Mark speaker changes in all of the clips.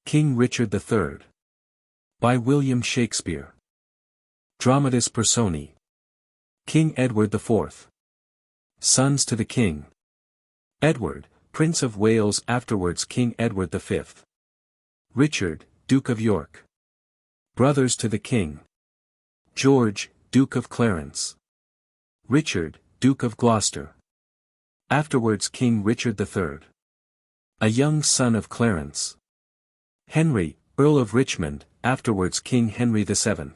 Speaker 1: King Richard III. By William Shakespeare. Dramatis Personae. King Edward IV. Sons to the King. Edward, Prince of Wales, afterwards King Edward V. Richard, Duke of York. Brothers to the King. George, Duke of Clarence. Richard, Duke of Gloucester. Afterwards King Richard III. A young son of Clarence. Henry, Earl of Richmond, afterwards King Henry VII.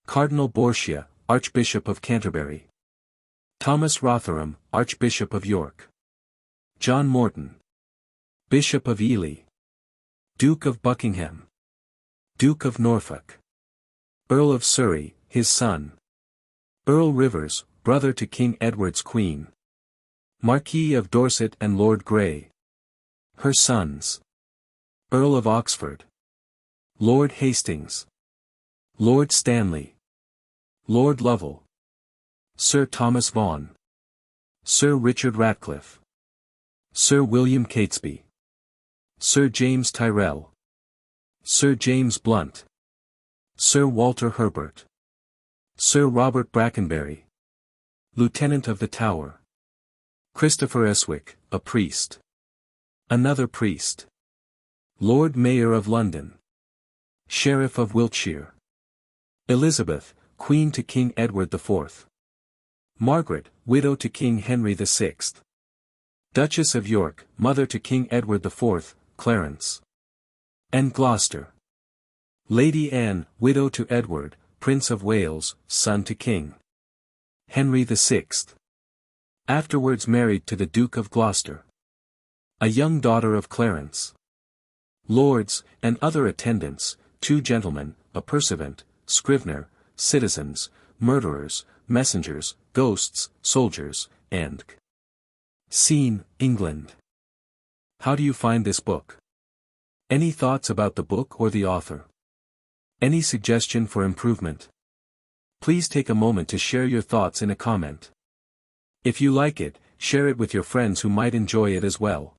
Speaker 1: Cardinal Borgia, Archbishop of Canterbury. Thomas Rotherham, Archbishop of York. John Morton, Bishop of Ely. Duke of Buckingham. Duke of Norfolk. Earl of Surrey, his son. Earl Rivers, brother to King Edward's Queen. Marquis of Dorset and Lord Grey. Her sons. Earl of Oxford. Lord Hastings. Lord Stanley. Lord Lovell. Sir Thomas Vaughan. Sir Richard Ratcliffe. Sir William Catesby. Sir James Tyrrell. Sir James Blunt. Sir Walter Herbert. Sir Robert Brackenbury. Lieutenant of the Tower. Christopher Eswick, a priest. Another priest. Lord Mayor of London. Sheriff of Wiltshire. Elizabeth, Queen to King Edward IV. Margaret, widow to King Henry VI. Duchess of York, mother to King Edward IV, Clarence. And Gloucester. Lady Anne, widow to Edward, Prince of Wales, son to King Henry VI. Afterwards married to the Duke of Gloucester. A young daughter of Clarence. Lords, and other attendants, 2 gentlemen, a pursuivant, scrivener, citizens, murderers, messengers, ghosts, soldiers, and Scene, England. How do you find this book? Any thoughts about the book or the author? Any suggestion for improvement? Please take a moment to share your thoughts in a comment. If you like it, share it with your friends who might enjoy it as well.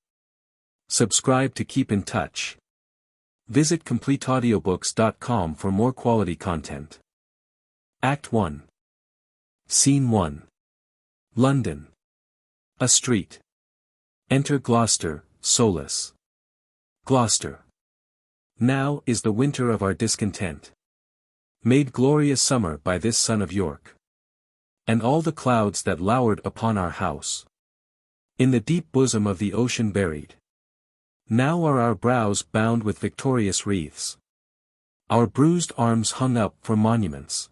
Speaker 1: Subscribe to keep in touch. Visit CompleteAudiobooks.com for more quality content. Act 1. Scene 1. London. A street. Enter Gloucester, Solus. Gloucester. Now is the winter of our discontent. Made glorious summer by this son of York. And all the clouds that lowered upon our house. In the deep bosom of the ocean buried. Now are our brows bound with victorious wreaths. Our bruised arms hung up for monuments.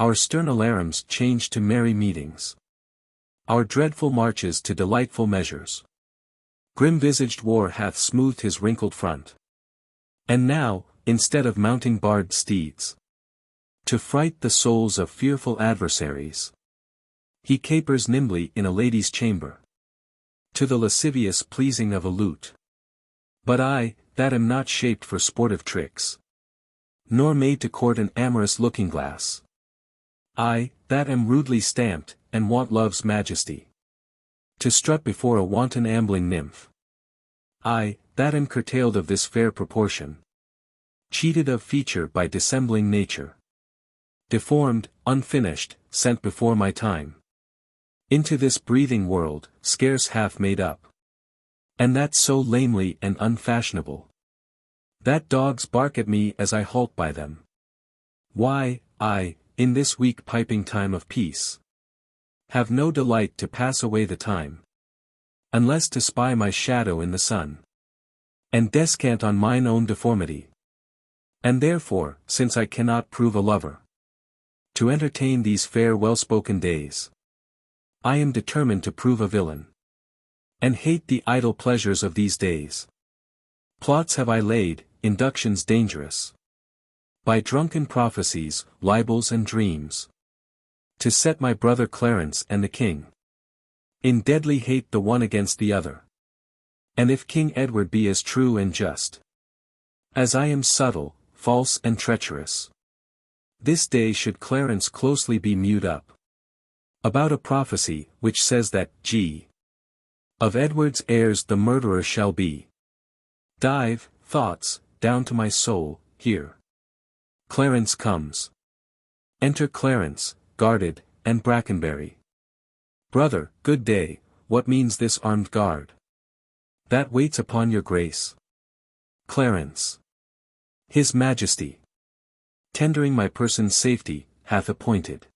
Speaker 1: Our stern alarums changed to merry meetings. Our dreadful marches to delightful measures. Grim-visaged war hath smoothed his wrinkled front. And now, instead of mounting barred steeds, to fright the souls of fearful adversaries, he capers nimbly in a lady's chamber, to the lascivious pleasing of a lute. But I, that am not shaped for sportive tricks, nor made to court an amorous looking-glass, I, that am rudely stamped, and want love's majesty, to strut before a wanton ambling nymph. I, that am curtailed of this fair proportion, cheated of feature by dissembling nature, deformed, unfinished, sent before my time, into this breathing world, scarce half made up. And that so lamely and unfashionable, that dogs bark at me as I halt by them. Why, I, in this weak piping time of peace, have no delight to pass away the time, unless to spy my shadow in the sun, and descant on mine own deformity. And therefore, since I cannot prove a lover, to entertain these fair well-spoken days, I am determined to prove a villain, and hate the idle pleasures of these days. Plots have I laid, inductions dangerous, by drunken prophecies, libels and dreams, to set my brother Clarence and the King in deadly hate the one against the other. And if King Edward be as true and just as I am subtle, false and treacherous, this day should Clarence closely be mewed up about a prophecy which says that G. of Edward's heirs the murderer shall be. Dive, thoughts, down to my soul, here. Clarence comes. Enter Clarence, guarded, and Brackenbury. Brother, good day, what means this armed guard? That waits upon your grace. Clarence. His Majesty, tendering my person's safety, hath appointed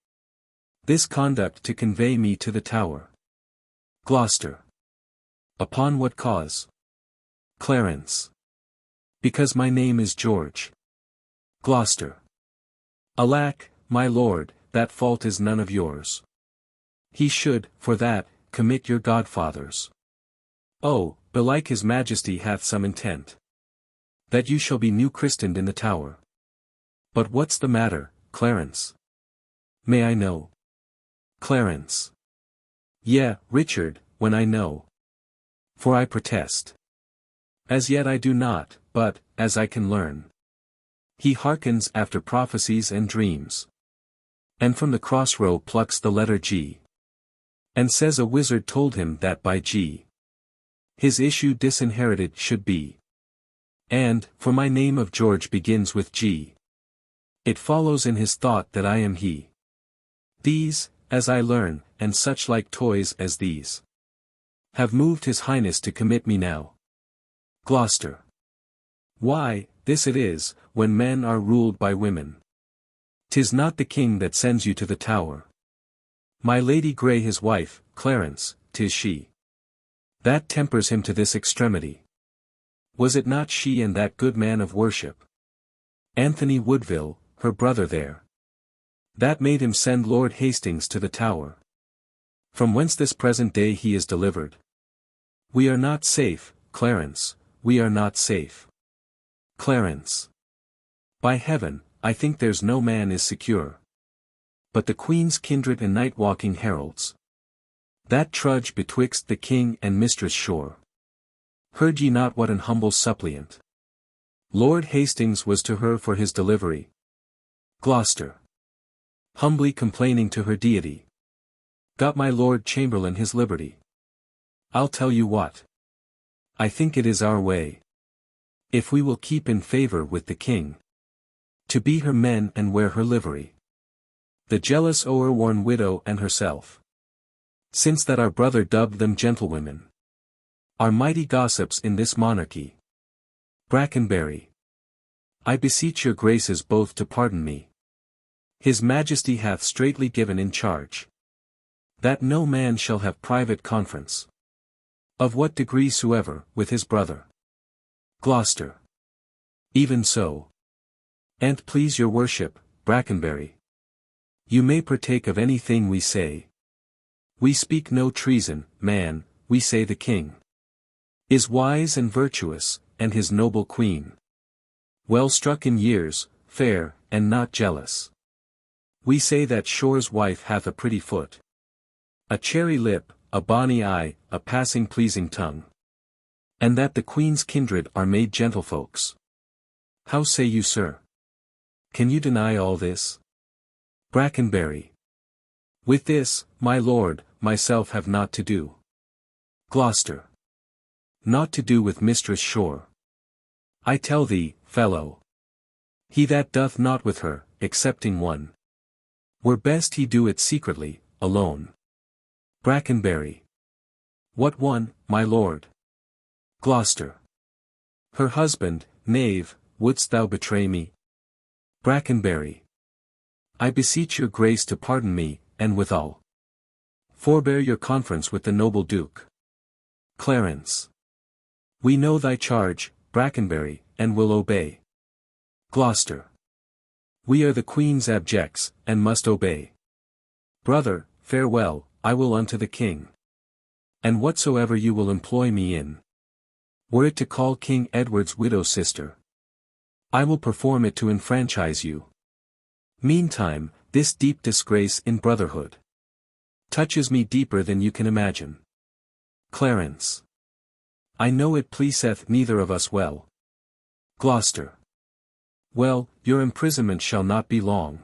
Speaker 1: this conduct to convey me to the Tower. Gloucester. Upon what cause? Clarence. Because my name is George. Gloucester. Alack, my lord, that fault is none of yours. He should, for that, commit your godfathers. Oh, belike his Majesty hath some intent that you shall be new christened in the Tower. But what's the matter, Clarence? May I know? Clarence. Yea, Richard, when I know. For I protest. As yet I do not, but, as I can learn. He hearkens after prophecies and dreams. And from the crossrow plucks the letter G. And says a wizard told him that by G. his issue disinherited should be. And, for my name of George begins with G. it follows in his thought that I am he. These, as I learn, and such like toys as these, have moved his highness to commit me now. Gloucester. Why, this it is, when men are ruled by women. 'Tis not the king that sends you to the Tower. My Lady Grey his wife, Clarence, 'tis she that tempers him to this extremity. Was it not she and that good man of worship, Anthony Woodville, her brother there, that made him send Lord Hastings to the Tower? From whence this present day he is delivered. We are not safe, Clarence, we are not safe. Clarence. By heaven, I think there's no man is secure. But the Queen's kindred and night-walking heralds, that trudge betwixt the king and mistress shore. Heard ye not what an humble suppliant Lord Hastings was to her for his delivery? Gloucester. Humbly complaining to her deity. Got my Lord Chamberlain his liberty. I'll tell you what. I think it is our way, if we will keep in favor with the king, to be her men and wear her livery. The jealous o'er-worn widow and herself, since that our brother dubbed them gentlewomen, are mighty gossips in this monarchy. Brackenbury. I beseech your graces both to pardon me. His Majesty hath straitly given in charge that no man shall have private conference, of what degree soever, with his brother. Gloucester. Even so. An't please your worship, Brackenbury, you may partake of anything we say. We speak no treason, man, we say the king is wise and virtuous, and his noble queen well struck in years, fair, and not jealous. We say that Shore's wife hath a pretty foot, a cherry lip, a bonny eye, a passing pleasing tongue, and that the Queen's kindred are made gentlefolks. How say you, sir? Can you deny all this? Brackenbury. With this, my lord, myself have naught to do. Gloucester. Naught to do with Mistress Shore. I tell thee, fellow, he that doth naught with her, excepting one, were best he do it secretly, alone. Brackenbury. What one, my lord? Gloucester. Her husband, knave, wouldst thou betray me? Brackenbury. I beseech your grace to pardon me, and withal forbear your conference with the noble duke. Clarence. We know thy charge, Brackenbury, and will obey. Gloucester. We are the Queen's abjects, and must obey. Brother, farewell, I will unto the king. And whatsoever you will employ me in, were it to call King Edward's widow sister, I will perform it to enfranchise you. Meantime, this deep disgrace in brotherhood touches me deeper than you can imagine. Clarence. I know it pleaseth neither of us well. Gloucester. Well, your imprisonment shall not be long.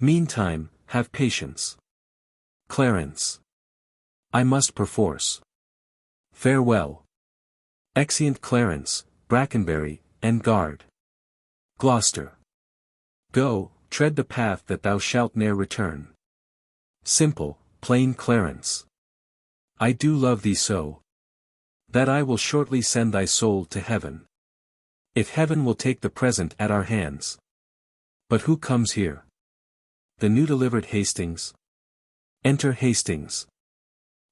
Speaker 1: Meantime, have patience. Clarence. I must perforce. Farewell. Exeunt Clarence, Brackenbury, and Guard. Gloucester. Go, tread the path that thou shalt ne'er return. Simple, plain Clarence. I do love thee so, that I will shortly send thy soul to heaven. If heaven will take the present at our hands. But who comes here? The new delivered Hastings. Enter Hastings.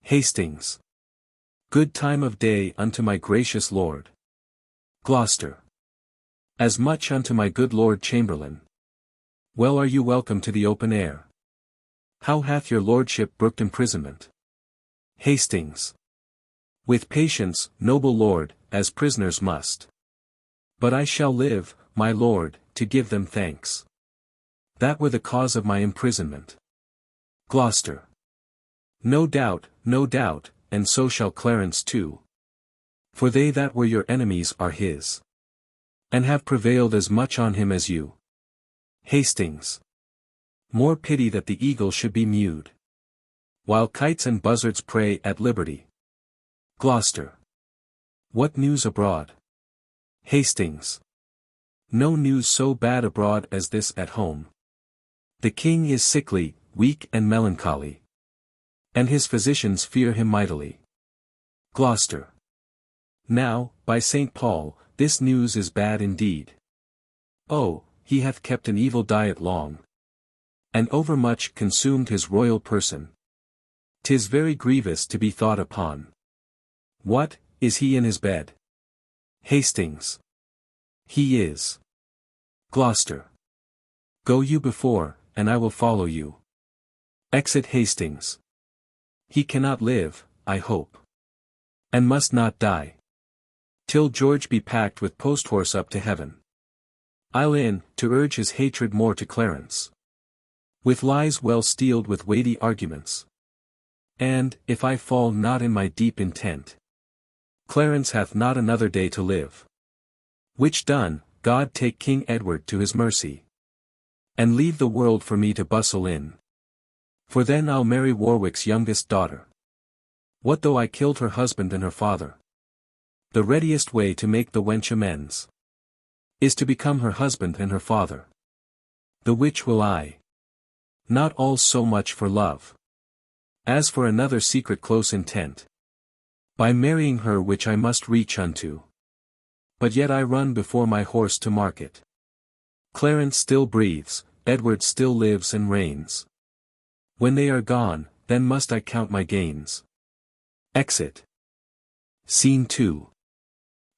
Speaker 1: Hastings. Good time of day unto my gracious lord. Gloucester. As much unto my good lord Chamberlain. Well are you welcome to the open air. How hath your lordship brooked imprisonment? Hastings. With patience, noble lord, as prisoners must. But I shall live, my lord, to give them thanks. That were the cause of my imprisonment. Gloucester. No doubt, and so shall Clarence too. For they that were your enemies are his. And have prevailed as much on him as you. Hastings. More pity that the eagle should be mewed, while kites and buzzards prey at liberty. Gloucester. What news abroad? Hastings. No news so bad abroad as this at home. The king is sickly, weak and melancholy. And his physicians fear him mightily. Gloucester. Now, by St. Paul, this news is bad indeed. Oh, he hath kept an evil diet long. And overmuch consumed his royal person. 'Tis very grievous to be thought upon. What, is he in his bed? Hastings. He is. Gloucester. Go you before, and I will follow you. Exit Hastings. He cannot live, I hope. And must not die. Till George be packed with post-horse up to heaven. I'll in, to urge his hatred more to Clarence. With lies well steeled with weighty arguments. And, if I fall not in my deep intent, Clarence hath not another day to live. Which done, God take King Edward to his mercy. And leave the world for me to bustle in. For then I'll marry Warwick's youngest daughter. What though I killed her husband and her father? The readiest way to make the wench amends is to become her husband and her father. The which will I. Not all so much for love, as for another secret close intent. By marrying her which I must reach unto. But yet I run before my horse to market. Clarence still breathes, Edward still lives and reigns. When they are gone, then must I count my gains. Exit. Scene 2.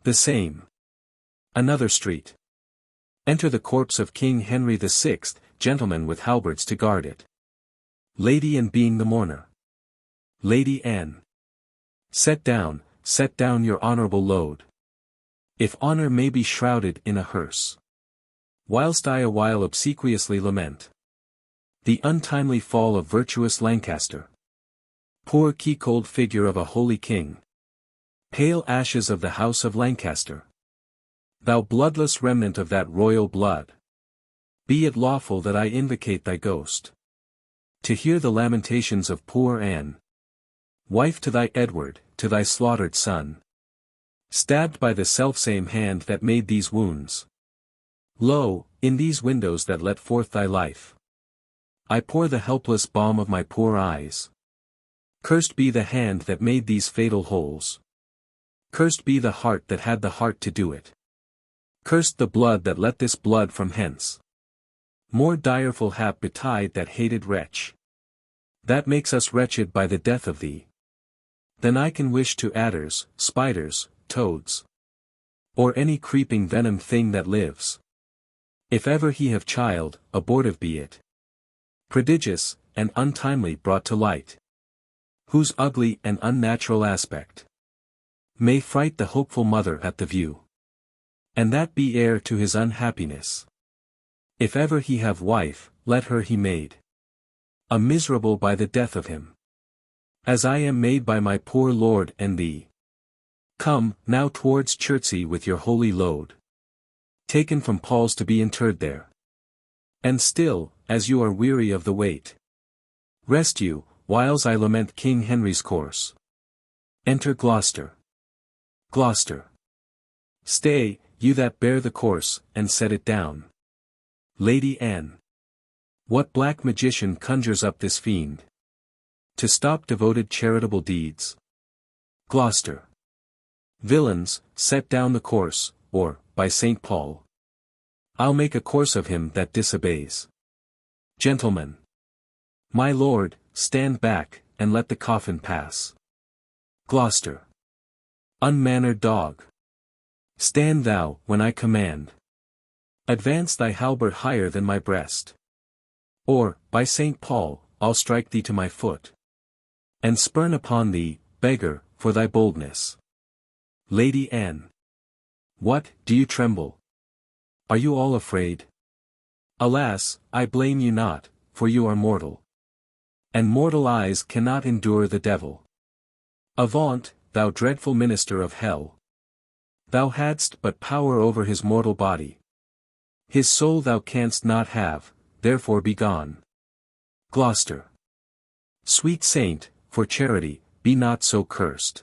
Speaker 1: The same. Another street. Enter the corpse of King Henry VI, gentlemen with halberds to guard it. Lady Anne being the mourner. Lady Anne. Set down your honourable load. If honour may be shrouded in a hearse. Whilst I awhile obsequiously lament the untimely fall of virtuous Lancaster. Poor key-cold figure of a holy king. Pale ashes of the house of Lancaster. Thou bloodless remnant of that royal blood. Be it lawful that I invocate thy ghost. To hear the lamentations of poor Anne. Wife to thy Edward, to thy slaughtered son. Stabbed by the selfsame hand that made these wounds. Lo, in these windows that let forth thy life. I pour the helpless balm of my poor eyes. Cursed be the hand that made these fatal holes. Cursed be the heart that had the heart to do it. Cursed the blood that let this blood from hence. More direful hap betide that hated wretch. That makes us wretched by the death of thee. Than I can wish to adders, spiders, toads. Or any creeping venom thing that lives. If ever he have child, abortive be it. Prodigious, and untimely brought to light. Whose ugly and unnatural aspect may fright the hopeful mother at the view. And that be heir to his unhappiness. If ever he have wife, let her he made a miserable by the death of him. As I am made by my poor lord and thee. Come, now towards Chertsey with your holy load. Taken from Paul's to be interred there. And still, as you are weary of the wait. Rest you, whiles I lament King Henry's course. Enter Gloucester. Gloucester. Stay, you that bear the course, and set it down. Lady Anne. What black magician conjures up this fiend? To stop devoted charitable deeds. Gloucester. Villains, set down the course, or, by St. Paul, I'll make a course of him that disobeys. Gentlemen. My lord, stand back, and let the coffin pass. Gloucester. Unmannered dog. Stand thou, when I command. Advance thy halberd higher than my breast. Or, by St. Paul, I'll strike thee to my foot. And spurn upon thee, beggar, for thy boldness. Lady Anne. What, do you tremble? Are you all afraid? Alas, I blame you not, for you are mortal. And mortal eyes cannot endure the devil. Avaunt, thou dreadful minister of hell. Thou hadst but power over his mortal body. His soul thou canst not have, therefore be gone. Gloucester. Sweet saint, for charity, be not so cursed.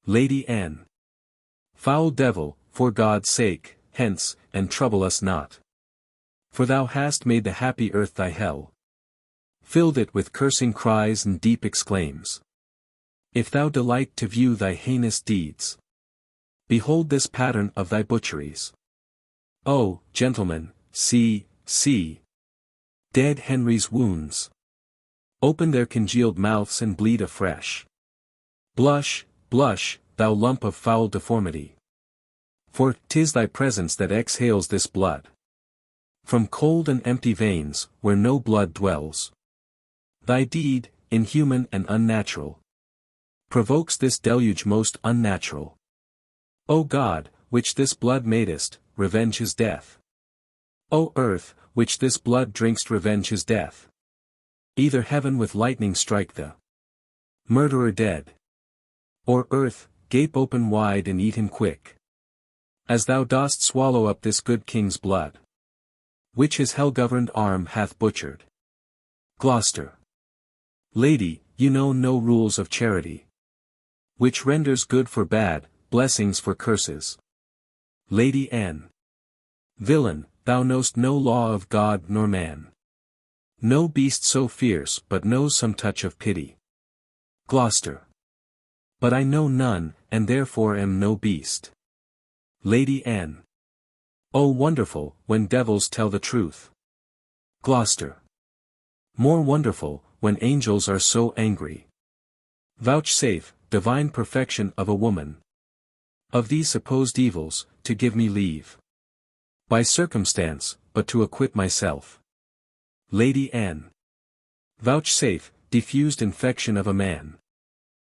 Speaker 1: Lady Anne. Foul devil, for God's sake, hence, and trouble us not. For thou hast made the happy earth thy hell. Filled it with cursing cries and deep exclaims. If thou delight to view thy heinous deeds, behold this pattern of thy butcheries. Oh, gentlemen, see, see. Dead Henry's wounds. Open their congealed mouths and bleed afresh. Blush, blush, thou lump of foul deformity. For 'tis thy presence that exhales this blood. From cold and empty veins, where no blood dwells. Thy deed, inhuman and unnatural, provokes this deluge most unnatural. O God, which this blood madest, revenge his death. O earth, which this blood drinkst, revenge his death. Either heaven with lightning strike the murderer dead. Or earth, gape open wide and eat him quick. As thou dost swallow up this good king's blood, which his hell-governed arm hath butchered. Gloucester. Lady, you know no rules of charity, which renders good for bad, blessings for curses. Lady Anne. Villain, thou knowst no law of God nor man. No beast so fierce but knows some touch of pity. Gloucester. But I know none, and therefore am no beast. Lady Anne. O wonderful, when devils tell the truth. Gloucester. More wonderful, when angels are so angry. Vouchsafe, divine perfection of a woman, of these supposed evils, to give me leave. By circumstance, but to acquit myself. Lady Anne. Vouchsafe, diffused infection of a man.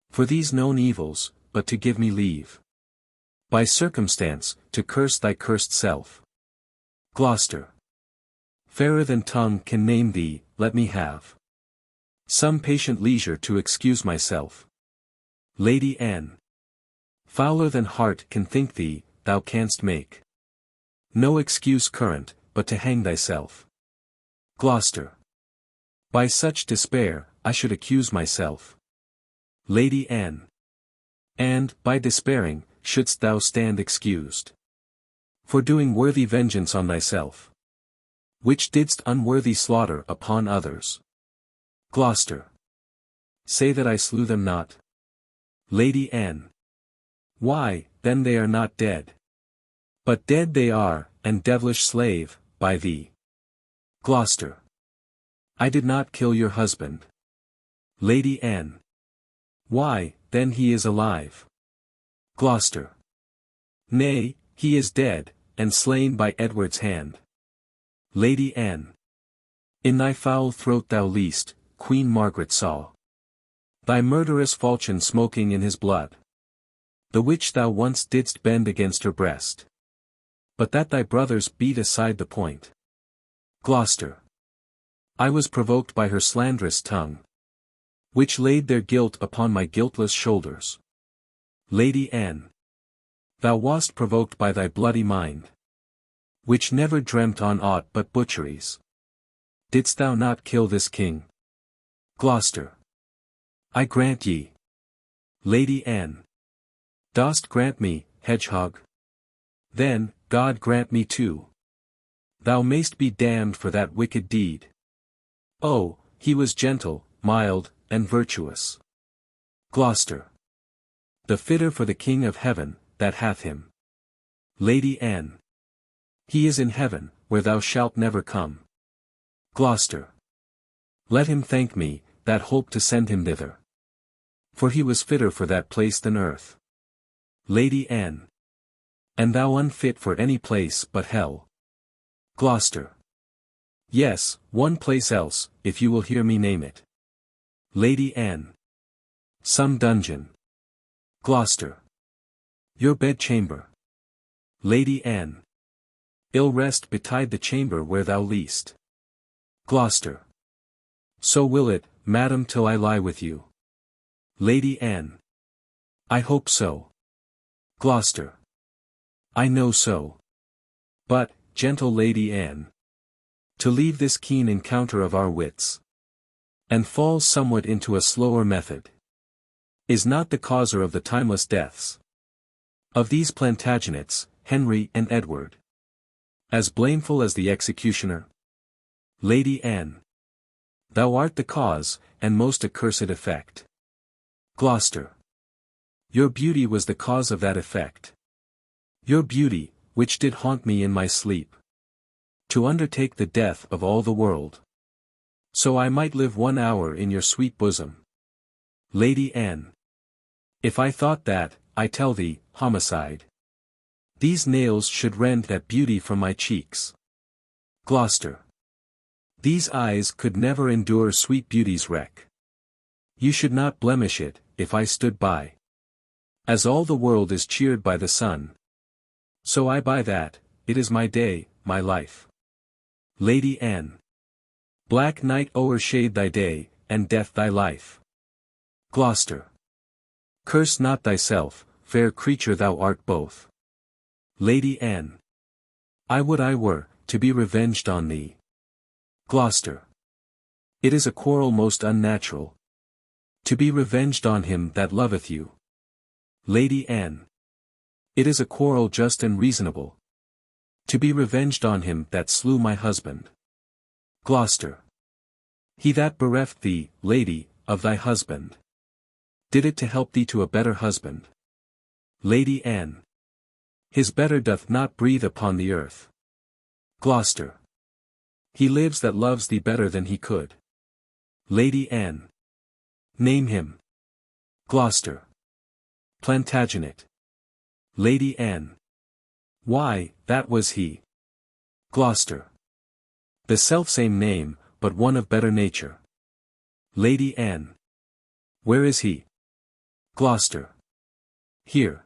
Speaker 1: For these known evils, but to give me leave. By circumstance, to curse thy cursed self. Gloucester. Fairer than tongue can name thee, let me have some patient leisure to excuse myself. Lady Anne. Fouler than heart can think thee, thou canst make no excuse current, but to hang thyself. Gloucester. By such despair, I should accuse myself. Lady Anne. And, by despairing, shouldst thou stand excused for doing worthy vengeance on thyself, which didst unworthy slaughter upon others. Gloucester. Say that I slew them not. Lady Anne. Why, then they are not dead. But dead they are, and devilish slave, by thee. Gloucester. I did not kill your husband. Lady Anne. Why, then he is alive. Gloucester. Nay, he is dead, and slain by Edward's hand. Lady Anne. In thy foul throat thou least, Queen Margaret saw thy murderous falchion smoking in his blood, the which thou once didst bend against her breast, but that thy brothers beat aside the point. Gloucester. I was provoked by her slanderous tongue, which laid their guilt upon my guiltless shoulders. Lady Anne. Thou wast provoked by thy bloody mind, which never dreamt on aught but butcheries. Didst thou not kill this king? Gloucester. I grant ye. Lady Anne. Dost grant me, hedgehog? Then, God grant me too. Thou mayst be damned for that wicked deed. Oh, he was gentle, mild, and virtuous. Gloucester. The fitter for the King of Heaven, that hath him. Lady Anne. He is in heaven, where thou shalt never come. Gloucester. Let him thank me, that hope to send him thither. For he was fitter for that place than earth. Lady Anne. And thou unfit for any place but hell. Gloucester. Yes, one place else, if you will hear me name it. Lady Anne. Some dungeon. Gloucester. Your bedchamber. Lady Anne. Ill rest betide the chamber where thou liest. Gloucester. So will it, madam, till I lie with you. Lady Anne. I hope so. Gloucester. I know so. But, gentle Lady Anne, to leave this keen encounter of our wits, and fall somewhat into a slower method, is not the causer of the timeless deaths of these Plantagenets, Henry and Edward, as blameful as the executioner. Lady Anne. Thou art the cause, and most accursed effect. Gloucester. Your beauty was the cause of that effect. Your beauty, which did haunt me in my sleep, to undertake the death of all the world, so I might live 1 hour in your sweet bosom. Lady Anne. If I thought that, I tell thee, homicide, these nails should rend that beauty from my cheeks. Gloucester. These eyes could never endure sweet beauty's wreck. You should not blemish it, if I stood by. As all the world is cheered by the sun, so I by that, it is my day, my life. Lady Anne. Black night o'ershade thy day, and death thy life. Gloucester. Curse not thyself, fair creature, thou art both. Lady Anne. I would I were, to be revenged on thee. Gloucester. It is a quarrel most unnatural, to be revenged on him that loveth you. Lady Anne. It is a quarrel just and reasonable, to be revenged on him that slew my husband. Gloucester. He that bereft thee, lady, of thy husband, did it to help thee to a better husband. Lady Anne. His better doth not breathe upon the earth. Gloucester. He lives that loves thee better than he could. Lady Anne. Name him. Gloucester. Plantagenet. Lady Anne. Why, that was he. Gloucester. The selfsame name, but one of better nature. Lady Anne. Where is he? Gloucester. Here.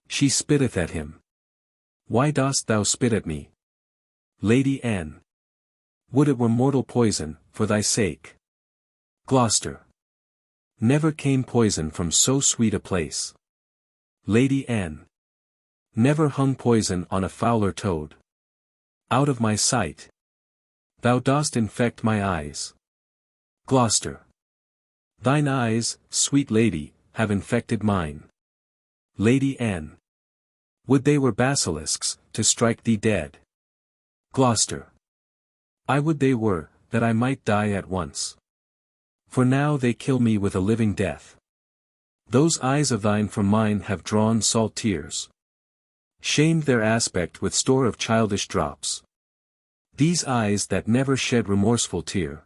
Speaker 1: She spitteth at him. Why dost thou spit at me? Lady Anne. Would it were mortal poison, for thy sake. Gloucester. Never came poison from so sweet a place. Lady Anne. Never hung poison on a fouler toad. Out of my sight. Thou dost infect my eyes. Gloucester. Thine eyes, sweet lady, have infected mine. Lady Anne. Would they were basilisks, to strike thee dead. Gloucester. I would they were, that I might die at once. For now they kill me with a living death. Those eyes of thine from mine have drawn salt tears, shamed their aspect with store of childish drops. These eyes that never shed remorseful tear.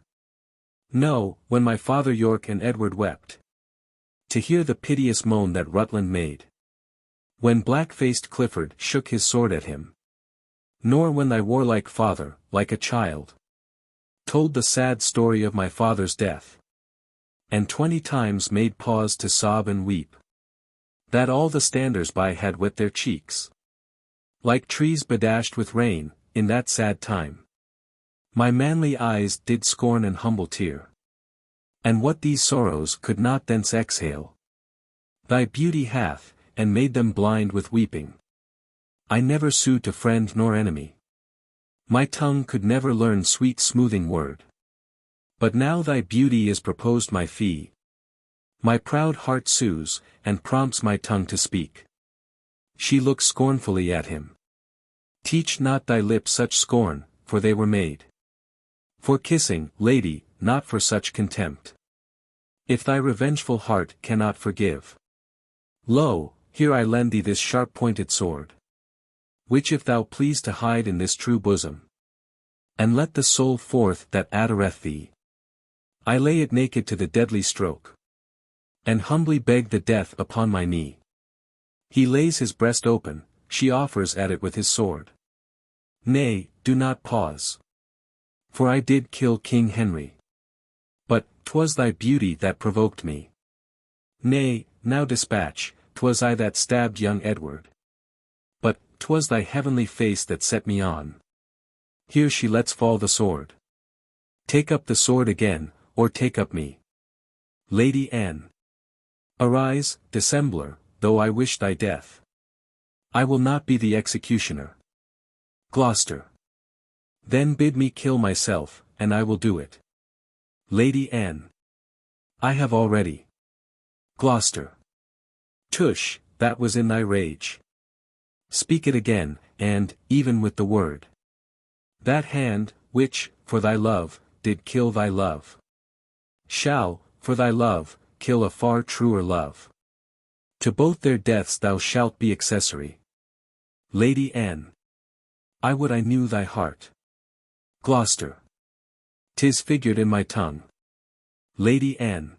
Speaker 1: No, when my father York and Edward wept, to hear the piteous moan that Rutland made, when black-faced Clifford shook his sword at him, nor when thy warlike father, like a child, told the sad story of my father's death, and 20 times made pause to sob and weep, that all the standers by had wet their cheeks, like trees bedashed with rain, in that sad time. My manly eyes did scorn an humble tear. And what these sorrows could not thence exhale, thy beauty hath, and made them blind with weeping. I never sue to friend nor enemy. My tongue could never learn sweet smoothing word. But now thy beauty is proposed my fee. My proud heart sues, and prompts my tongue to speak. She looked scornfully at him. Teach not thy lips such scorn, for they were made for kissing, lady, not for such contempt. If thy revengeful heart cannot forgive, lo, here I lend thee this sharp-pointed sword, which if thou please to hide in this true bosom, and let the soul forth that adoreth thee, I lay it naked to the deadly stroke, and humbly beg the death upon my knee. He lays his breast open, she offers at it with his sword. Nay, do not pause. For I did kill King Henry. But 'twas thy beauty that provoked me. Nay, now dispatch, 'twas I that stabbed young Edward. But 'twas thy heavenly face that set me on. Here she lets fall the sword. Take up the sword again, or take up me. Lady Anne. Arise, dissembler, though I wish thy death. I will not be the executioner. Gloucester. Then bid me kill myself, and I will do it. Lady Anne. I have already. Gloucester. Tush, that was in thy rage. Speak it again, and, even with the word. That hand, which, for thy love, did kill thy love, shall, for thy love, kill a far truer love. To both their deaths thou shalt be accessory. Lady Anne. I would I knew thy heart. Gloucester. 'Tis figured in my tongue. Lady Anne.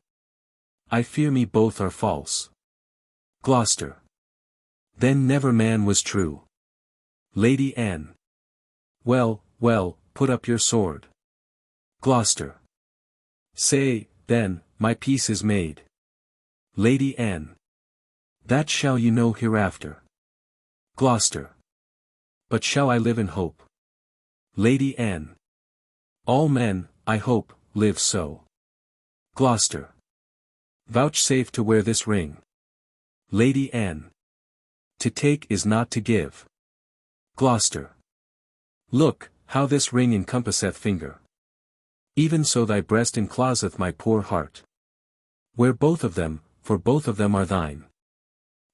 Speaker 1: I fear me both are false. Gloucester. Then never man was true. Lady Anne. Well, well, put up your sword. Gloucester. Say, then, my peace is made. Lady Anne. That shall you know hereafter. Gloucester. But shall I live in hope? Lady Anne. All men, I hope, live so. Gloucester. Vouchsafe to wear this ring. Lady Anne. To take is not to give. Gloucester. Look, how this ring encompasseth finger. Even so thy breast encloseth my poor heart. Wear both of them, for both of them are thine.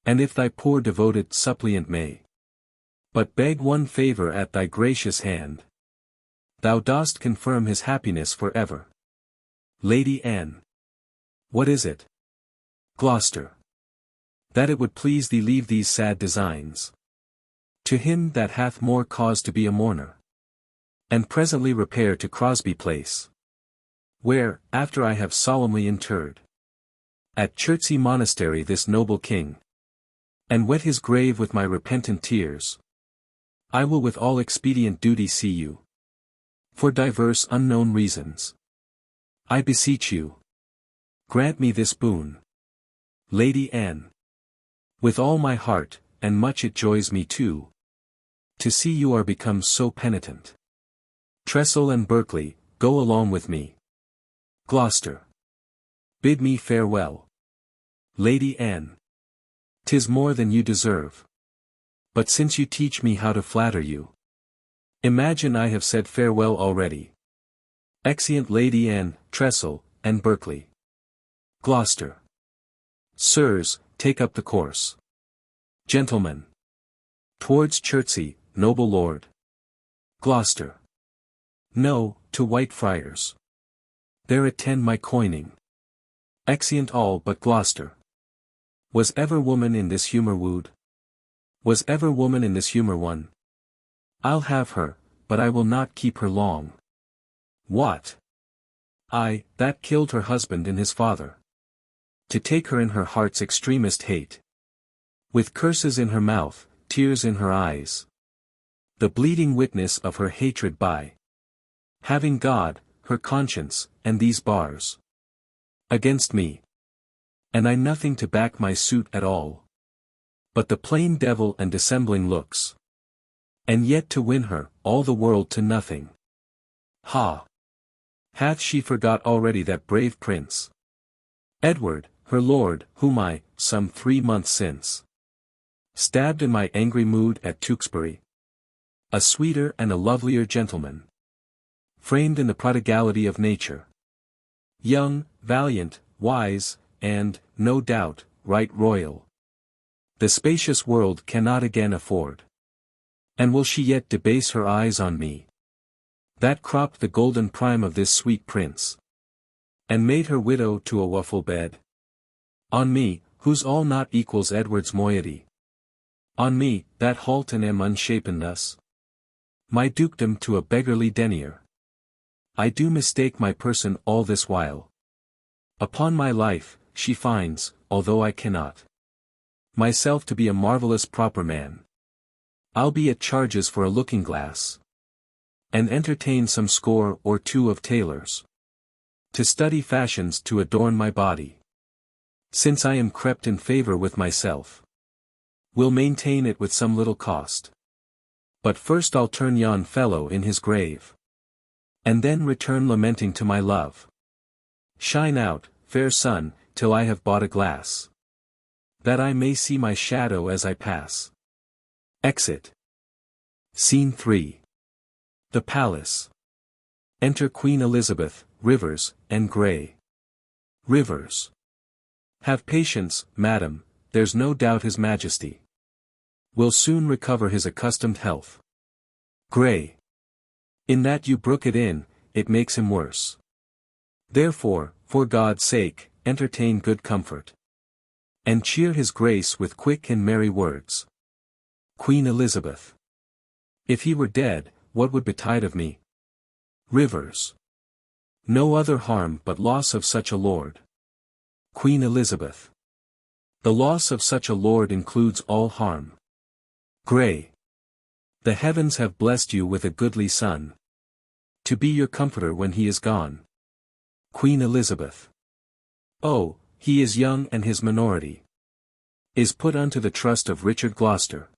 Speaker 1: And if thy poor devoted suppliant may but beg one favour at thy gracious hand, thou dost confirm his happiness for ever. Lady Anne. What is it? Gloucester. That it would please thee leave these sad designs to him that hath more cause to be a mourner, and presently repair to Crosby Place, where, after I have solemnly interred at Chertsey Monastery this noble king, and wet his grave with my repentant tears, I will with all expedient duty see you. For divers unknown reasons, I beseech you, grant me this boon. Lady Anne. With all my heart, and much it joys me too, to see you are become so penitent. Trestle and Berkeley, go along with me. Gloucester. Bid me farewell. Lady Anne. 'Tis more than you deserve. But since you teach me how to flatter you, imagine I have said farewell already. Exeunt Lady Anne, Trestle, and Berkeley. Gloucester. Sirs, take up the course. Gentlemen. Towards Chertsey, noble lord. Gloucester. No, to Whitefriars. There attend my coining. Exeunt all but Gloucester. Was ever woman in this humour wooed? Was ever woman in this humour won? I'll have her, but I will not keep her long. What? I, that killed her husband and his father. To take her in her heart's extremest hate. With curses in her mouth, tears in her eyes. The bleeding witness of her hatred by having God, her conscience, and these bars against me. And I nothing to back my suit at all, but the plain devil and dissembling looks. And yet to win her, all the world to nothing. Ha! Hath she forgot already that brave prince Edward, her lord, whom I, some 3 months since, stabbed in my angry mood at Tewkesbury? A sweeter and a lovelier gentleman, framed in the prodigality of nature. Young, valiant, wise, and, no doubt, right royal. the spacious world cannot again afford. And will she yet debase her eyes on me, that cropped the golden prime of this sweet prince, and made her widow to a waffle bed? On me, whose all not equals Edward's moiety. On me, that halt and am unshapen thus, my dukedom to a beggarly denier. I do mistake my person all this while. Upon my life, she finds, although I cannot myself to be a marvellous proper man. I'll be at charges for a looking-glass, and entertain some score or two of tailors, to study fashions to adorn my body. Since I am crept in favour with myself, will maintain it with some little cost. But first I'll turn yon fellow in his grave, and then return lamenting to my love. Shine out, fair sun, till I have bought a glass, that I may see my shadow as I pass. Exit. Scene 3. The Palace. Enter Queen Elizabeth, Rivers, and Grey. Rivers. Have patience, madam, there's no doubt his majesty will soon recover his accustomed health. Grey. In that you brook it in, it makes him worse. Therefore, for God's sake, entertain good comfort, and cheer his grace with quick and merry words. Queen Elizabeth. If he were dead, what would betide of me? Rivers. No other harm but loss of such a lord. Queen Elizabeth. The loss of such a lord includes all harm. Grey. The heavens have blessed you with a goodly son, to be your comforter when he is gone. Queen Elizabeth. Oh, he is young and his minority is put unto the trust of Richard Gloucester,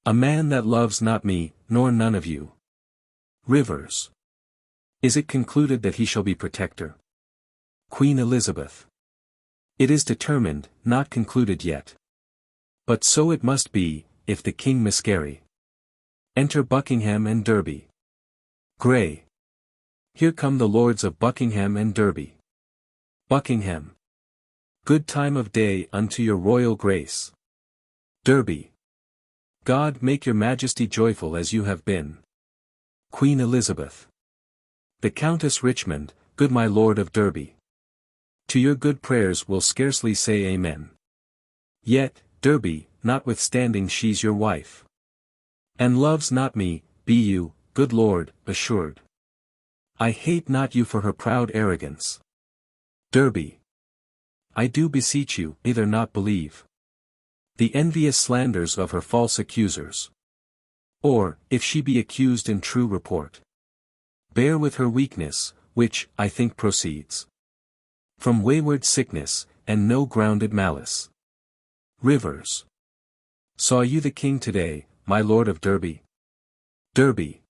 Speaker 1: a man that loves not me, nor none of you. Rivers. Is it concluded that he shall be protector? Queen Elizabeth. It is determined, not concluded yet. But so it must be, if the king miscarry. Enter Buckingham and Derby. Grey. Here come the lords of Buckingham and Derby. Buckingham. Good time of day unto your royal grace. Derby. God make your majesty joyful as you have been. Queen Elizabeth. The Countess Richmond, good my lord of Derby, to your good prayers will scarcely say amen. Yet, Derby, notwithstanding she's your wife, and loves not me, be you, good lord, assured. I hate not you for her proud arrogance. Derby. I do beseech you, either not believe the envious slanders of her false accusers, or, if she be accused in true report, bear with her weakness, which, I think proceeds from wayward sickness, and no grounded malice. Rivers. Saw you the king today, my lord of Derby? Derby.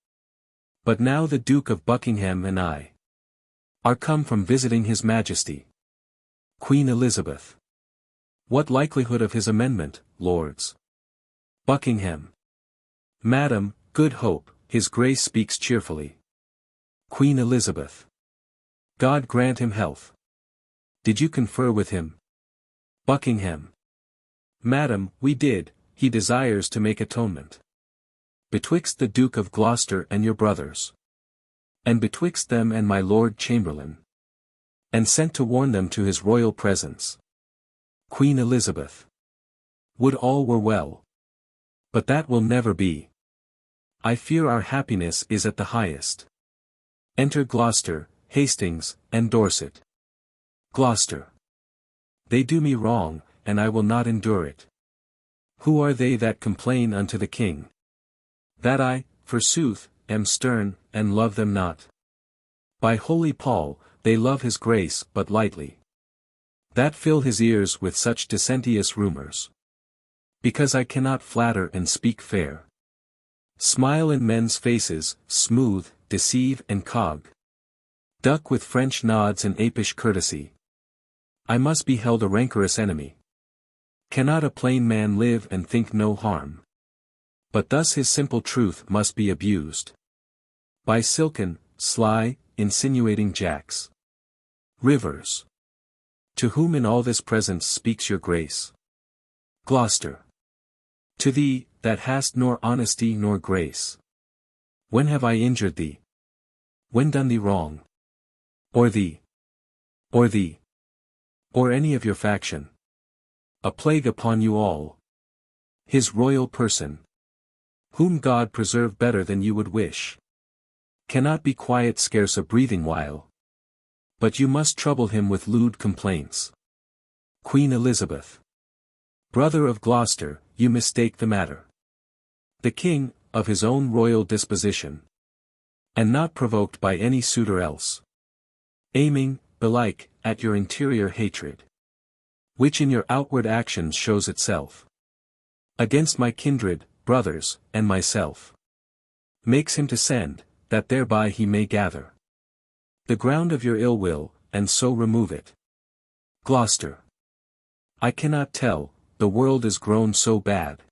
Speaker 1: But now the Duke of Buckingham and I are come from visiting his majesty. Queen Elizabeth. What likelihood of his amendment, lords? Buckingham. Madam, good hope, his grace speaks cheerfully. Queen Elizabeth. God grant him health. Did you confer with him? Buckingham. Madam, we did, he desires to make atonement betwixt the Duke of Gloucester and your brothers, and betwixt them and my Lord Chamberlain, and sent to warn them to his royal presence. Queen Elizabeth. Would all were well. But that will never be. I fear our happiness is at the highest. Enter Gloucester, Hastings, and Dorset. Gloucester. They do me wrong, and I will not endure it. Who are they that complain unto the king? That I, forsooth, am stern, and love them not. By holy Paul, they love his grace but lightly. That fill his ears with such dissentious rumors. Because I cannot flatter and speak fair. Smile in men's faces, smooth, deceive and cog. Duck with French nods and apish courtesy. I must be held a rancorous enemy. Cannot a plain man live and think no harm? But thus his simple truth must be abused by silken, sly, insinuating jacks. Rivers. To whom in all this presence speaks your grace? Gloucester. To thee, that hast nor honesty nor grace. When have I injured thee? When done thee wrong? Or thee? Or thee? Or any of your faction? A plague upon you all. His royal person, whom God preserve better than you would wish, cannot be quiet scarce a breathing while. But you must trouble him with lewd complaints. Queen Elizabeth. Brother of Gloucester, you mistake the matter. The king, of his own royal disposition, and not provoked by any suitor else, aiming, belike, at your interior hatred, which in your outward actions shows itself, against my kindred, brothers, and myself, makes him to send, that thereby he may gather the ground of your ill will, and so remove it. Gloucester. I cannot tell, the world is grown so bad,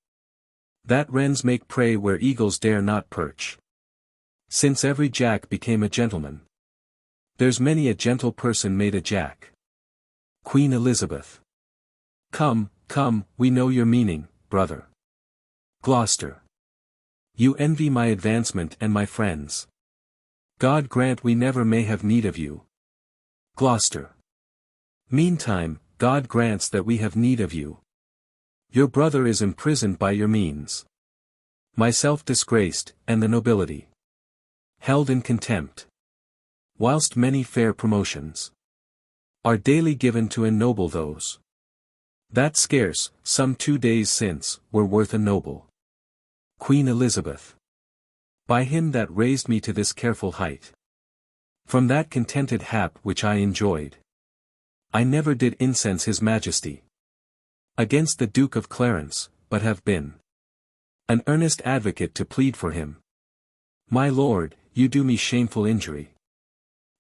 Speaker 1: that wrens make prey where eagles dare not perch. Since every jack became a gentleman, there's many a gentle person made a jack. Queen Elizabeth. Come, come, we know your meaning, brother. Gloucester. You envy my advancement and my friends. God grant we never may have need of you. Gloucester. Meantime, God grants that we have need of you. Your brother is imprisoned by your means. Myself disgraced, and the nobility held in contempt. Whilst many fair promotions are daily given to ennoble those that scarce, some 2 days since, were worth a noble. Queen Elizabeth. By him that raised me to this careful height, from that contented hap which I enjoyed, I never did incense his majesty against the Duke of Clarence, but have been an earnest advocate to plead for him. My lord, you do me shameful injury,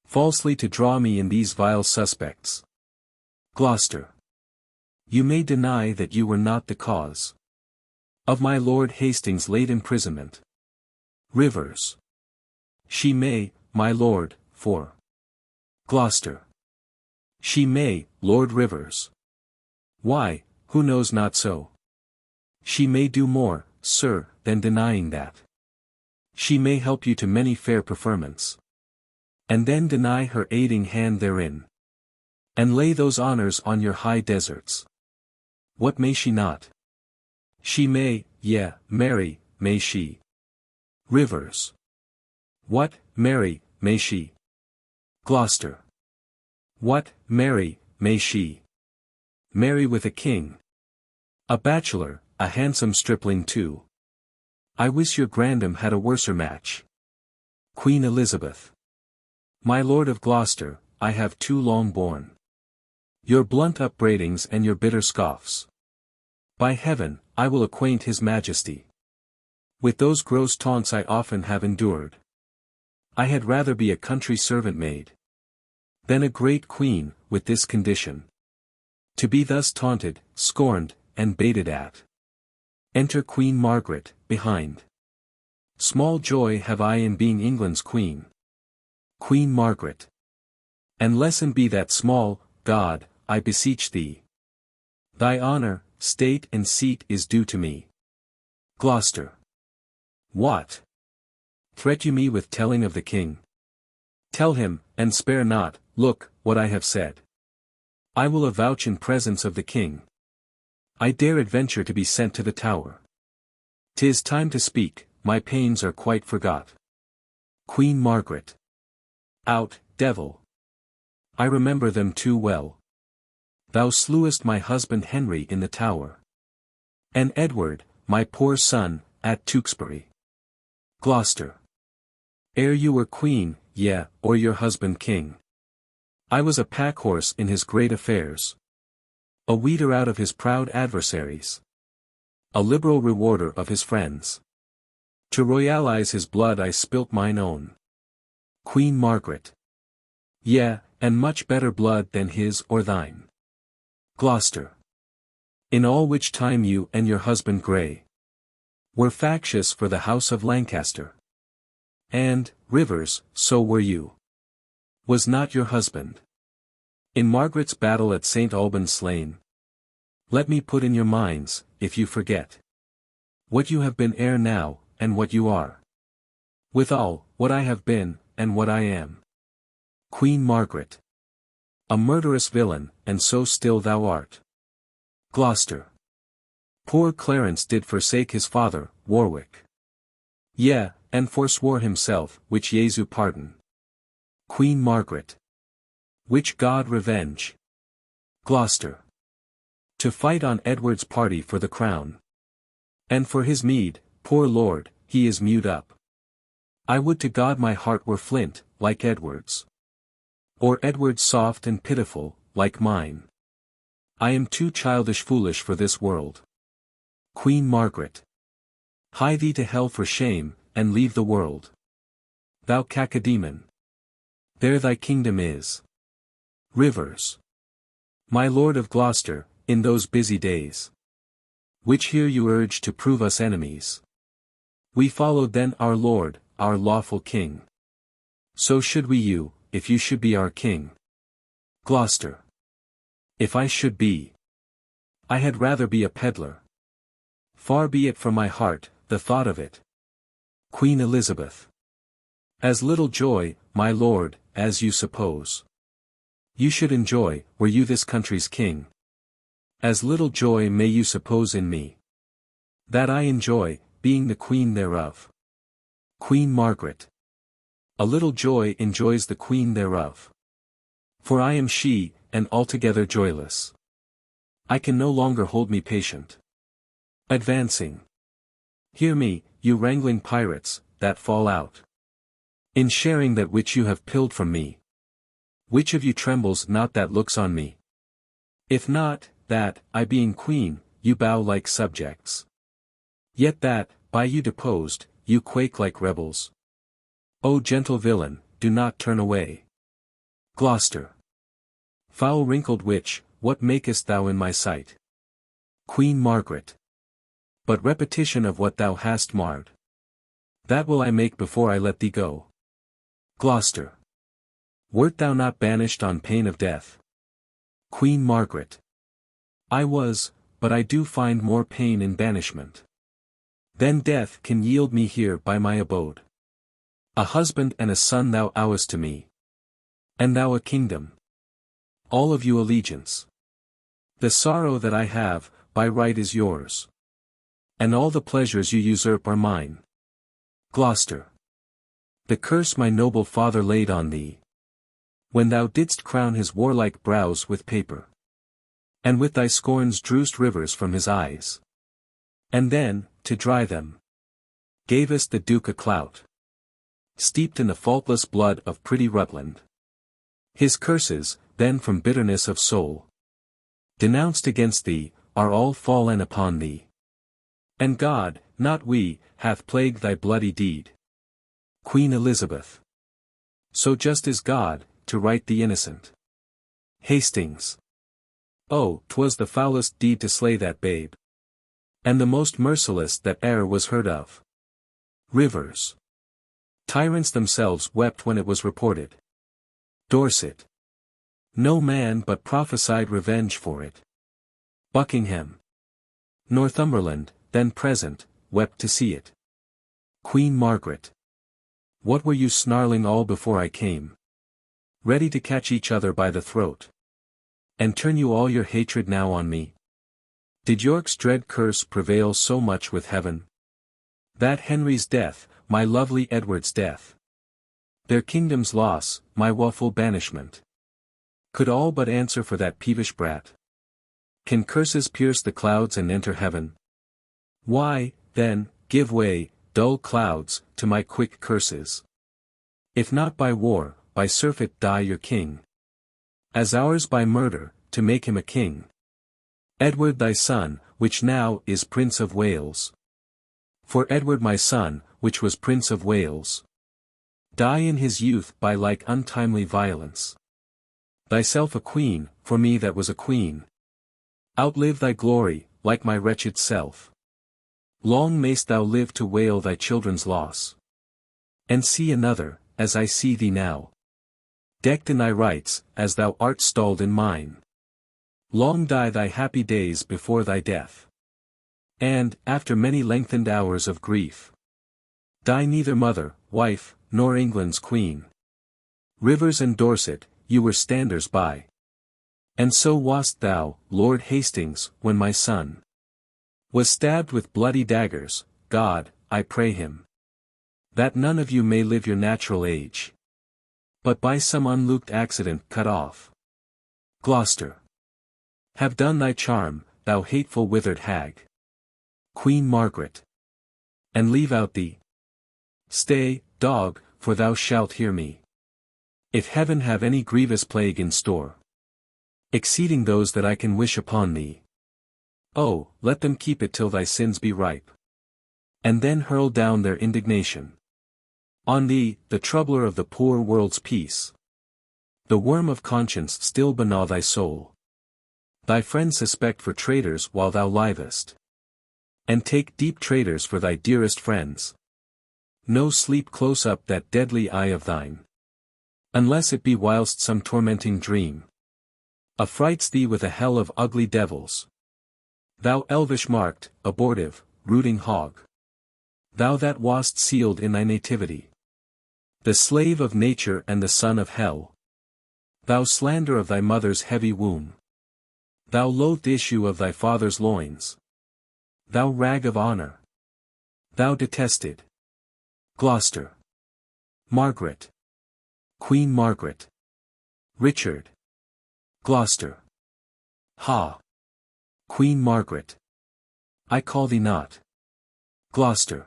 Speaker 1: falsely to draw me in these vile suspects. Gloucester. You may deny that you were not the cause of my Lord Hastings' late imprisonment. Rivers. She may, my lord, for Gloucester. She may, Lord Rivers. Why, who knows not so? She may do more, sir, than denying that. She may help you to many fair preferments, and then deny her aiding hand therein, and lay those honors on your high deserts. What may she not? She may, marry, may she. Rivers. What, marry, may she? Gloucester. What, marry, may she? Marry with a king. A bachelor, a handsome stripling too. I wish your grandam had a worser match. Queen Elizabeth. My lord of Gloucester, I have too long borne your blunt upbraidings and your bitter scoffs. By heaven, I will acquaint his majesty with those gross taunts I often have endured. I had rather be a country servant maid than a great queen, with this condition, to be thus taunted, scorned, and baited at. Enter Queen Margaret, behind. Small joy have I in being England's queen. Queen Margaret. And lesson be that small, God, I beseech thee. Thy honor, state and seat is due to me. Gloucester. What? Threat you me with telling of the king? Tell him, and spare not, look, what I have said. I will avouch in presence of the king. I dare adventure to be sent to the Tower. 'Tis time to speak, my pains are quite forgot. Queen Margaret. Out, devil. I remember them too well. Thou slewest my husband Henry in the Tower, and Edward, my poor son, at Tewkesbury. Gloucester. Ere you were queen, or your husband king, I was a pack-horse in his great affairs, a weeder out of his proud adversaries, a liberal rewarder of his friends. To royalize his blood I spilt mine own. Queen Margaret. And much better blood than his or thine. Gloucester. In all which time you and your husband Grey were factious for the house of Lancaster. And, Rivers, so were you. Was not your husband in Margaret's battle at St. Albans slain? Let me put in your minds, if you forget, what you have been ere now, and what you are. Withal, what I have been, and what I am. Queen Margaret. A murderous villain, and so still thou art. Gloucester. Poor Clarence did forsake his father, Warwick. Yea, and forswore himself, which Jesu pardon. Queen Margaret. Which God revenge. Gloucester. To fight on Edward's party for the crown. And for his meed, poor lord, he is mewed up. I would to God my heart were flint, like Edward's. Or Edward's soft and pitiful, like mine. I am too childish foolish for this world. Queen Margaret. Hie thee to hell for shame, and leave the world. Thou cacodemon. There thy kingdom is. Rivers. My lord of Gloucester, in those busy days, which here you urge to prove us enemies, we followed then our lord, our lawful king. So should we you, if you should be our king. Gloucester. If I should be, I had rather be a peddler. Far be it from my heart, the thought of it. Queen Elizabeth. As little joy, my lord, as you suppose you should enjoy, were you this country's king. As little joy may you suppose in me, that I enjoy, being the queen thereof. Queen Margaret. A little joy enjoys the queen thereof. For I am she, and altogether joyless. I can no longer hold me patient. Advancing. Hear me, you wrangling pirates, that fall out, in sharing that which you have pilled from me. Which of you trembles not that looks on me? If not, that, I being queen, you bow like subjects. Yet that, by you deposed, you quake like rebels. O gentle villain, do not turn away. Gloucester. Foul wrinkled witch, what makest thou in my sight? Queen Margaret. But repetition of what thou hast marred. That will I make before I let thee go. Gloucester. Wert thou not banished on pain of death? Queen Margaret. I was, but I do find more pain in banishment than death can yield me here by my abode. A husband and a son thou owest to me. And thou a kingdom. All of you allegiance. The sorrow that I have, by right is yours. And all the pleasures you usurp are mine. Gloucester. The curse my noble father laid on thee, when thou didst crown his warlike brows with paper, and with thy scorns drewst rivers from his eyes. And then, to dry them, gavest the Duke a clout, steeped in the faultless blood of pretty Rutland. His curses, then from bitterness of soul, denounced against thee, are all fallen upon thee. And God, not we, hath plagued thy bloody deed. Queen Elizabeth. So just is God, to right the innocent. Hastings. Oh, 'twas the foulest deed to slay that babe, and the most merciless that e'er was heard of. Rivers. Tyrants themselves wept when it was reported. Dorset. No man but prophesied revenge for it. Buckingham. Northumberland, then present, wept to see it. Queen Margaret. What were you snarling all before I came? Ready to catch each other by the throat, and turn you all your hatred now on me? Did York's dread curse prevail so much with heaven? That Henry's death, my lovely Edward's death, their kingdom's loss, my woeful banishment, could all but answer for that peevish brat? Can curses pierce the clouds and enter heaven? Why, then, give way, dull clouds, to my quick curses. If not by war, by surfeit die your king, as ours by murder, to make him a king. Edward thy son, which now is Prince of Wales. For Edward my son, which was Prince of Wales, die in his youth by like untimely violence. Thyself a queen, for me that was a queen. Outlive thy glory, like my wretched self. Long mayst thou live to wail thy children's loss, and see another, as I see thee now, decked in thy rights, as thou art stalled in mine. Long die thy happy days before thy death. And, after many lengthened hours of grief, die neither mother, wife, nor England's queen. Rivers and Dorset, you were standers by. And so wast thou, Lord Hastings, when my son was stabbed with bloody daggers. God, I pray him, that none of you may live your natural age, but by some unlooked accident cut off. Gloucester. Have done thy charm, thou hateful withered hag. Queen Margaret. And leave out thee. Stay, dog, for thou shalt hear me. If heaven have any grievous plague in store, exceeding those that I can wish upon thee, oh, let them keep it till thy sins be ripe, and then hurl down their indignation on thee, the troubler of the poor world's peace. The worm of conscience still gnaw thy soul. Thy friends suspect for traitors while thou livest, and take deep traitors for thy dearest friends. No sleep close up that deadly eye of thine, unless it be whilst some tormenting dream affrights thee with a hell of ugly devils. Thou elvish marked, abortive, rooting hog, thou that wast sealed in thy nativity, the slave of nature and the son of hell, thou slander of thy mother's heavy womb, thou loathed issue of thy father's loins, thou rag of honor, thou detested Gloucester. Margaret. Queen Margaret. Richard. Gloucester. Ha! Queen Margaret. I call thee not Gloucester.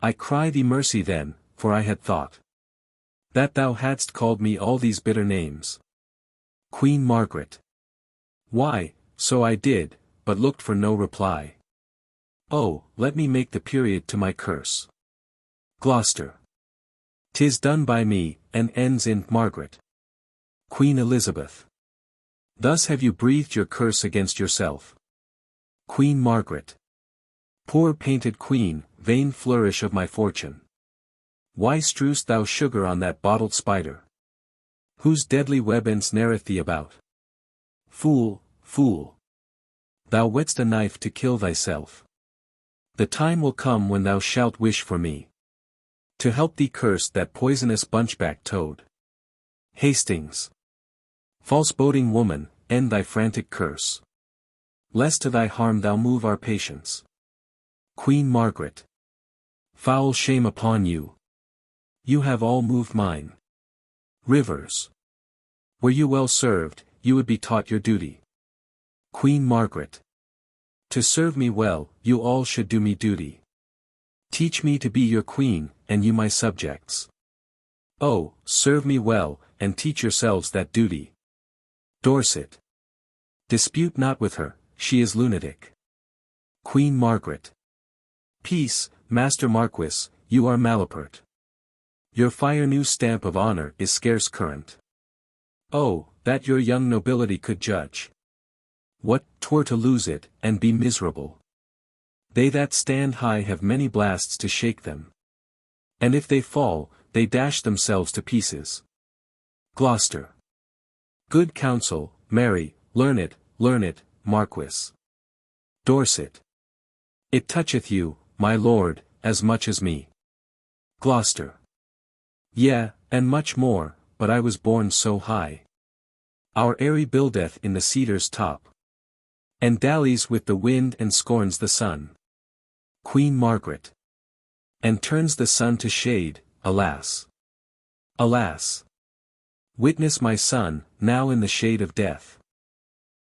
Speaker 1: I cry thee mercy then, for I had thought that thou hadst called me all these bitter names. Queen Margaret. Why, so I did, but looked for no reply. Oh, let me make the period to my curse. Gloucester. 'Tis done by me, and ends in Margaret. Queen Elizabeth. Thus have you breathed your curse against yourself. Queen Margaret. Poor painted queen, vain flourish of my fortune. Why strew'st thou sugar on that bottled spider, whose deadly web ensnareth thee about? Fool, fool! Thou whetst a knife to kill thyself. The time will come when thou shalt wish for me to help thee curse that poisonous bunchback toad. Hastings. False boding woman, end thy frantic curse, lest to thy harm thou move our patience. Queen Margaret. Foul shame upon you. You have all moved mine. Rivers. Were you well served, you would be taught your duty. Queen Margaret. To serve me well, you all should do me duty. Teach me to be your queen, and you my subjects. Oh, serve me well, and teach yourselves that duty. Dorset. Dispute not with her, she is lunatic. Queen Margaret. Peace, Master Marquis, you are malapert. Your fire new stamp of honor is scarce current. Oh, that your young nobility could judge what 'twere to lose it, and be miserable. They that stand high have many blasts to shake them, and if they fall, they dash themselves to pieces. Gloucester. Good counsel, Mary, learn it, Marquis. Dorset. It toucheth you, my lord, as much as me. Gloucester. Yea, and much more, but I was born so high. Our airy buildeth in the cedar's top, and dallies with the wind and scorns the sun. Queen Margaret. And turns the sun to shade, alas! Alas! Witness my son, now in the shade of death,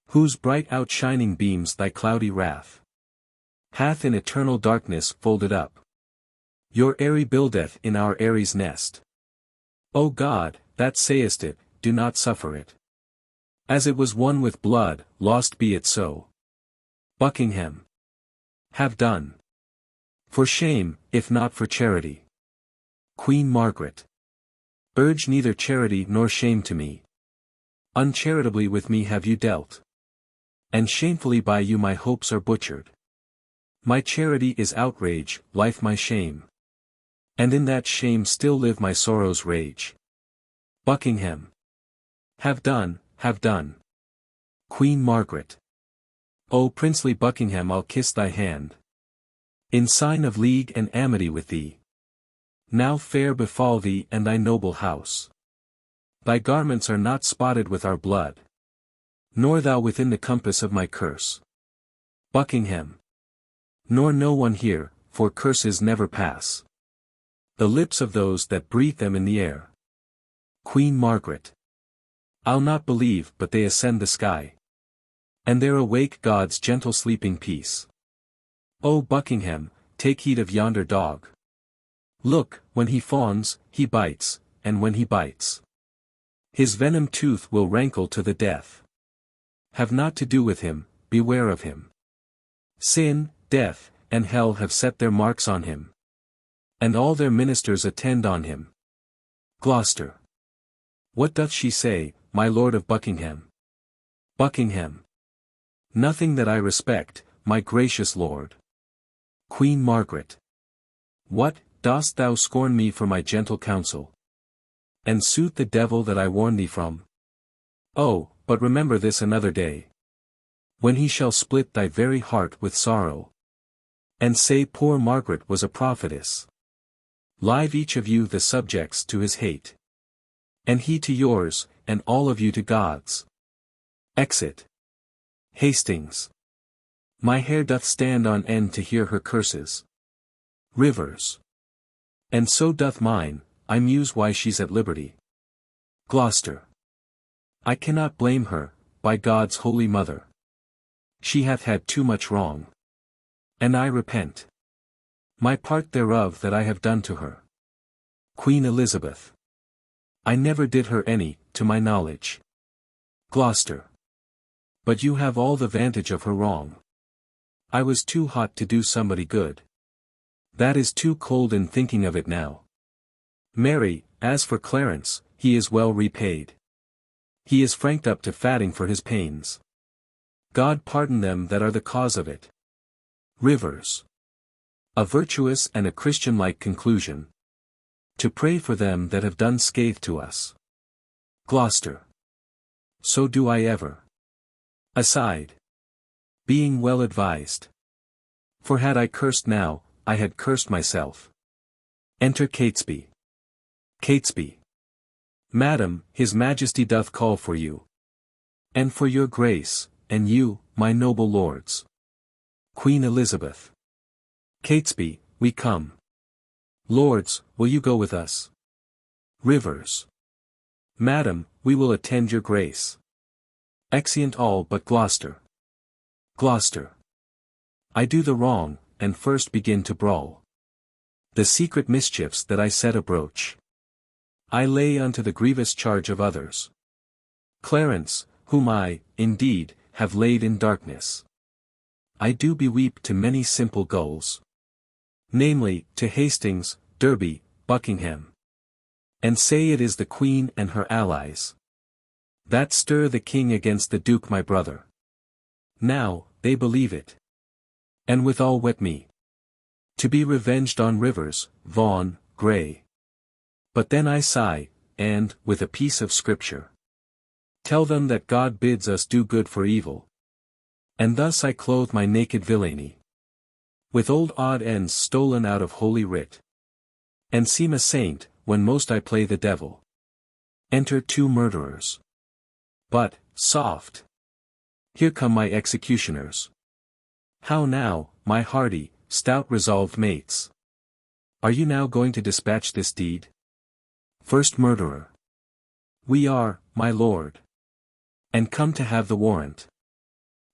Speaker 1: whose bright outshining beams thy cloudy wrath hath in eternal darkness folded up. Your airy buildeth in our Aries nest. O God, that sayest it, do not suffer it. As it was won with blood, lost be it so. Buckingham. Have done. For shame, if not for charity. Queen Margaret. Urge neither charity nor shame to me. Uncharitably with me have you dealt, and shamefully by you my hopes are butchered. My charity is outrage, life my shame, and in that shame still live my sorrow's rage. Buckingham. Have done, have done. Queen Margaret. O princely Buckingham, I'll kiss thy hand, in sign of league and amity with thee. Now fair befall thee and thy noble house. Thy garments are not spotted with our blood, nor thou within the compass of my curse, Buckingham. Nor no one here, for curses never pass the lips of those that breathe them in the air. Queen Margaret. I'll not believe but they ascend the sky, and there awake God's gentle sleeping peace. O Buckingham, take heed of yonder dog. Look, when he fawns, he bites, and when he bites, his venom tooth will rankle to the death. Have not to do with him, beware of him. Sin, death, and hell have set their marks on him, and all their ministers attend on him. Gloucester. What doth she say, my Lord of Buckingham? Buckingham. Nothing that I respect, my gracious lord. Queen Margaret. What, dost thou scorn me for my gentle counsel, and suit the devil that I warn thee from? Oh, but remember this another day, when he shall split thy very heart with sorrow, and say poor Margaret was a prophetess. Live each of you the subjects to his hate, and he to yours, and all of you to God's. Exit. Hastings. My hair doth stand on end to hear her curses. Rivers. And so doth mine, I muse why she's at liberty. Gloucester. I cannot blame her, by God's holy mother. She hath had too much wrong, and I repent my part thereof that I have done to her. Queen Elizabeth. I never did her any, to my knowledge. Gloucester. But you have all the vantage of her wrong. I was too hot to do somebody good. That is too cold in thinking of it now. Mary, as for Clarence, he is well repaid. He is franked up to fatting for his pains. God pardon them that are the cause of it. Rivers. A virtuous and a Christian-like conclusion, to pray for them that have done scathe to us. Gloucester. So do I ever. Aside. Being well advised. For had I cursed now, I had cursed myself. Enter Catesby. Catesby. Madam, his majesty doth call for you, and for your grace, and you, my noble lords. Queen Elizabeth. Catesby, we come. Lords, will you go with us? Rivers. Madam, we will attend your grace. Exeunt all but Gloucester. Gloucester. I do the wrong, and first begin to brawl. The secret mischiefs that I set abroach, I lay unto the grievous charge of others. Clarence, whom I, indeed, have laid in darkness, I do beweep to many simple gulls, namely, to Hastings, Derby, Buckingham, and say it is the Queen and her allies that stir the King against the Duke my brother. Now, they believe it, and withal wet me, to be revenged on Rivers, Vaughan, Grey. But then I sigh, and, with a piece of scripture, tell them that God bids us do good for evil. And thus I clothe my naked villainy with old odd ends stolen out of Holy Writ, and seem a saint, when most I play the devil. Enter two murderers. But, soft! Here come my executioners. How now, my hardy, stout resolved mates? Are you now going to dispatch this deed? First murderer. We are, my lord, and come to have the warrant,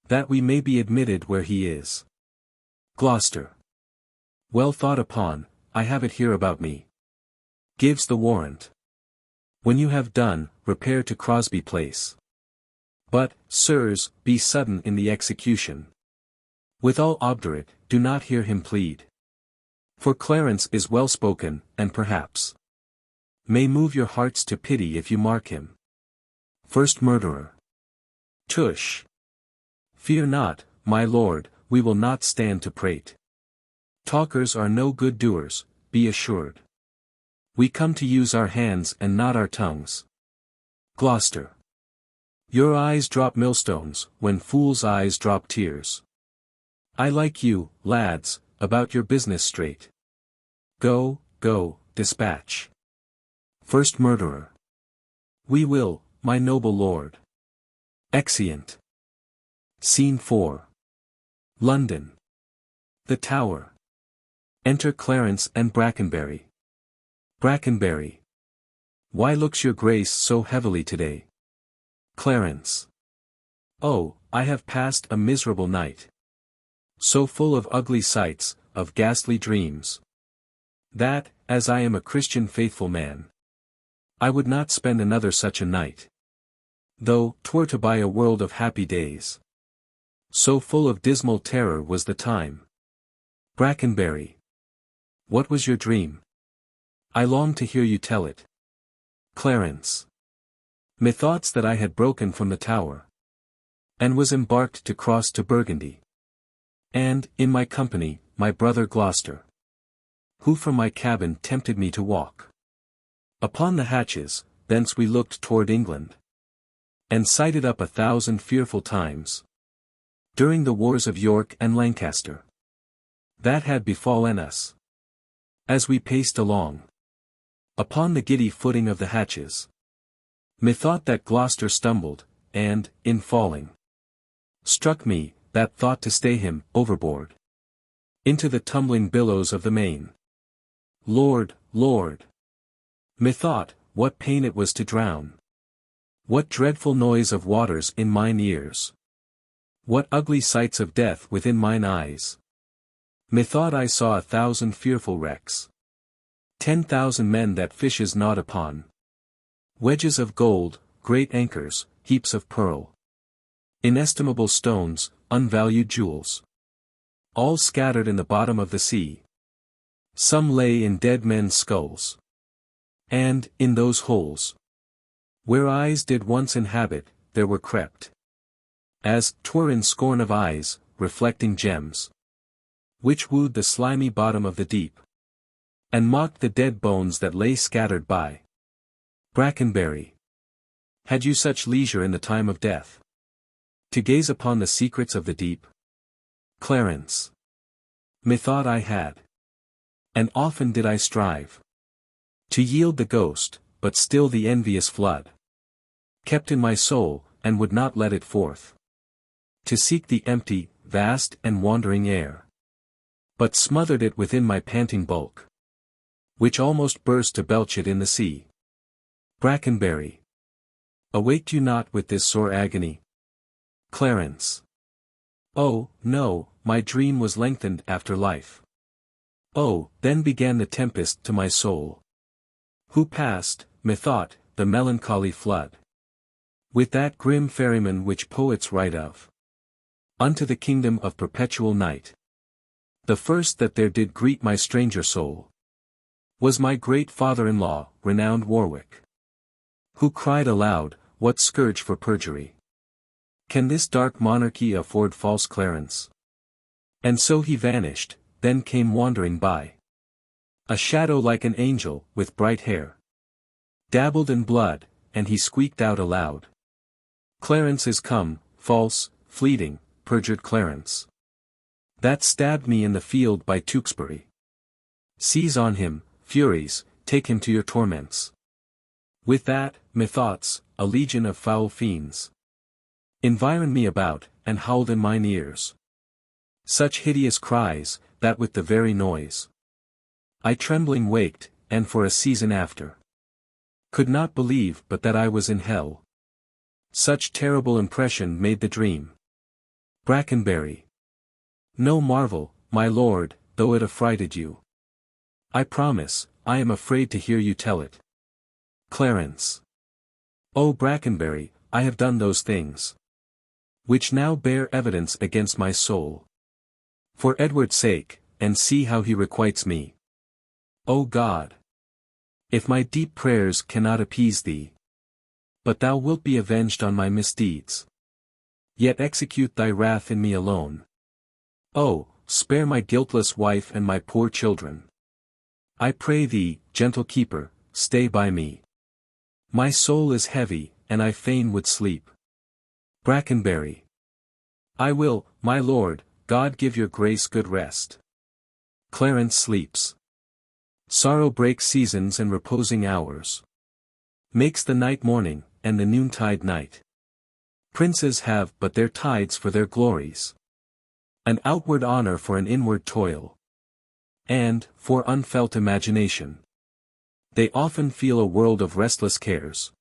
Speaker 1: that we may be admitted where he is. Gloucester. Well thought upon, I have it here about me. Gives the warrant. When you have done, repair to Crosby Place. But, sirs, be sudden in the execution. Withal obdurate, do not hear him plead. For Clarence is well spoken, and perhaps may move your hearts to pity if you mark him. First murderer. Tush! Fear not, my lord, we will not stand to prate. Talkers are no good doers, be assured. We come to use our hands and not our tongues. Gloucester. Your eyes drop millstones, when fools' eyes drop tears. I like you, lads, about your business straight. Go, go, dispatch. First murderer. We will, my noble lord. Exeunt. Scene 4. London. The Tower. Enter Clarence and Brackenbury. Brackenbury. Why looks your grace so heavily today? Clarence. Oh, I have passed a miserable night. So full of ugly sights, of ghastly dreams, that, as I am a Christian faithful man, I would not spend another such a night. Though 'twere to buy a world of happy days. So full of dismal terror was the time. Brackenbury. What was your dream? I long to hear you tell it. Clarence. Methoughts that I had broken from the Tower, and was embarked to cross to Burgundy. And, in my company, my brother Gloucester, who from my cabin tempted me to walk upon the hatches, thence we looked toward England, and sighted up 1,000 fearful times, during the wars of York and Lancaster, that had befallen us, as we paced along, upon the giddy footing of the hatches. Methought that Gloucester stumbled, and, in falling, struck me, that thought to stay him, overboard, into the tumbling billows of the main. Lord, Lord! Methought, what pain it was to drown. What dreadful noise of waters in mine ears. What ugly sights of death within mine eyes. Methought I saw 1,000 fearful wrecks. 10,000 men that fishes gnawed upon. Wedges of gold, great anchors, heaps of pearl. Inestimable stones, unvalued jewels. All scattered in the bottom of the sea. Some lay in dead men's skulls. And, in those holes, where eyes did once inhabit, there were crept, as 'twere in scorn of eyes, reflecting gems, which wooed the slimy bottom of the deep, and mocked the dead bones that lay scattered by. Brackenbury. Had you such leisure in the time of death, to gaze upon the secrets of the deep? Clarence. Methought I had. And often did I strive to yield the ghost, but still the envious flood kept in my soul, and would not let it forth, to seek the empty, vast and wandering air, but smothered it within my panting bulk, which almost burst to belch it in the sea. Brackenbury. Awaked you not with this sore agony? Clarence. Oh, no, my dream was lengthened after life. Oh, then began the tempest to my soul. Who passed, methought, the melancholy flood, with that grim ferryman which poets write of, unto the kingdom of perpetual night. The first that there did greet my stranger soul was my great father-in-law, renowned Warwick, who cried aloud, what scourge for perjury can this dark monarchy afford false Clarence? And so he vanished, then came wandering by, a shadow like an angel, with bright hair dabbled in blood, and he squeaked out aloud, Clarence is come, false, fleeting, perjured Clarence, that stabbed me in the field by Tewkesbury. Seize on him, furies, take him to your torments. With that, methoughts, a legion of foul fiends environed me about, and howled in mine ears such hideous cries, that with the very noise I trembling waked, and for a season after could not believe but that I was in hell. Such terrible impression made the dream. Brackenbury. No marvel, my lord, though it affrighted you. I promise, I am afraid to hear you tell it. Clarence. O Brackenbury, I have done those things which now bear evidence against my soul. For Edward's sake, and see how he requites me. O God! If my deep prayers cannot appease thee, but thou wilt be avenged on my misdeeds, yet execute thy wrath in me alone. Oh, spare my guiltless wife and my poor children. I pray thee, gentle keeper, stay by me. My soul is heavy, and I fain would sleep. Brackenbury. I will, my lord, God give your grace good rest. Clarence sleeps. Sorrow breaks seasons and reposing hours. Makes the night morning, and the noontide night. Princes have but their tides for their glories. An outward honor for an inward toil. And, for unfelt imagination. They often feel a world of restless cares.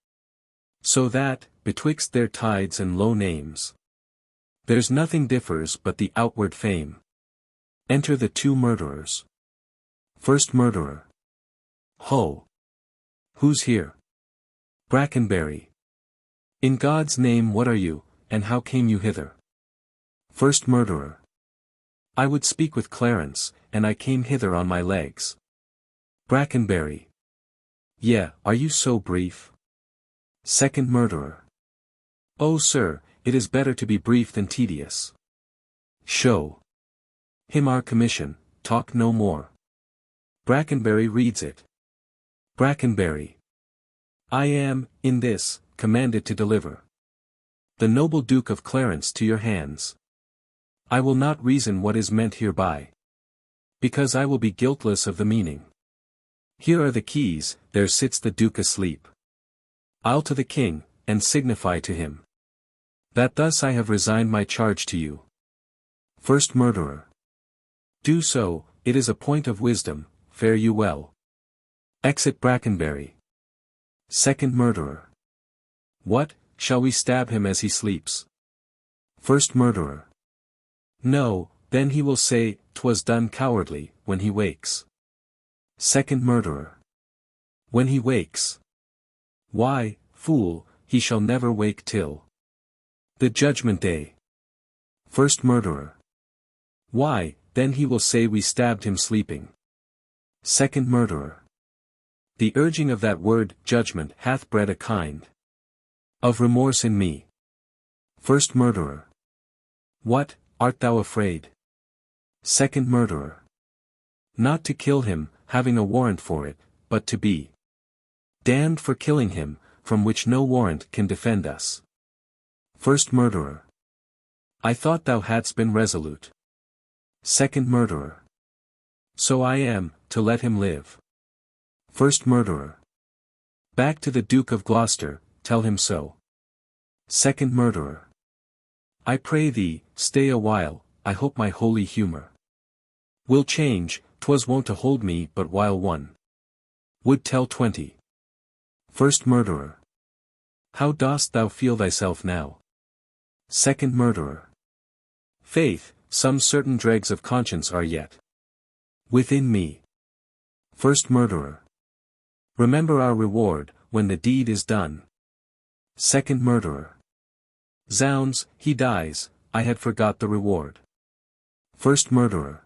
Speaker 1: So that, betwixt their tides and low names, there's nothing differs but the outward fame. Enter the two murderers. First murderer. Ho! Who's here? Brackenbury. In God's name what are you, and how came you hither? First murderer. I would speak with Clarence, and I came hither on my legs. Brackenbury. Yea, are you so brief? Second murderer. Oh sir, it is better to be brief than tedious. Show him our commission, talk no more. Brackenbury reads it. Brackenbury. I am, in this, commanded to deliver the noble Duke of Clarence to your hands. I will not reason what is meant hereby, because I will be guiltless of the meaning. Here are the keys, there sits the Duke asleep. I'll to the king, and signify to him that thus I have resigned my charge to you. First murderer. Do so, it is a point of wisdom, fare you well. Exit Brackenbury. Second murderer. What, shall we stab him as he sleeps? First murderer. No, then he will say, 'twas done cowardly, when he wakes. Second murderer. When he wakes. Why, fool, he shall never wake till the judgment day. First murderer. Why, then he will say we stabbed him sleeping. Second murderer. The urging of that word, judgment, hath bred a kind of remorse in me. First murderer. What, art thou afraid? Second murderer. Not to kill him, having a warrant for it, but to be damned for killing him, from which no warrant can defend us. First murderer. I thought thou hadst been resolute. Second murderer. So I am, to let him live. First murderer. Back to the Duke of Gloucester, tell him so. Second murderer. I pray thee, stay a while, I hope my holy humour will change, 'twas wont to hold me but while one would tell 20. First murderer. How dost thou feel thyself now? Second murderer. Faith, some certain dregs of conscience are yet within me. First murderer. Remember our reward, when the deed is done. Second murderer. Zounds, he dies, I had forgot the reward. First murderer.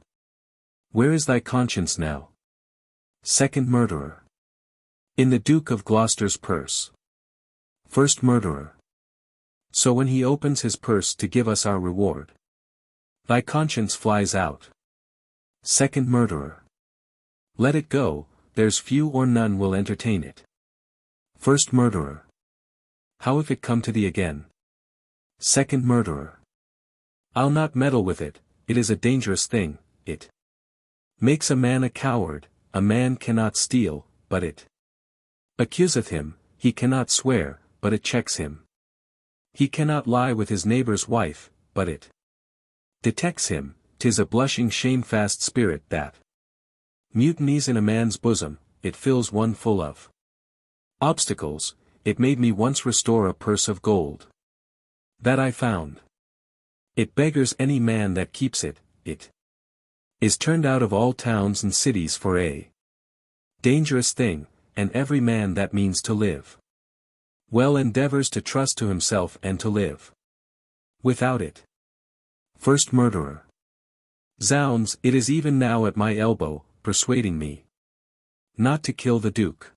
Speaker 1: Where is thy conscience now? Second murderer. In the Duke of Gloucester's purse. First murderer. So when he opens his purse to give us our reward, thy conscience flies out. Second murderer. Let it go, there's few or none will entertain it. First murderer. How if it come to thee again? Second murderer. I'll not meddle with it, it is a dangerous thing, it makes a man a coward, a man cannot steal, but it accuseth him, he cannot swear, but it checks him. He cannot lie with his neighbour's wife, but it detects him, 'tis a blushing shamefast spirit that mutinies in a man's bosom, it fills one full of obstacles. It made me once restore a purse of gold that I found. It beggars any man that keeps it, it is turned out of all towns and cities for a dangerous thing, and every man that means to live well endeavours to trust to himself and to live without it. First murderer. Zounds, it is even now at my elbow, persuading me not to kill the Duke.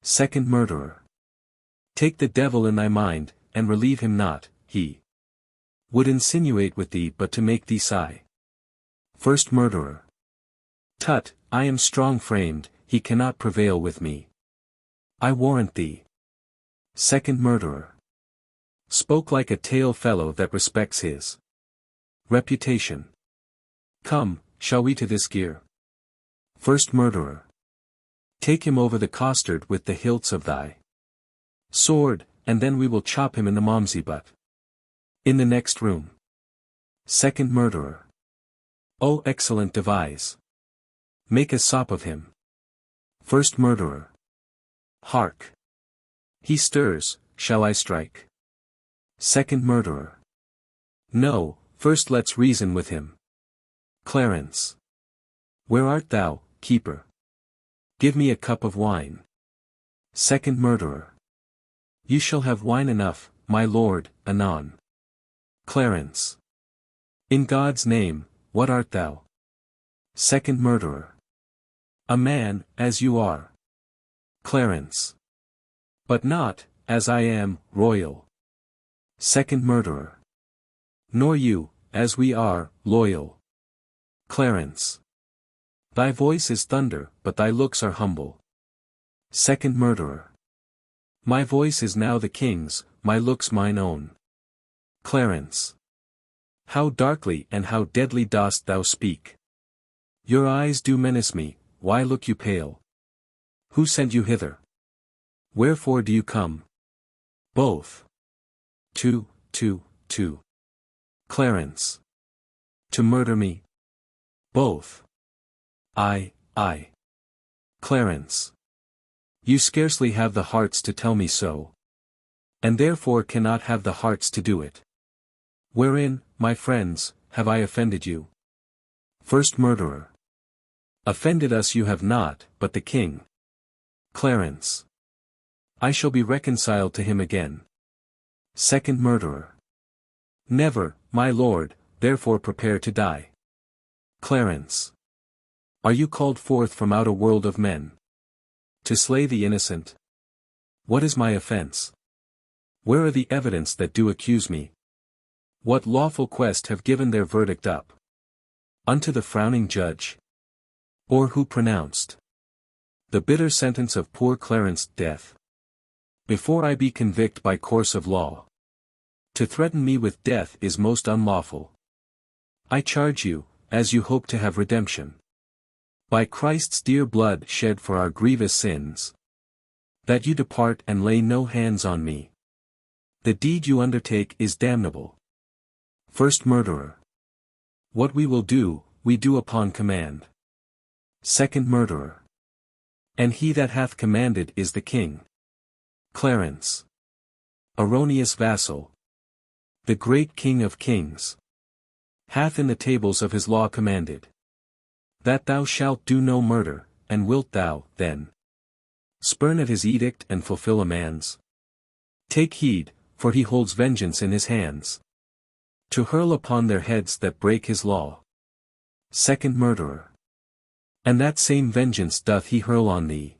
Speaker 1: Second murderer. Take the devil in thy mind, and relieve him not, he would insinuate with thee but to make thee sigh. First murderer. Tut, I am strong-framed, he cannot prevail with me. I warrant thee. Second murderer. Spoke like a tale fellow that respects his reputation. Come, shall we to this gear? First murderer. Take him over the costard with the hilts of thy sword, and then we will chop him in the momsey butt. In the next room. Second murderer. O excellent devise. Make a sop of him. First murderer. Hark. He stirs, shall I strike? Second murderer. No, first let's reason with him. Clarence. Where art thou, keeper? Give me a cup of wine. Second murderer. You shall have wine enough, my lord, anon. Clarence. In God's name, what art thou? Second murderer. A man, as you are. Clarence. But not, as I am, royal. Second murderer. Nor you, as we are, loyal. Clarence. Thy voice is thunder, but thy looks are humble. Second murderer. My voice is now the king's, my looks mine own. Clarence. How darkly and how deadly dost thou speak. Your eyes do menace me, why look you pale? Who sent you hither? Wherefore do you come? Both. To. Clarence. To murder me? Both. I. Clarence. You scarcely have the hearts to tell me so. And therefore cannot have the hearts to do it. Wherein, my friends, have I offended you? First murderer. Offended us you have not, but the king. Clarence. I shall be reconciled to him again. Second murderer. Never, my lord, therefore prepare to die. Clarence. Are you called forth from out a world of men? To slay the innocent? What is my offense? Where are the evidence that do accuse me? What lawful quest have given their verdict up? Unto the frowning judge? Or who pronounced the bitter sentence of poor Clarence death? Before I be convict by course of law. To threaten me with death is most unlawful. I charge you, as you hope to have redemption. By Christ's dear blood shed for our grievous sins. That you depart and lay no hands on me. The deed you undertake is damnable. First murderer. What we will do, we do upon command. Second murderer. And he that hath commanded is the king. Clarence. Erroneous vassal. The great King of kings hath in the tables of his law commanded that thou shalt do no murder, and wilt thou, then, spurn at his edict and fulfill a man's? Take heed, for he holds vengeance in his hands, to hurl upon their heads that break his law. Second murderer. And that same vengeance doth he hurl on thee.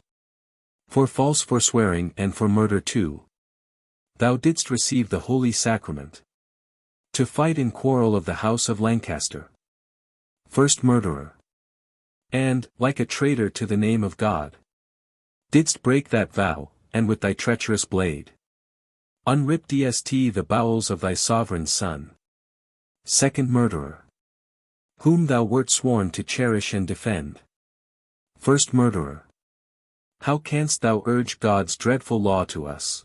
Speaker 1: For false forswearing and for murder too. Thou didst receive the holy sacrament. To fight in quarrel of the house of Lancaster. First murderer. And, like a traitor to the name of God, didst break that vow, and with thy treacherous blade unrip dst the bowels of thy sovereign son. Second murderer. Whom thou wert sworn to cherish and defend. First murderer. How canst thou urge God's dreadful law to us,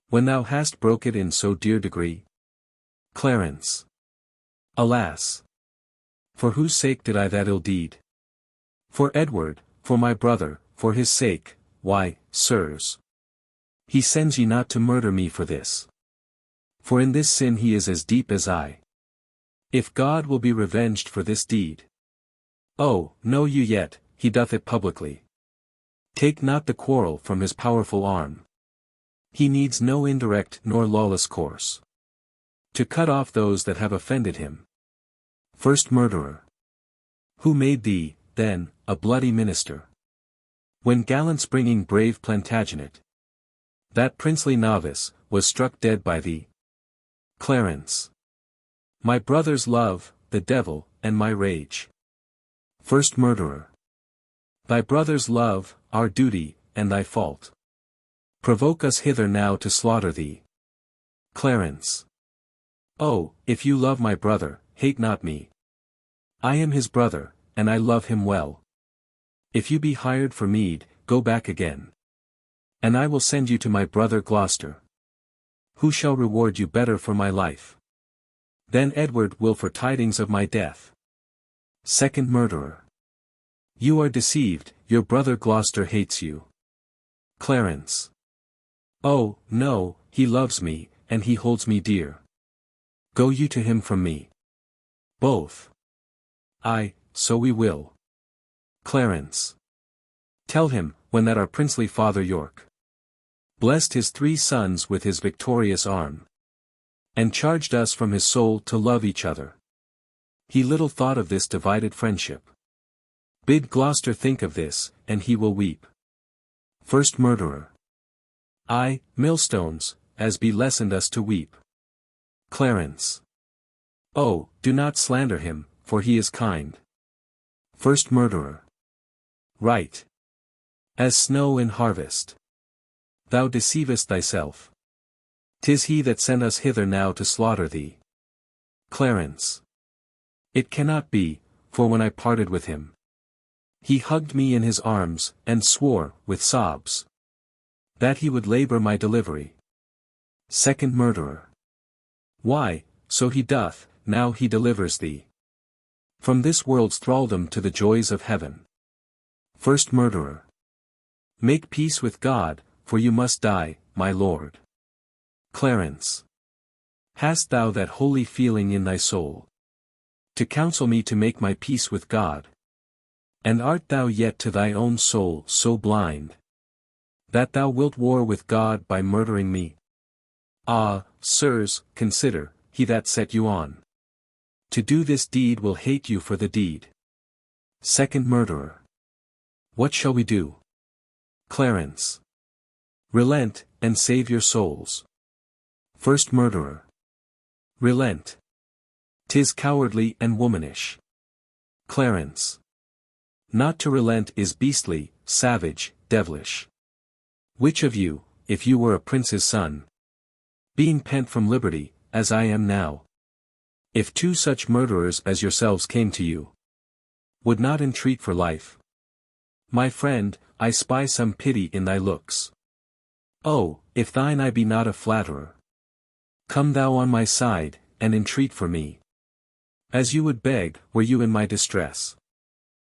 Speaker 1: when thou hast broke it in so dear degree? Clarence. Alas! For whose sake did I that ill deed? For Edward, for my brother, for his sake. Why, sirs, he sends ye not to murder me for this. For in this sin he is as deep as I. If God will be revenged for this deed. Oh, know you yet, he doth it publicly. Take not the quarrel from his powerful arm. He needs no indirect nor lawless course to cut off those that have offended him. First murderer. Who made thee, then, a bloody minister? When gallants bringing brave Plantagenet, that princely novice, was struck dead by thee. Clarence. My brother's love, the devil, and my rage. First murderer. Thy brother's love, our duty, and thy fault, provoke us hither now to slaughter thee. Clarence. Oh, if you love my brother, hate not me. I am his brother, and I love him well. If you be hired for meed, go back again. And I will send you to my brother Gloucester. Who shall reward you better for my life? Then Edward will for tidings of my death. Second murderer. You are deceived, your brother Gloucester hates you. Clarence. Oh, no, he loves me, and he holds me dear. Go you to him from me. Both. Aye, so we will. Clarence. Tell him, when that our princely father York blessed his 3 sons with his victorious arm, and charged us from his soul to love each other. He little thought of this divided friendship. Bid Gloucester think of this, and he will weep. First murderer. Aye, millstones, as be lessened us to weep. Clarence. Oh, do not slander him, for he is kind. First murderer. Right. As snow in harvest. Thou deceivest thyself. 'Tis he that sent us hither now to slaughter thee. Clarence. It cannot be, for when I parted with him, he hugged me in his arms, and swore, with sobs, that he would labor my delivery. Second murderer. Why, so he doth, now he delivers thee from this world's thraldom to the joys of heaven. First murderer. Make peace with God, for you must die, my lord. Clarence. Hast thou that holy feeling in thy soul, to counsel me to make my peace with God? And art thou yet to thy own soul so blind, that thou wilt war with God by murdering me? Ah, sirs, consider, he that set you on to do this deed will hate you for the deed. Second murderer. What shall we do? Clarence. Relent, and save your souls. First murderer. Relent. 'Tis cowardly and womanish. Clarence. Not to relent is beastly, savage, devilish. Which of you, if you were a prince's son, being pent from liberty, as I am now, if 2 such murderers as yourselves came to you, would not entreat for life? My friend, I spy some pity in thy looks. Oh, if thine eye be not a flatterer, come thou on my side, and entreat for me, as you would beg, were you in my distress.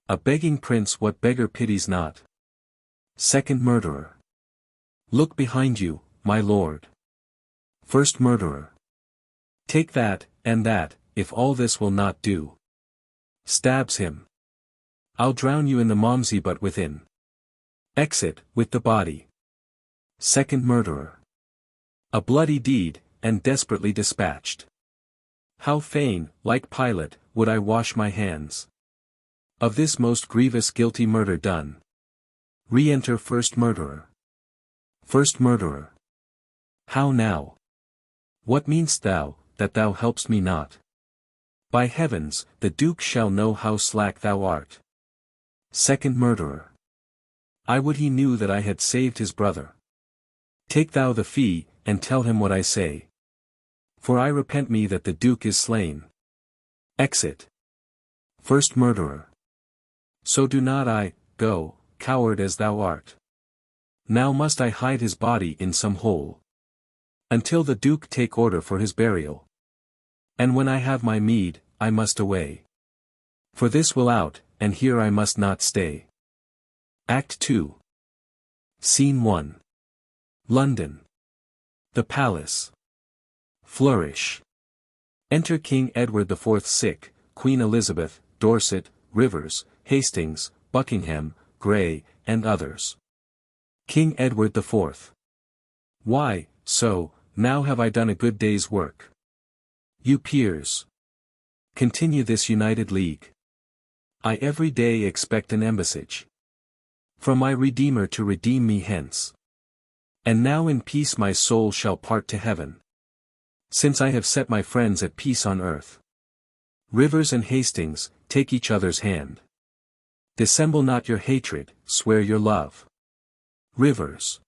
Speaker 1: A begging prince what beggar pities not? Second murderer. Look behind you, my lord. First murderer. Take that, and that, if all this will not do. Stabs him. I'll drown you in the Momsey but within. Exit, with the body. Second murderer. A bloody deed, and desperately dispatched. How fain, like Pilate, would I wash my hands of this most grievous guilty murder done. Re-enter first murderer. First murderer. How now? What mean'st thou, that thou helpst me not? By heavens, the Duke shall know how slack thou art. Second murderer. I would he knew that I had saved his brother. Take thou the fee, and tell him what I say. For I repent me that the Duke is slain. Exit. First murderer. So do not I, go, coward as thou art. Now must I hide his body in some hole, until the Duke take order for his burial. And when I have my meed, I must away. For this will out, and here I must not stay. Act 2. Scene 1. London. The Palace. Flourish. Enter King Edward IV sick, Queen Elizabeth, Dorset, Rivers, Hastings, Buckingham, Grey, and others. King Edward IV. Why, so, now have I done a good day's work. You peers, continue this united league. I every day expect an embassage from my Redeemer to redeem me hence. And now in peace my soul shall part to heaven, since I have set my friends at peace on earth. Rivers and Hastings, take each other's hand. Dissemble not your hatred, swear your love. Rivers.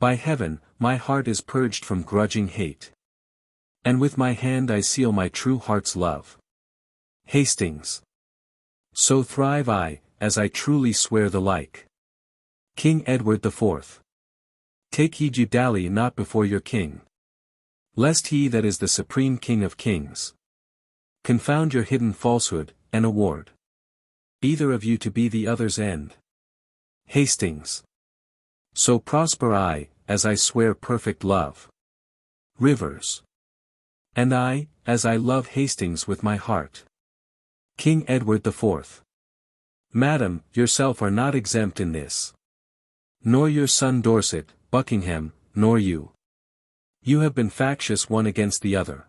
Speaker 1: By heaven, my heart is purged from grudging hate. And with my hand I seal my true heart's love. Hastings. So thrive I, as I truly swear the like. King Edward IV. Take heed you dally not before your king. Lest he that is the supreme king of kings confound your hidden falsehood, and award either of you to be the other's end. Hastings. So prosper I, as I swear perfect love. Rivers. And I, as I love Hastings with my heart. King Edward IV. Madam, yourself are not exempt in this. Nor your son Dorset, Buckingham, nor you. You have been factious one against the other.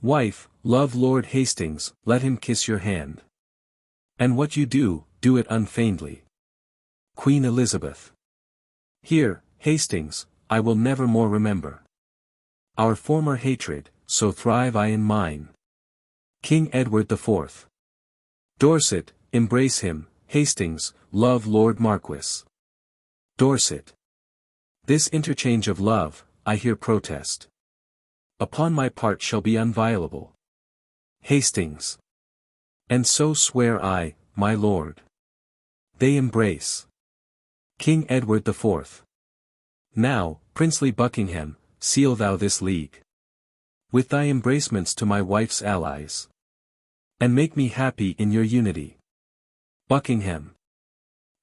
Speaker 1: Wife, love Lord Hastings, let him kiss your hand. And what you do, do it unfeignedly. Queen Elizabeth. Here, Hastings, I will never more remember our former hatred, so thrive I in mine. King Edward IV. Dorset, embrace him, Hastings, love Lord Marquis. Dorset. This interchange of love, I here protest, upon my part shall be inviolable. Hastings. And so swear I, my lord. They embrace. King Edward IV. Now, princely Buckingham, seal thou this league with thy embracements to my wife's allies, and make me happy in your unity. Buckingham.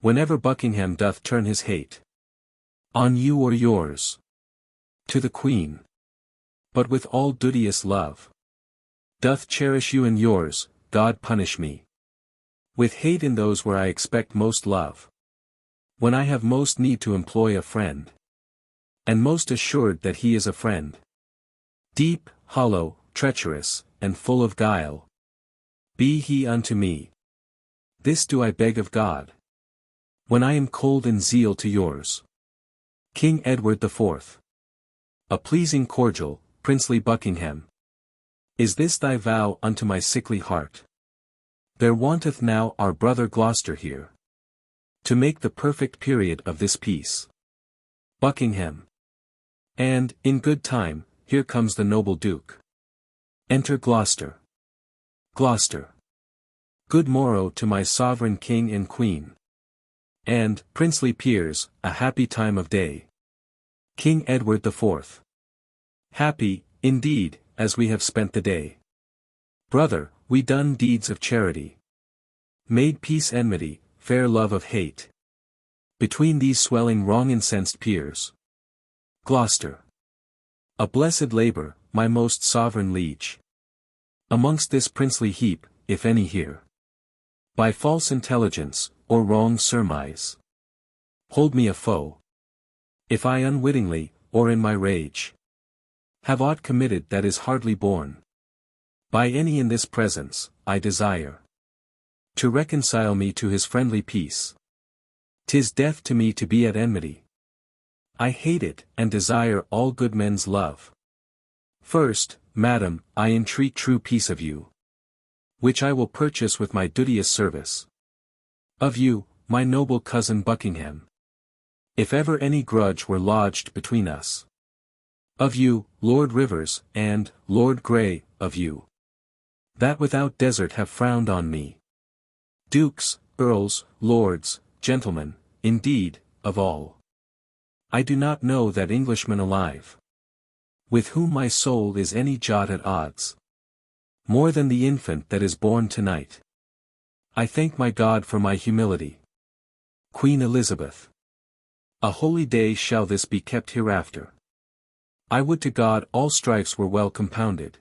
Speaker 1: Whenever Buckingham doth turn his hate on you or yours to the Queen, but with all duteous love doth cherish you and yours, God punish me with hate in those where I expect most love, when I have most need to employ a friend, and most assured that he is a friend. Deep, hollow, treacherous, and full of guile be he unto me. This do I beg of God, when I am cold in zeal to yours. King Edward IV. A pleasing cordial, princely Buckingham. Is this thy vow unto my sickly heart? There wanteth now our brother Gloucester here, to make the perfect period of this peace. Buckingham. And, in good time, here comes the noble Duke. Enter Gloucester. Gloucester. Good morrow to my sovereign King and Queen. And, princely peers, a happy time of day. King Edward IV. Happy, indeed, as we have spent the day. Brother, we done deeds of charity, made peace enmity, fair love of hate, between these swelling wrong-incensed peers. Gloucester. A blessed labour, my most sovereign liege. Amongst this princely heap, if any here, by false intelligence, or wrong surmise, hold me a foe. If I unwittingly, or in my rage, have aught committed that is hardly borne by any in this presence, I desire to reconcile me to his friendly peace. 'Tis death to me to be at enmity. I hate it, and desire all good men's love. First, madam, I entreat true peace of you, which I will purchase with my duteous service. Of you, my noble cousin Buckingham, if ever any grudge were lodged between us. Of you, Lord Rivers, and, Lord Grey, of you, that without desert have frowned on me. Dukes, earls, lords, gentlemen, indeed, of all, I do not know that Englishman alive, with whom my soul is any jot at odds, more than the infant that is born tonight. I thank my God for my humility. Queen Elizabeth. A holy day shall this be kept hereafter. I would to God all strifes were well compounded.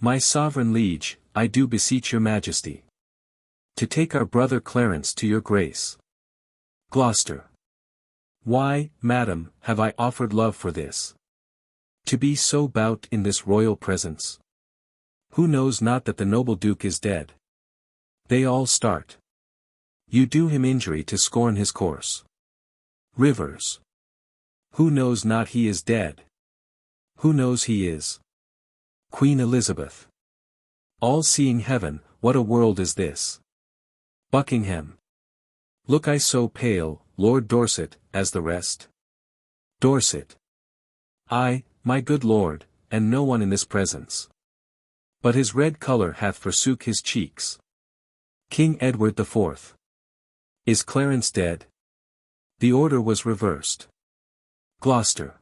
Speaker 1: My sovereign liege, I do beseech your majesty to take our brother Clarence to your grace. Gloucester. Why, madam, have I offered love for this? To be so bout in this royal presence? Who knows not that the noble Duke is dead? They all start. You do him injury to scorn his course. Rivers. Who knows not he is dead? Who knows he is? Queen Elizabeth. All-seeing heaven, what a world is this? Buckingham. Look I so pale, Lord Dorset, as the rest? Dorset. I, my good lord, and no one in this presence. But his red colour hath forsook his cheeks. King Edward IV. Is Clarence dead? The order was reversed. Gloucester.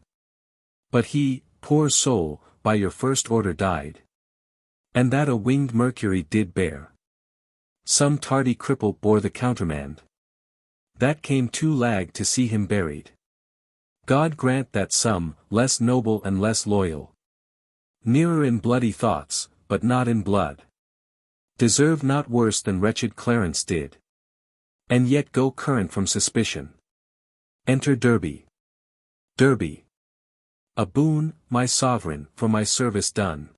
Speaker 1: But he, poor soul, by your first order died. And that a winged Mercury did bear. Some tardy cripple bore the countermand. That came too lag to see him buried. God grant that some, less noble and less loyal, nearer in bloody thoughts, but not in blood, deserve not worse than wretched Clarence did. And yet go current from suspicion. Enter Derby. Derby. A boon, my sovereign, for my service done.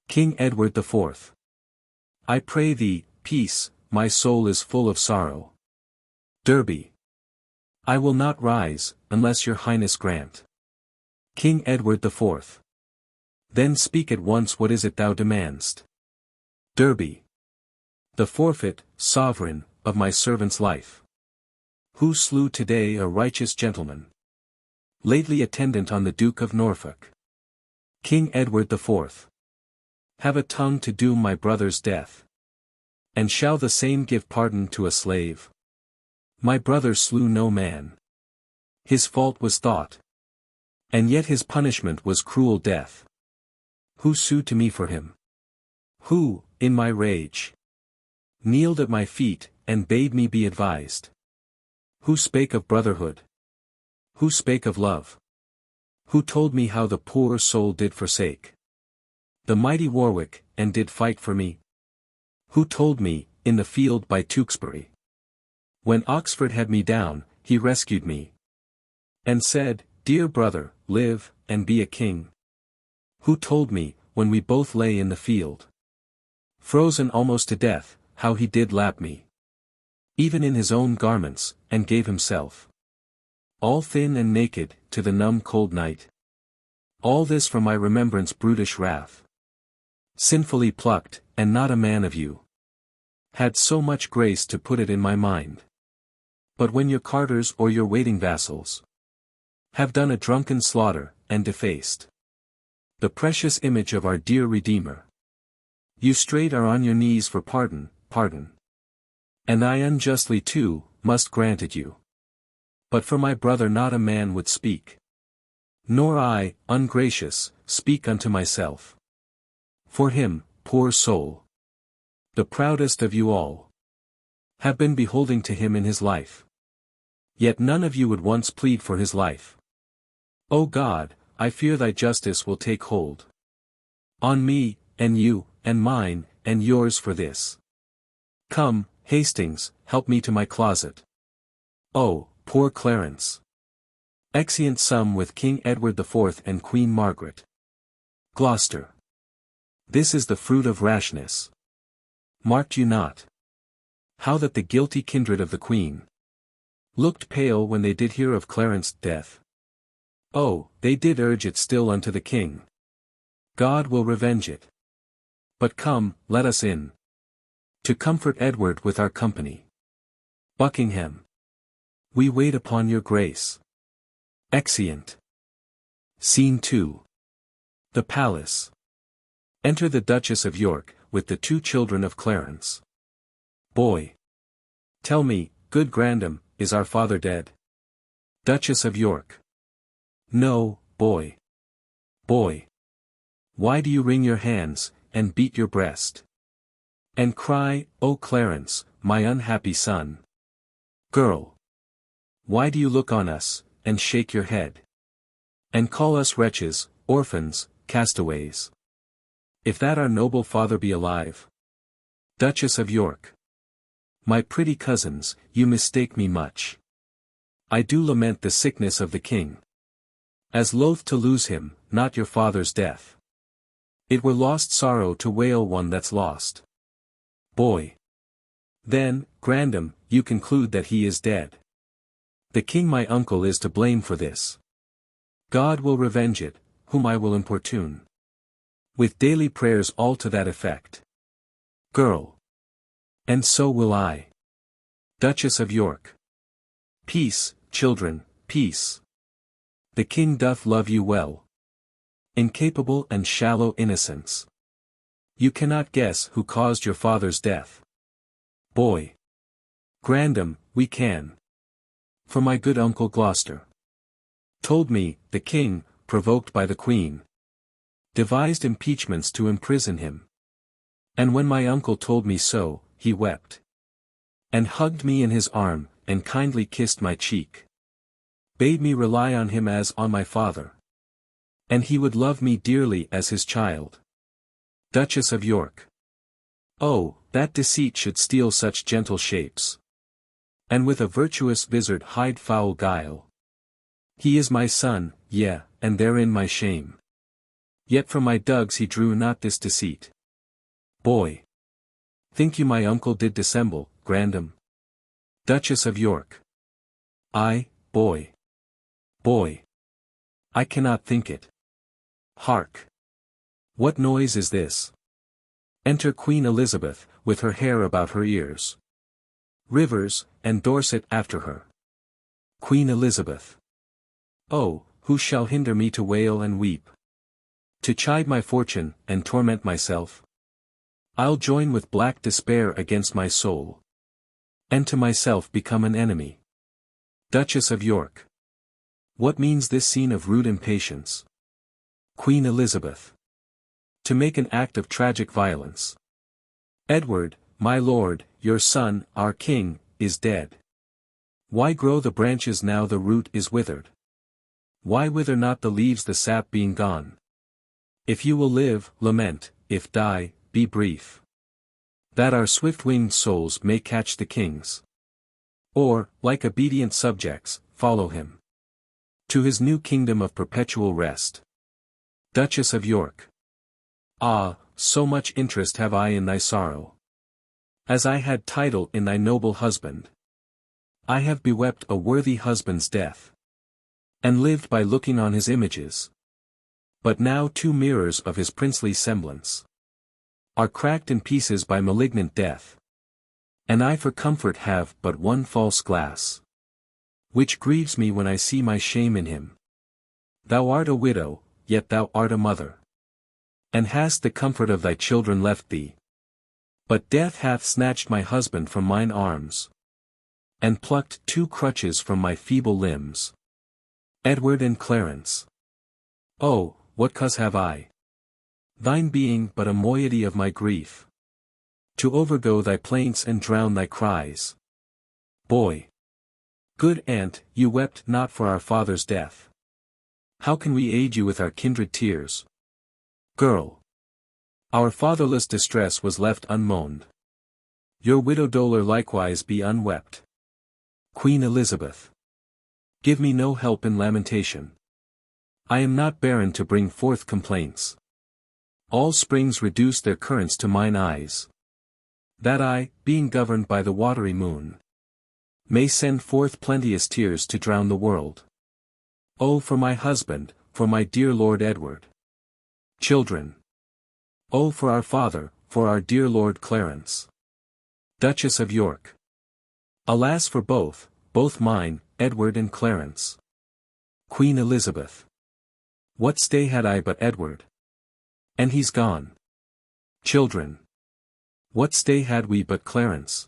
Speaker 1: King Edward IV. I pray thee, peace, my soul is full of sorrow. Derby. I will not rise, unless your highness grant. King Edward IV. Then speak at once, what is it thou demand'st? Derby. The forfeit, sovereign, of my servant's life. Who slew today a righteous gentleman, lately attendant on the Duke of Norfolk. King Edward IV. Have a tongue to doom my brother's death. And shall the same give pardon to a slave? My brother slew no man. His fault was thought. And yet his punishment was cruel death. Who sued to me for him? Who, in my rage, kneeled at my feet, and bade me be advised? Who spake of brotherhood? Who spake of love? Who told me how the poor soul did forsake the mighty Warwick, and did fight for me? Who told me, in the field by Tewkesbury, when Oxford had me down, he rescued me, and said, dear brother, live, and be a king? Who told me, when we both lay in the field, frozen almost to death, how he did lap me, even in his own garments, and gave himself, all thin and naked, to the numb cold night? All this from my remembrance brutish wrath, sinfully plucked, and not a man of you had so much grace to put it in my mind. But when your carters or your waiting vassals have done a drunken slaughter, and defaced the precious image of our dear Redeemer, you straight are on your knees for pardon, pardon. And I unjustly too, must grant it you. But for my brother not a man would speak. Nor I, ungracious, speak unto myself. For him, poor soul, the proudest of you all, have been beholding to him in his life. Yet none of you would once plead for his life. O God, I fear thy justice will take hold on me, and you, and mine, and yours for this. Come, Hastings, help me to my closet. Oh, poor Clarence! Exeunt some with King Edward IV and Queen Margaret. Gloucester. This is the fruit of rashness. Marked you not how that the guilty kindred of the Queen looked pale when they did hear of Clarence's death? Oh, they did urge it still unto the King. God will revenge it. But come, let us in, to comfort Edward with our company. Buckingham. We wait upon your grace. Exeunt. Scene 2. The Palace. Enter the Duchess of York, with the 2 children of Clarence. Boy. Tell me, good grandam, is our father dead? Duchess of York. No, boy. Boy. Why do you wring your hands, and beat your breast, and cry, O Clarence, my unhappy son? Girl. Why do you look on us, and shake your head, and call us wretches, orphans, castaways? If that our noble father be alive. Duchess of York. My pretty cousins, you mistake me much. I do lament the sickness of the king, as loath to lose him, not your father's death. It were lost sorrow to wail one that's lost. Boy. Then, grandam, you conclude that he is dead. The king my uncle is to blame for this. God will revenge it, whom I will importune with daily prayers all to that effect. Girl. And so will I. Duchess of York. Peace, children, peace. The king doth love you well. Incapable and shallow innocence. You cannot guess who caused your father's death. Boy. Grandam, we can. For my good uncle Gloucester. Told me, the king, provoked by the queen, devised impeachments to imprison him. And when my uncle told me so, he wept. And hugged me in his arm, and kindly kissed my cheek. Bade me rely on him as on my father. And he would love me dearly as his child. Duchess of York. Oh, that deceit should steal such gentle shapes. And with a virtuous vizard hide foul guile. He is my son, yea, and therein my shame. Yet from my dugs he drew not this deceit. Boy. Think you my uncle did dissemble, Grandam? Duchess of York. I, boy. Boy. I cannot think it. Hark. What noise is this? Enter Queen Elizabeth, with her hair about her ears. Rivers, and Dorset after her. Queen Elizabeth. Oh, who shall hinder me to wail and weep? To chide my fortune, and torment myself? I'll join with black despair against my soul. And to myself become an enemy. Duchess of York. What means this scene of rude impatience? Queen Elizabeth. To make an act of tragic violence. Edward, my lord, your son, our king, is dead. Why grow the branches now the root is withered? Why wither not the leaves the sap being gone? If you will live, lament, if die, be brief. That our swift-winged souls may catch the king's. Or, like obedient subjects, follow him. To his new kingdom of perpetual rest. Duchess of York. Ah, so much interest have I in thy sorrow. As I had title in thy noble husband. I have bewept a worthy husband's death. And lived by looking on his images. But now 2 mirrors of his princely semblance are cracked in pieces by malignant death. And I for comfort have but one false glass, which grieves me when I see my shame in him. Thou art a widow, yet thou art a mother. And hast the comfort of thy children left thee. But death hath snatched my husband from mine arms. And plucked 2 crutches from my feeble limbs. Edward and Clarence. Oh, what cause have I? Thine being but a moiety of my grief. To overgo thy plaints and drown thy cries. Boy. Good aunt, you wept not for our father's death. How can we aid you with our kindred tears? Girl. Our fatherless distress was left unmoaned. Your widow dolour likewise be unwept. Queen Elizabeth. Give me no help in lamentation. I am not barren to bring forth complaints. All springs reduce their currents to mine eyes. That I, being governed by the watery moon, may send forth plenteous tears to drown the world. Oh, for my husband, for my dear Lord Edward. Children. Oh, for our father, for our dear Lord Clarence. Duchess of York. Alas for both mine, Edward and Clarence. Queen Elizabeth. What stay had I but Edward? And he's gone. Children. What stay had we but Clarence?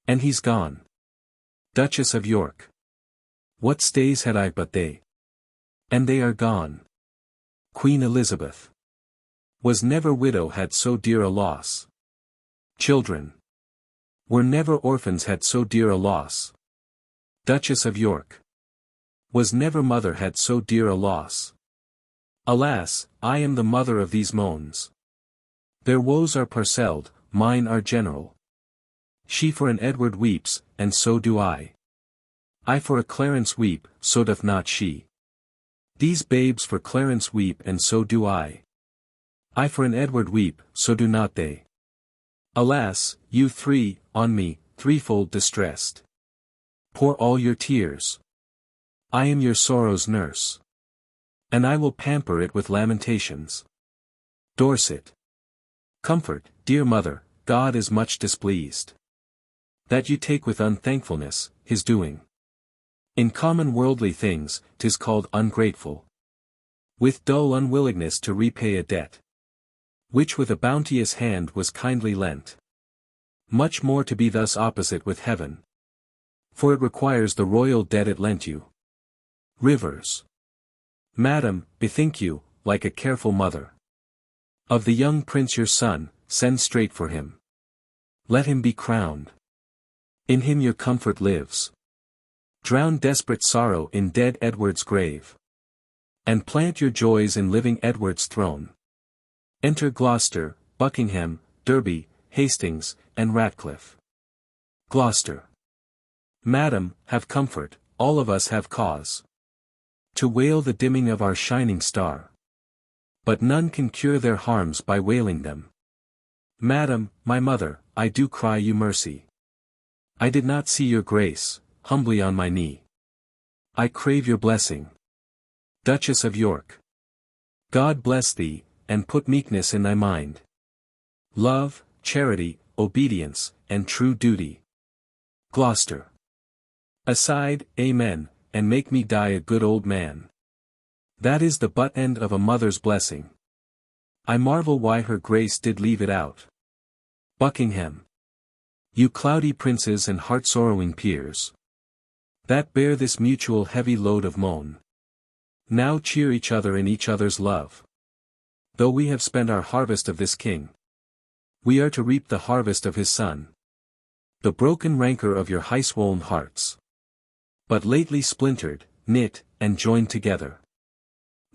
Speaker 1: And he's gone. Duchess of York. What stays had I but they? And they are gone. Queen Elizabeth. Was never widow had so dear a loss. Children. Were never orphans had so dear a loss. Duchess of York. Was never mother had so dear a loss. Alas, I am the mother of these moans. Their woes are parcelled, mine are general. She for an Edward weeps, and so do I. I for a Clarence weep, so doth not she. These babes for Clarence weep and so do I. I for an Edward weep, so do not they. Alas, you 3, on me, threefold distressed. Pour all your tears. I am your sorrow's nurse. And I will pamper it with lamentations. Dorset. Comfort, dear mother, God is much displeased. That you take with unthankfulness, his doing. In common worldly things, 'tis called ungrateful. With dull unwillingness to repay a debt, which with a bounteous hand was kindly lent. Much more to be thus opposite with heaven, for it requires the royal debt it lent you. Rivers. Madam, bethink you, like a careful mother, of the young prince your son, send straight for him. Let him be crowned. In him your comfort lives. Drown desperate sorrow in dead Edward's grave, and plant your joys in living Edward's throne. Enter Gloucester, Buckingham, Derby, Hastings, and Ratcliffe. Gloucester. Madam, have comfort, all of us have cause to wail the dimming of our shining star. But none can cure their harms by wailing them. Madam, my mother, I do cry you mercy. I did not see your grace, humbly on my knee I crave your blessing. Duchess of York. God bless thee, and put meekness in thy mind. Love, charity, obedience, and true duty. Gloucester. Aside, amen, and make me die a good old man. That is the butt end of a mother's blessing. I marvel why her grace did leave it out. Buckingham. You cloudy princes and heart-sorrowing peers, that bear this mutual heavy load of moan, now cheer each other in each other's love. Though we have spent our harvest of this king, we are to reap the harvest of his son. The broken rancor of your high-swollen hearts, but lately splintered, knit, and joined together,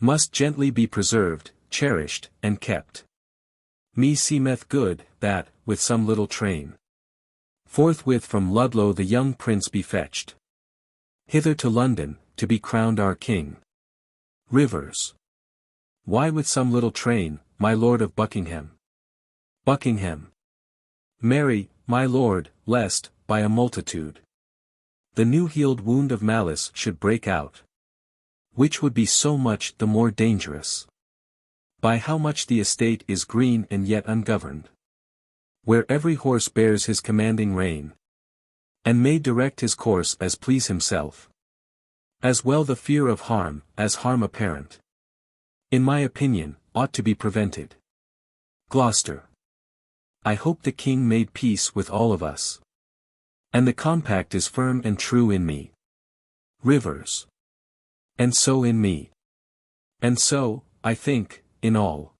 Speaker 1: must gently be preserved, cherished, and kept. Me seemeth good, that, with some little train, forthwith from Ludlow the young prince be fetched hither to London, to be crowned our king. Rivers. Why with some little train, my lord of Buckingham? Buckingham. Marry, my lord, lest, by a multitude, the new-healed wound of malice should break out, which would be so much the more dangerous, by how much the estate is green and yet ungoverned, where every horse bears his commanding rein, and may direct his course as please himself. As well the fear of harm, as harm apparent, in my opinion, ought to be prevented. Gloucester. I hope the king made peace with all of us, and the compact is firm and true in me. Rivers. And so in me. And so, I think, in all.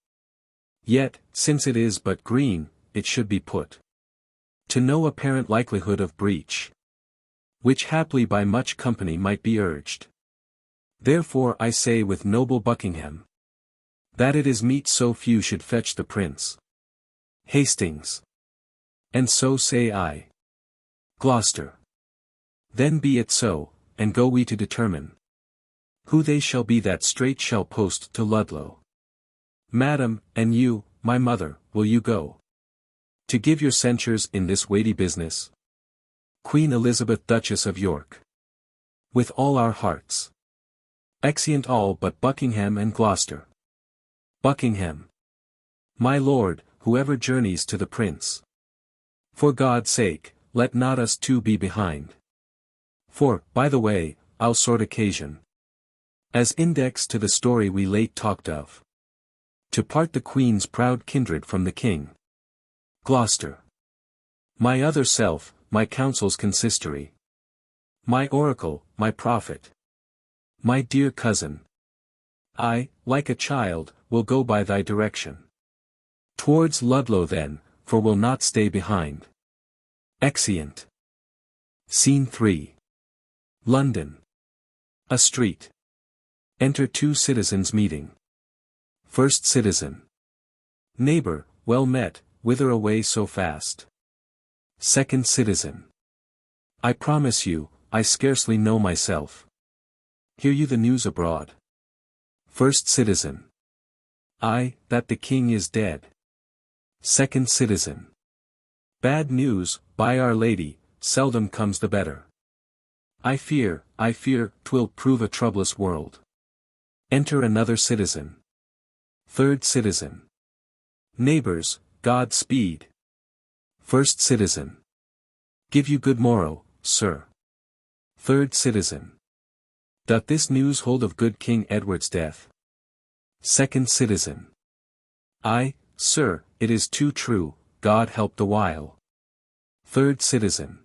Speaker 1: Yet, since it is but green, it should be put to no apparent likelihood of breach, which haply by much company might be urged. Therefore I say with noble Buckingham, that it is meet so few should fetch the prince. Hastings. And so say I. Gloucester. Then be it so, and go we to determine who they shall be that straight shall post to Ludlow. Madam, and you, my mother, will you go to give your censures in this weighty business? Queen Elizabeth Duchess of York. With all our hearts. Exeunt all but Buckingham and Gloucester. Buckingham. My lord, whoever journeys to the prince, for God's sake, let not us two be behind. For, by the way, I'll sort occasion, as index to the story we late talked of, to part the Queen's proud kindred from the King. Gloucester. My other self, my counsel's consistory, my oracle, my prophet, my dear cousin. I, like a child, will go by thy direction. Towards Ludlow then, for we'll not stay behind. Exeunt. Scene 3. London. A street. Enter two citizens meeting. First citizen. Neighbor, well met, whither away so fast? Second citizen. I promise you, I scarcely know myself. Hear you the news abroad? First citizen. I, that the king is dead. Second citizen. Bad news, by Our Lady, seldom comes the better. I fear, 'twill prove a troublous world. Enter another citizen. Third citizen. Neighbors, God speed. First citizen. Give you good morrow, sir. Third citizen. Doth this news hold of good King Edward's death? Second citizen. Aye, sir, it is too true, God help the while. Third citizen.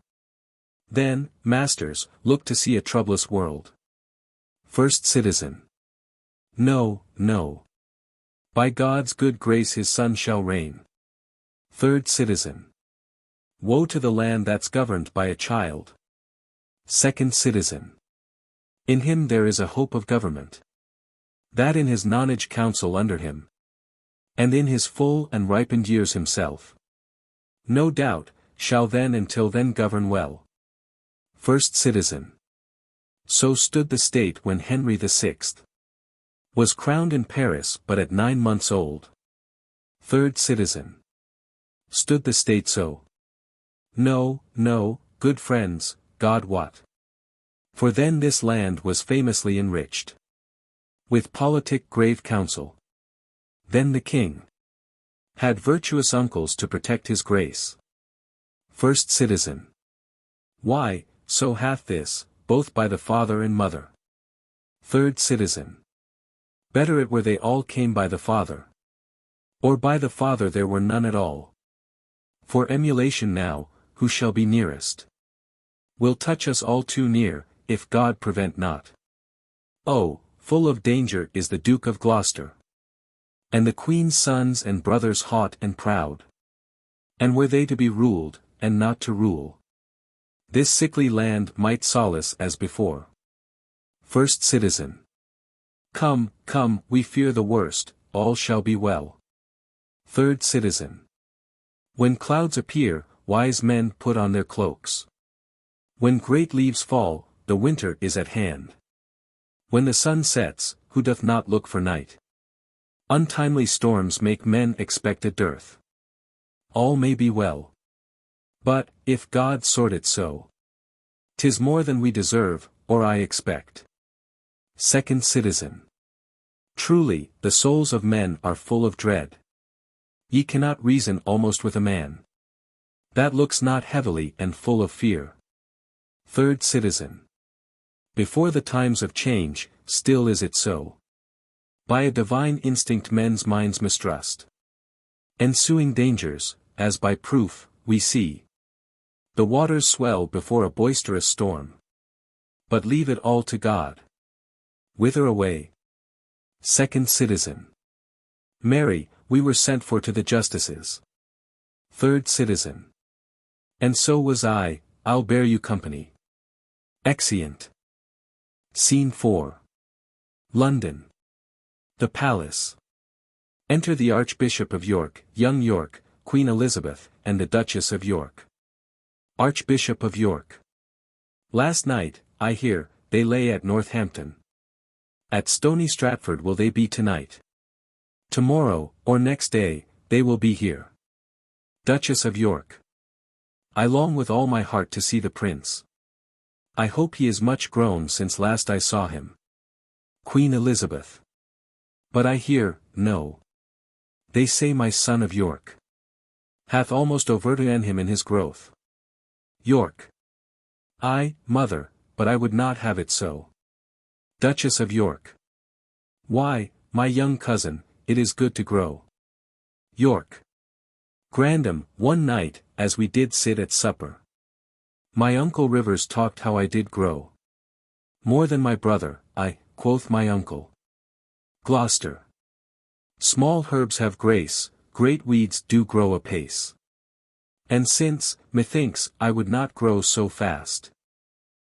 Speaker 1: Then, masters, look to see a troublous world. First citizen. No, no. By God's good grace his son shall reign. Third citizen. Woe to the land that's governed by a child. Second citizen. In him there is a hope of government. That in his nonage counsel under him. And in his full and ripened years himself. No doubt, shall then until then govern well. First citizen. So stood the state when Henry VI was crowned in Paris but at 9 months old. Third citizen. Stood the state so? No, no, good friends, God wot. For then this land was famously enriched with politic grave counsel. Then the king had virtuous uncles to protect his grace. First citizen. Why, so hath this, both by the father and mother. Third citizen. Better it were they all came by the father. Or by the father there were none at all. For emulation now, who shall be nearest? Will touch us all too near, if God prevent not. Oh, full of danger is the Duke of Gloucester. And the Queen's sons and brothers haught and proud. And were they to be ruled, and not to rule, this sickly land might solace as before. First citizen. Come, come, we fear the worst, all shall be well. Third citizen. When clouds appear, wise men put on their cloaks. When great leaves fall, the winter is at hand. When the sun sets, who doth not look for night? Untimely storms make men expect a dearth. All may be well. But, if God sort it so, 'tis more than we deserve, or I expect. Second citizen. Truly, the souls of men are full of dread. Ye cannot reason almost with a man that looks not heavily and full of fear. Third citizen. Before the times of change, still is it so. By a divine instinct men's minds mistrust ensuing dangers, as by proof, we see. The waters swell before a boisterous storm. But leave it all to God. Whither away? Second citizen. Marry, we were sent for to the justices. Third citizen. And so was I, I'll bear you company. Exeunt. Scene 4. London. The Palace. Enter the Archbishop of York, young York, Queen Elizabeth, and the Duchess of York. Archbishop of York. Last night, I hear, they lay at Northampton. At Stony Stratford will they be tonight. Tomorrow, or next day, they will be here. Duchess of York. I long with all my heart to see the prince. I hope he is much grown since last I saw him. Queen Elizabeth. But I hear, no. They say my son of York hath almost overtaken him in his growth. York. Ay, mother, but I would not have it so. Duchess of York. Why, my young cousin, it is good to grow. York. Grandam, one night, as we did sit at supper, my uncle Rivers talked how I did grow. More than my brother, quoth my uncle. Gloucester. Small herbs have grace, great weeds do grow apace. And since, methinks, I would not grow so fast.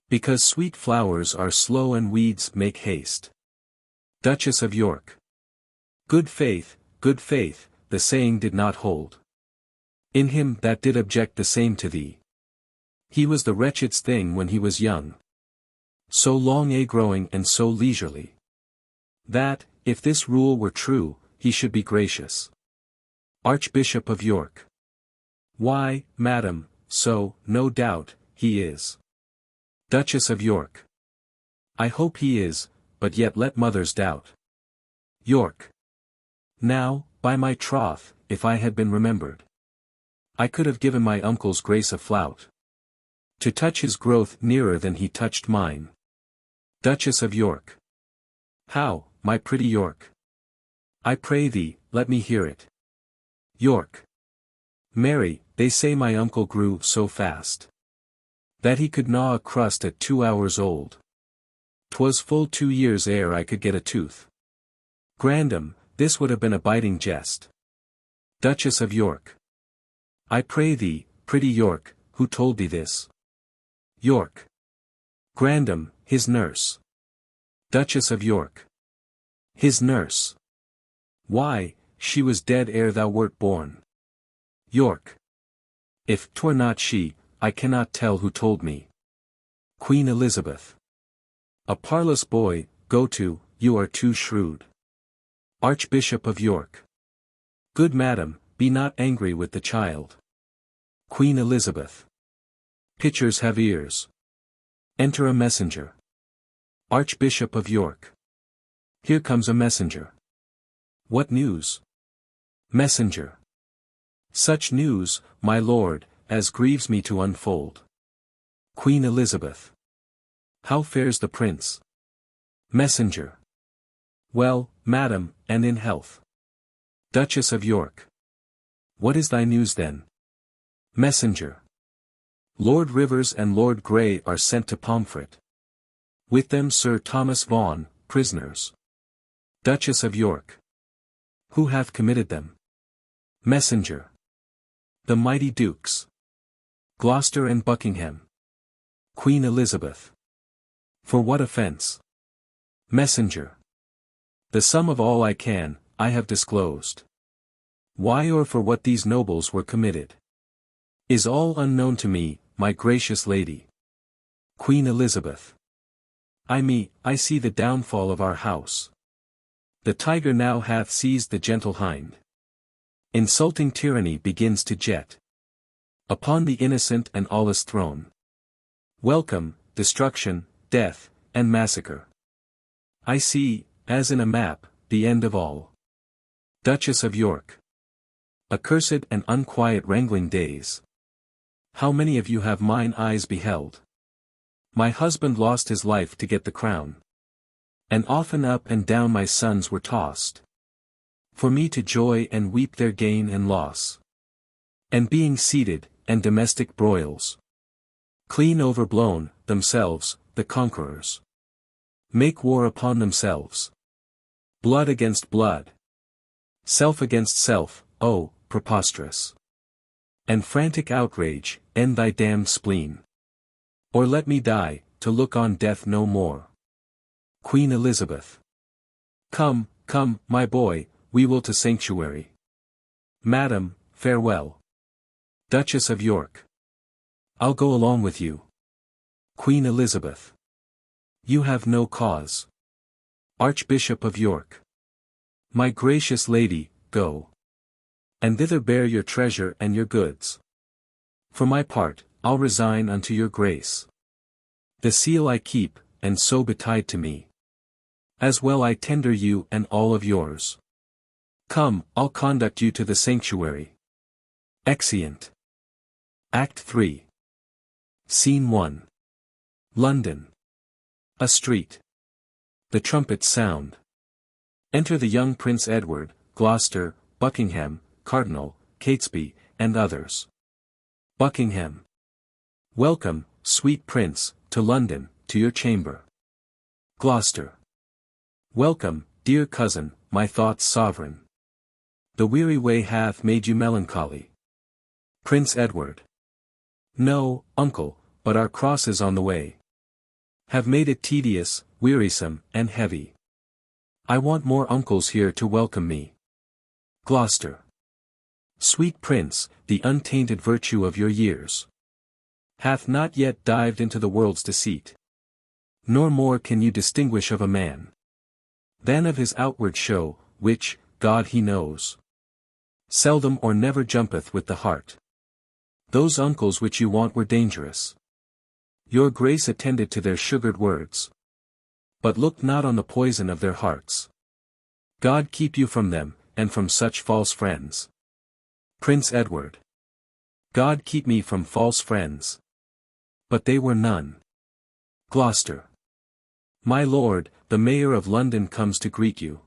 Speaker 1: Because sweet flowers are slow and weeds make haste. Duchess of York. Good faith, the saying did not hold. In him that did object the same to thee. He was the wretchedst thing when he was young. So long growing and so leisurely. That, if this rule were true, he should be gracious. Archbishop of York. Why, madam, so, no doubt, he is. Duchess of York. I hope he is, but yet let mothers doubt. York. Now, by my troth, if I had been remembered, I could have given my uncle's grace a flout. To touch his growth nearer than he touched mine. Duchess of York. How, my pretty York? I pray thee, let me hear it. York. Mary, they say my uncle grew so fast that he could gnaw a crust at 2 hours old. 'Twas full 2 years ere I could get a tooth. Grandam, this would have been a biting jest. Duchess of York. I pray thee, pretty York, who told thee this? York. Grandam, his nurse. Duchess of York. His nurse. Why, she was dead ere thou wert born. York. If 'twere not she, I cannot tell who told me. Queen Elizabeth. A parlous boy, go to, you are too shrewd. Archbishop of York. Good madam, be not angry with the child. Queen Elizabeth. Pitchers have ears. Enter a messenger. Archbishop of York. Here comes a messenger. What news? Messenger. Such news, my lord, as grieves me to unfold. Queen Elizabeth. How fares the prince? Messenger. Well, madam, and in health. Duchess of York. What is thy news then? Messenger. Lord Rivers and Lord Grey are sent to Pomfret. With them Sir Thomas Vaughan, prisoners. Duchess of York. Who hath committed them? Messenger. The mighty dukes. Gloucester and Buckingham. Queen Elizabeth. For what offence? Messenger. The sum of all I can, I have disclosed. Why or for what these nobles were committed is all unknown to me, my gracious lady. Queen Elizabeth. I see the downfall of our house. The tiger now hath seized the gentle hind. Insulting tyranny begins to jet upon the innocent and aweless throne. Welcome, destruction, death, and massacre. I see, as in a map, the end of all. Duchess of York. Accursed and unquiet wrangling days. How many of you have mine eyes beheld? My husband lost his life to get the crown. And often up and down my sons were tossed. For me to joy and weep their gain and loss. And being seated, and domestic broils. Clean overblown, themselves, the conquerors. Make war upon themselves. Blood against blood. Self against self, oh, preposterous. And frantic outrage, end thy damned spleen. Or let me die, to look on death no more. Queen Elizabeth. Come, come, my boy, we will to sanctuary. Madam, farewell. Duchess of York. I'll go along with you. Queen Elizabeth. You have no cause. Archbishop of York. My gracious lady, go. And thither bear your treasure and your goods. For my part, I'll resign unto your grace. The seal I keep, and so betide to me. As well I tender you and all of yours. Come, I'll conduct you to the sanctuary. Exeunt. Act 3. Scene 1. London. A street. The trumpets sound. Enter the young Prince Edward, Gloucester, Buckingham, Cardinal, Catesby, and others. Buckingham. Welcome, sweet Prince, to London, to your chamber. Gloucester. Welcome, dear cousin, my thoughts sovereign. The weary way hath made you melancholy. Prince Edward. No, uncle, but our crosses on the way have made it tedious, wearisome, and heavy. I want more uncles here to welcome me. Gloucester. Sweet Prince, the untainted virtue of your years hath not yet dived into the world's deceit. Nor more can you distinguish of a man than of his outward show, which, God he knows, seldom or never jumpeth with the heart. Those uncles which you want were dangerous. Your grace attended to their sugared words. But look not on the poison of their hearts. God keep you from them, and from such false friends. Prince Edward. God keep me from false friends. But they were none. Gloucester. My lord, the Mayor of London comes to greet you.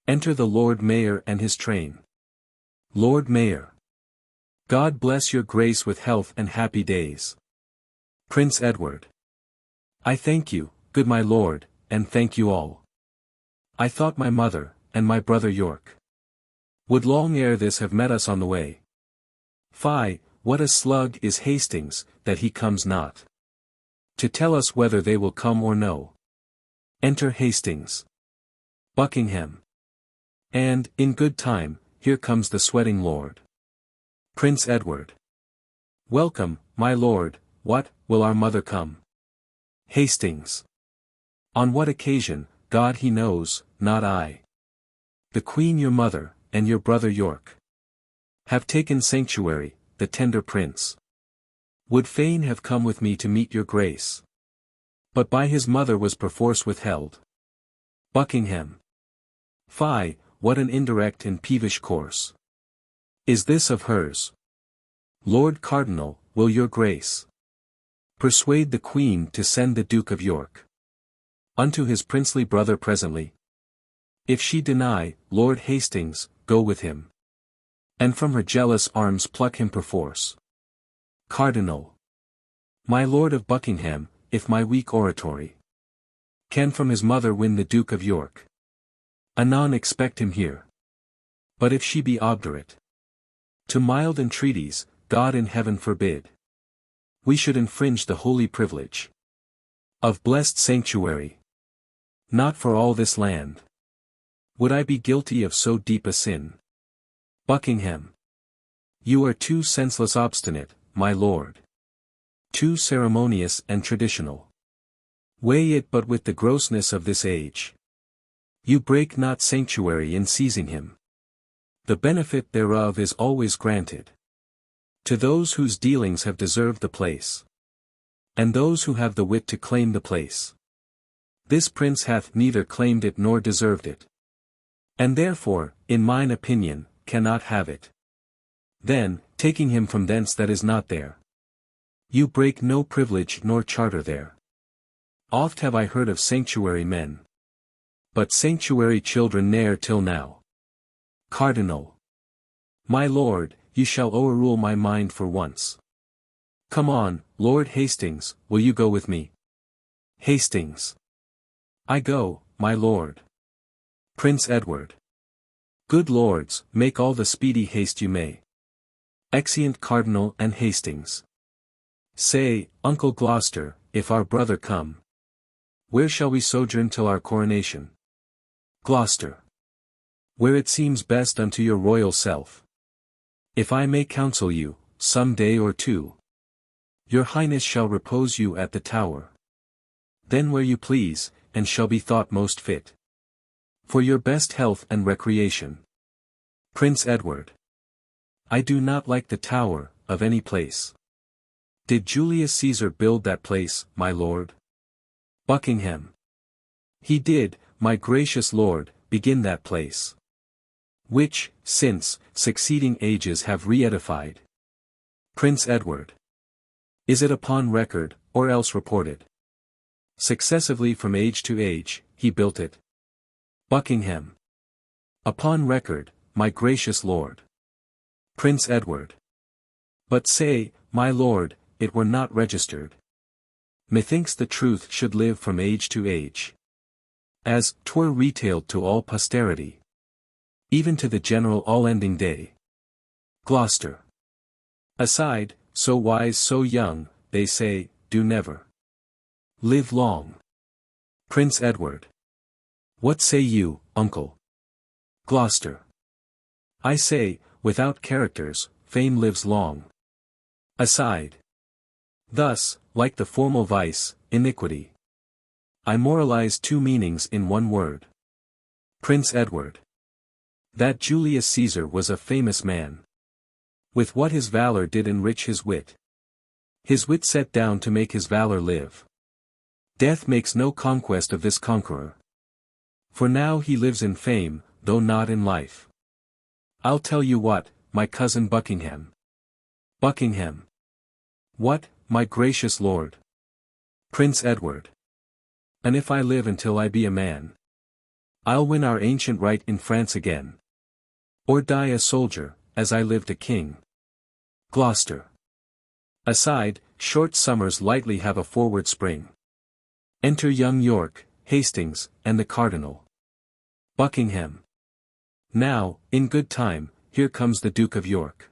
Speaker 1: Enter the Lord Mayor and his train. Lord Mayor. God bless your grace with health and happy days. Prince Edward. I thank you, good my lord, and thank you all. I thought my mother, and my brother York, would long ere this have met us on the way. Fie, what a slug is Hastings, that he comes not to tell us whether they will come or no. Enter Hastings. Buckingham. And, in good time, here comes the sweating lord. Prince Edward. Welcome, my lord, what, will our mother come? Hastings. On what occasion, God he knows, not I. The Queen your mother, and your brother York, have taken sanctuary, the tender prince would fain have come with me to meet your grace, but by his mother was perforce withheld. Buckingham. Fie, what an indirect and peevish course is this of hers? Lord Cardinal, will your grace persuade the Queen to send the Duke of York unto his princely brother presently? If she deny, Lord Hastings, go with him, and from her jealous arms pluck him perforce. Cardinal. My Lord of Buckingham, if my weak oratory can from his mother win the Duke of York, anon expect him here. But if she be obdurate to mild entreaties, God in heaven forbid we should infringe the holy privilege of blessed sanctuary. Not for all this land would I be guilty of so deep a sin. Buckingham. You are too senseless obstinate, my lord. Too ceremonious and traditional. Weigh it but with the grossness of this age. You break not sanctuary in seizing him. The benefit thereof is always granted to those whose dealings have deserved the place, and those who have the wit to claim the place. This prince hath neither claimed it nor deserved it, and therefore, in mine opinion, cannot have it. Then, taking him from thence that is not there, you break no privilege nor charter there. Oft have I heard of sanctuary men, but sanctuary children ne'er till now. Cardinal. My lord, you shall o'errule my mind for once. Come on, Lord Hastings, will you go with me? Hastings. I go, my lord. Prince Edward. Good lords, make all the speedy haste you may. Exeunt Cardinal and Hastings. Say, Uncle Gloucester, if our brother come, where shall we sojourn till our coronation? Gloucester. Where it seems best unto your royal self. If I may counsel you, some day or two, your highness shall repose you at the Tower. Then where you please, and shall be thought most fit for your best health and recreation. Prince Edward. I do not like the Tower, of any place. Did Julius Caesar build that place, my lord? Buckingham. He did, my gracious lord, begin that place, which, since, succeeding ages have re-edified. Prince Edward. Is it upon record, or else reported? Successively from age to age, he built it. Buckingham. Upon record, my gracious lord. Prince Edward. But say, my lord, it were not registered. Methinks the truth should live from age to age, as 'twere retailed to all posterity, even to the general all-ending day. Gloucester. Aside, so wise so young, they say, do never live long. Prince Edward. What say you, uncle? Gloucester. I say, without characters, fame lives long. Aside. Thus, like the formal vice, iniquity, I moralize two meanings in one word. Prince Edward. That Julius Caesar was a famous man. With what his valor did enrich his wit. His wit set down to make his valor live. Death makes no conquest of this conqueror. For now he lives in fame, though not in life. I'll tell you what, my cousin Buckingham. Buckingham. What, my gracious lord? Prince Edward. And if I live until I be a man, I'll win our ancient right in France again. Or die a soldier, as I lived a king. Gloucester. Aside, short summers lightly have a forward spring. Enter young York, Hastings, and the Cardinal. Buckingham. Now, in good time, here comes the Duke of York.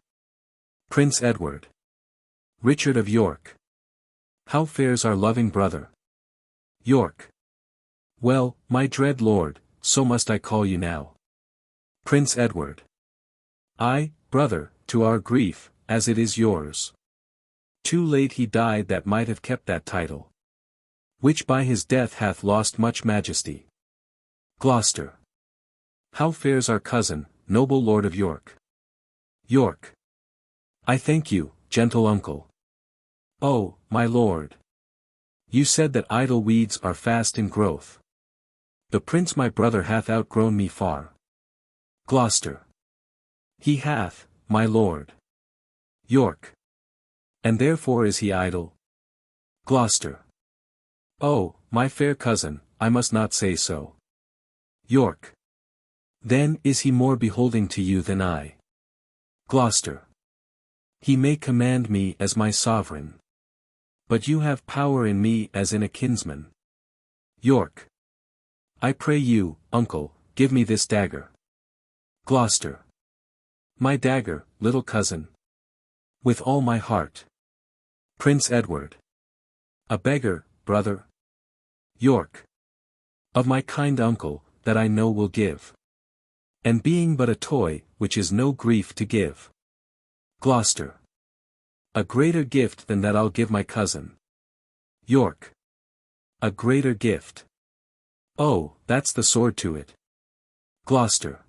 Speaker 1: Prince Edward. Richard of York. How fares our loving brother? York. Well, my dread lord, so must I call you now. Prince Edward. Ay, brother, to our grief, as it is yours. Too late he died that might have kept that title, which by his death hath lost much majesty. Gloucester. How fares our cousin, noble Lord of York? York. I thank you, gentle uncle. Oh, my lord. You said that idle weeds are fast in growth. The prince my brother hath outgrown me far. Gloucester. He hath, my lord. York. And therefore is he idle? Gloucester. Oh, my fair cousin, I must not say so. York. Then is he more beholding to you than I. Gloucester. He may command me as my sovereign. But you have power in me as in a kinsman. York. I pray you, uncle, give me this dagger. Gloucester. My dagger, little cousin. With all my heart. Prince Edward. A beggar, brother. York. Of my kind uncle, that I know will give. And being but a toy, which is no grief to give. Gloucester. A greater gift than that I'll give my cousin. York. A greater gift. Oh, that's the sword to it. Gloucester.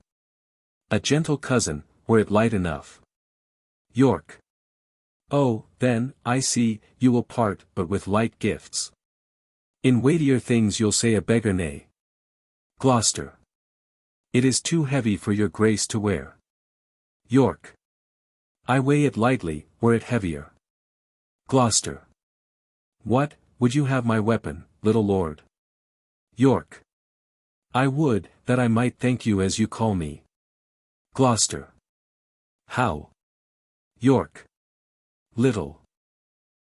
Speaker 1: A gentle cousin, were it light enough. York. Oh, then, I see, you will part but with light gifts. In weightier things you'll say a beggar nay. Gloucester. It is too heavy for your grace to wear. York. I weigh it lightly, were it heavier. Gloucester. What, would you have my weapon, little lord? York. I would, that I might thank you as you call me. Gloucester. How? York. Little.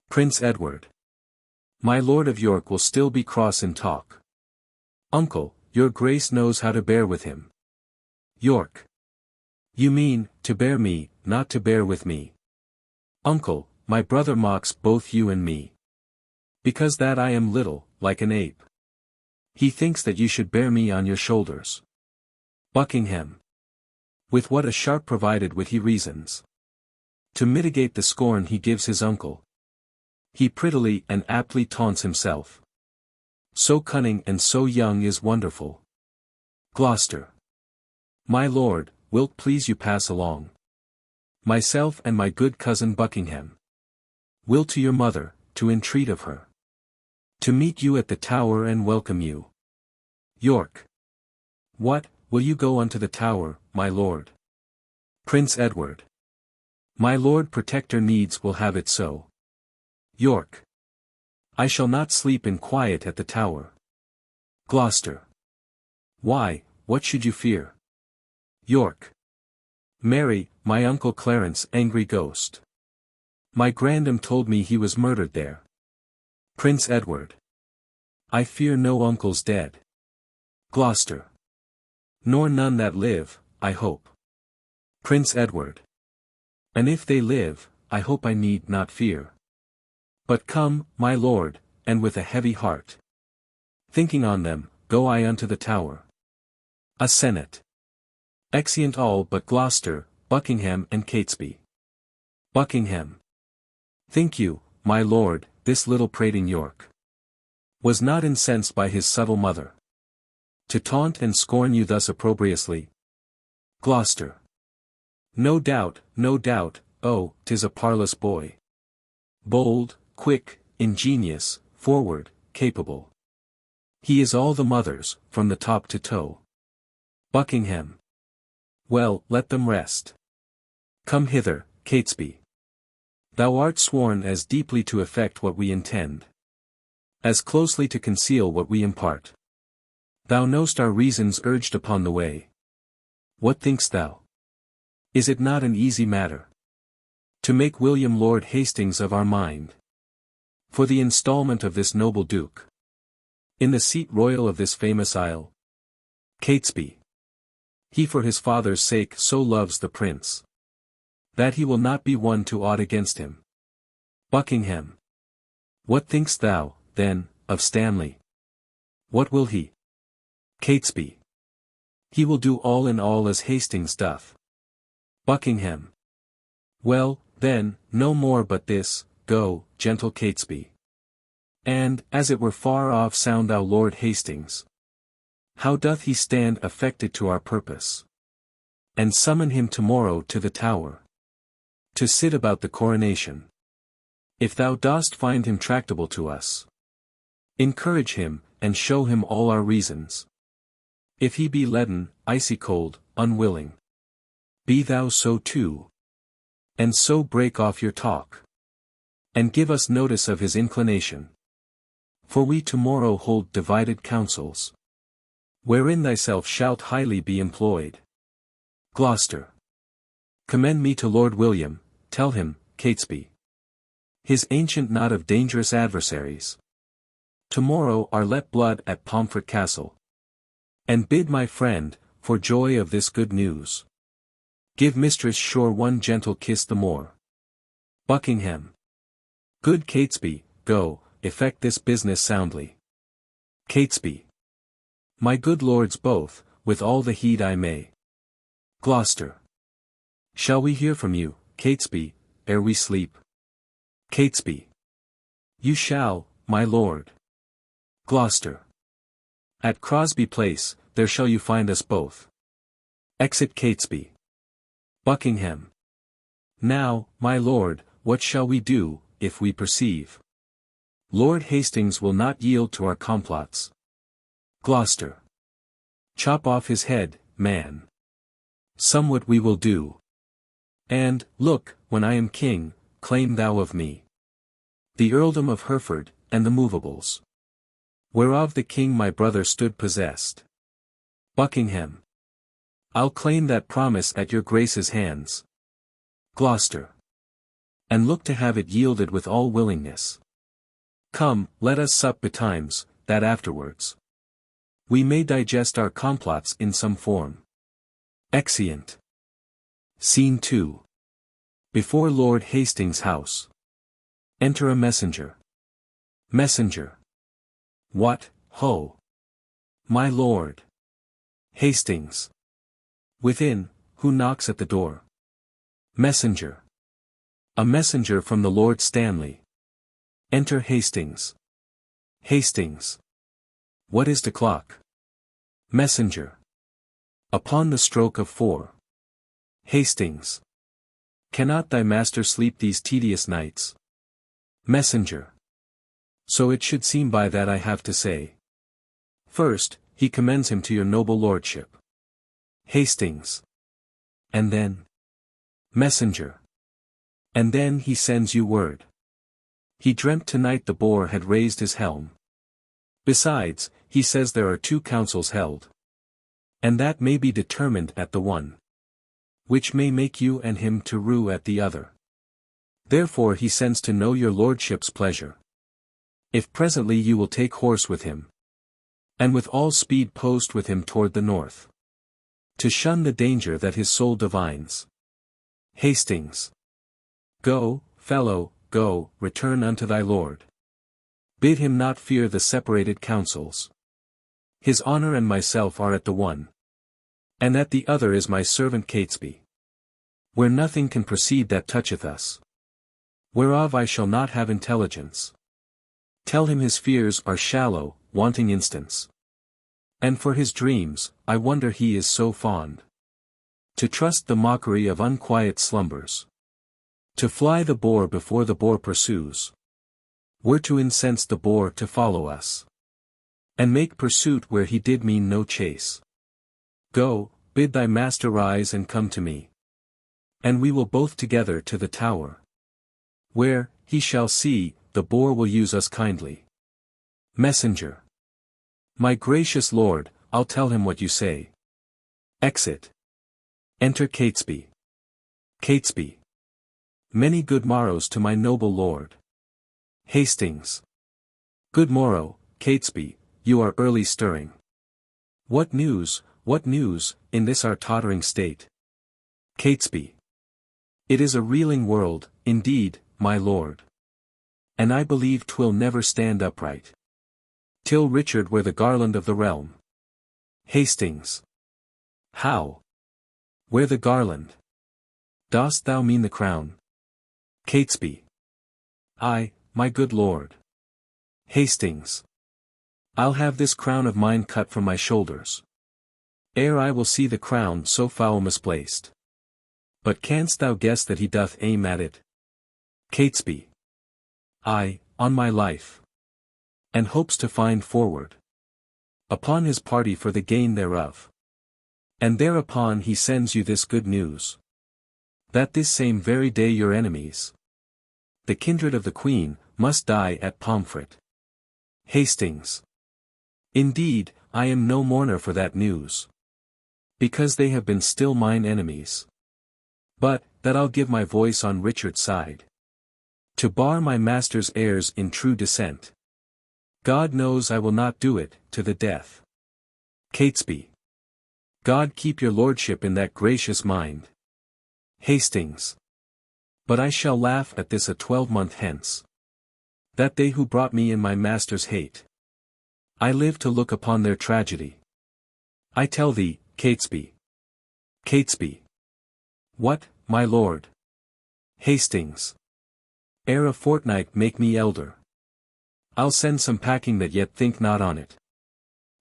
Speaker 1: Prince Edward. My Lord of York will still be cross in talk. Uncle, your grace knows how to bear with him. York. You mean, to bear me, not to bear with me. Uncle, my brother mocks both you and me. Because that I am little, like an ape. He thinks that you should bear me on your shoulders. Buckingham. With what a sharp provided wit he reasons. To mitigate the scorn he gives his uncle. He prettily and aptly taunts himself. So cunning and so young is wonderful. Gloucester. My lord, wilt please you pass along? Myself and my good cousin Buckingham. Will to your mother, to entreat of her. To meet you at the Tower and welcome you. York. What, will you go unto the Tower, my lord? Prince Edward. My Lord Protector needs will have it so. York. I shall not sleep in quiet at the Tower. Gloucester. Why, what should you fear? York. Mary, my uncle Clarence angry ghost. My grandam told me he was murdered there. Prince Edward. I fear no uncles dead. Gloucester. Nor none that live, I hope. Prince Edward. And if they live, I hope I need not fear. But come, my lord, and with a heavy heart. Thinking on them, go I unto the Tower. A Senate. Exeunt all but Gloucester, Buckingham and Catesby. Buckingham. Think you, my lord, this little prating York was not incensed by his subtle mother to taunt and scorn you thus opprobriously? Gloucester. No doubt, oh, 'tis a parlous boy. Bold, quick, ingenious, forward, capable. He is all the mother's, from the top to toe. Buckingham. Well, let them rest. Come hither, Catesby. Thou art sworn as deeply to effect what we intend as closely to conceal what we impart. Thou know'st our reasons urged upon the way. What think'st thou? Is it not an easy matter to make William Lord Hastings of our mind, for the instalment of this noble Duke, in the seat royal of this famous isle? Catesby. He for his father's sake so loves the prince, that he will not be one to aught against him. Buckingham. What think'st thou, then, of Stanley? What will he? Catesby. He will do all in all as Hastings doth. Buckingham. Well, then, no more but this, go, gentle Catesby. And, as it were far off sound thou Lord Hastings. How doth he stand affected to our purpose? And summon him tomorrow to the Tower, to sit about the coronation. If thou dost find him tractable to us, encourage him, and show him all our reasons. If he be leaden, icy cold, unwilling, be thou so too. And so break off your talk, and give us notice of his inclination. For we tomorrow hold divided councils, wherein thyself shalt highly be employed. Gloucester. Commend me to Lord William, tell him, Catesby, his ancient knot of dangerous adversaries, tomorrow are let blood at Pomfret Castle. And bid my friend, for joy of this good news, give Mistress Shore one gentle kiss the more. Buckingham. Good Catesby, go, effect this business soundly. Catesby. My good lords both, with all the heed I may. Gloucester. Shall we hear from you, Catesby, ere we sleep? Catesby. You shall, my lord. Gloucester. At Crosby Place, there shall you find us both. Exit Catesby. Buckingham. Now, my lord, what shall we do, if we perceive Lord Hastings will not yield to our complots? Gloucester. Chop off his head, man. Somewhat we will do. And, look, when I am king, claim thou of me the earldom of Hereford, and the movables, whereof the king my brother stood possessed. Buckingham. I'll claim that promise at your grace's hands. Gloucester. And look to have it yielded with all willingness. Come, let us sup betimes, that afterwards we may digest our complots in some form. Exeunt. Scene 2. Before Lord Hastings' house. Enter a messenger. Messenger. What, ho! My lord Hastings. Within, who knocks at the door? Messenger. A messenger from the Lord Stanley. Enter Hastings. Hastings. What is t'clock? Messenger. Upon the stroke of 4. Hastings. Cannot thy master sleep these tedious nights? Messenger. So it should seem by that I have to say. First, he commends him to your noble lordship. Hastings. And then? Messenger. And then he sends you word. He dreamt tonight the boar had raised his helm. Besides, he says there are 2 councils held. And that may be determined at the one, which may make you and him to rue at the other. Therefore he sends to know your lordship's pleasure. If presently you will take horse with him, and with all speed post with him toward the north, to shun the danger that his soul divines. Hastings. Go, fellow, go, return unto thy lord. Bid him not fear the separated councils. His honor and myself are at the one, and at the other is my servant Catesby, where nothing can proceed that toucheth us, whereof I shall not have intelligence. Tell him his fears are shallow, wanting instance. And for his dreams, I wonder he is so fond to trust the mockery of unquiet slumbers. To fly the boar before the boar pursues, were to incense the boar to follow us, and make pursuit where he did mean no chase. Go, bid thy master rise and come to me, and we will both together to the Tower, where, he shall see, the boar will use us kindly. Messenger. My gracious lord, I'll tell him what you say. Exit. Enter Catesby. Catesby. Many good morrows to my noble lord. Hastings. Good morrow, Catesby, you are early stirring. What news, in this our tottering state? Catesby. It is a reeling world, indeed, my lord. And I believe 'twill never stand upright, till Richard wear the garland of the realm. Hastings. How? Wear the garland? Dost thou mean the crown? Catesby. Ay, my good lord. Hastings. I'll have this crown of mine cut from my shoulders, ere I will see the crown so foul misplaced. But canst thou guess that he doth aim at it? Catesby. Ay, on my life. And hopes to find forward upon his party for the gain thereof. And thereupon he sends you this good news, that this same very day your enemies, the kindred of the Queen, must die at Pomfret. Hastings. Indeed, I am no mourner for that news, because they have been still mine enemies. But, that I'll give my voice on Richard's side, to bar my master's heirs in true descent. God knows I will not do it, to the death. Catesby. God keep your lordship in that gracious mind. Hastings. But I shall laugh at this a 12-month hence, that they who brought me in my master's hate, I live to look upon their tragedy. I tell thee, Catesby. Catesby. What, my lord? Hastings. Ere a fortnight make me elder, I'll send some packing that yet think not on it.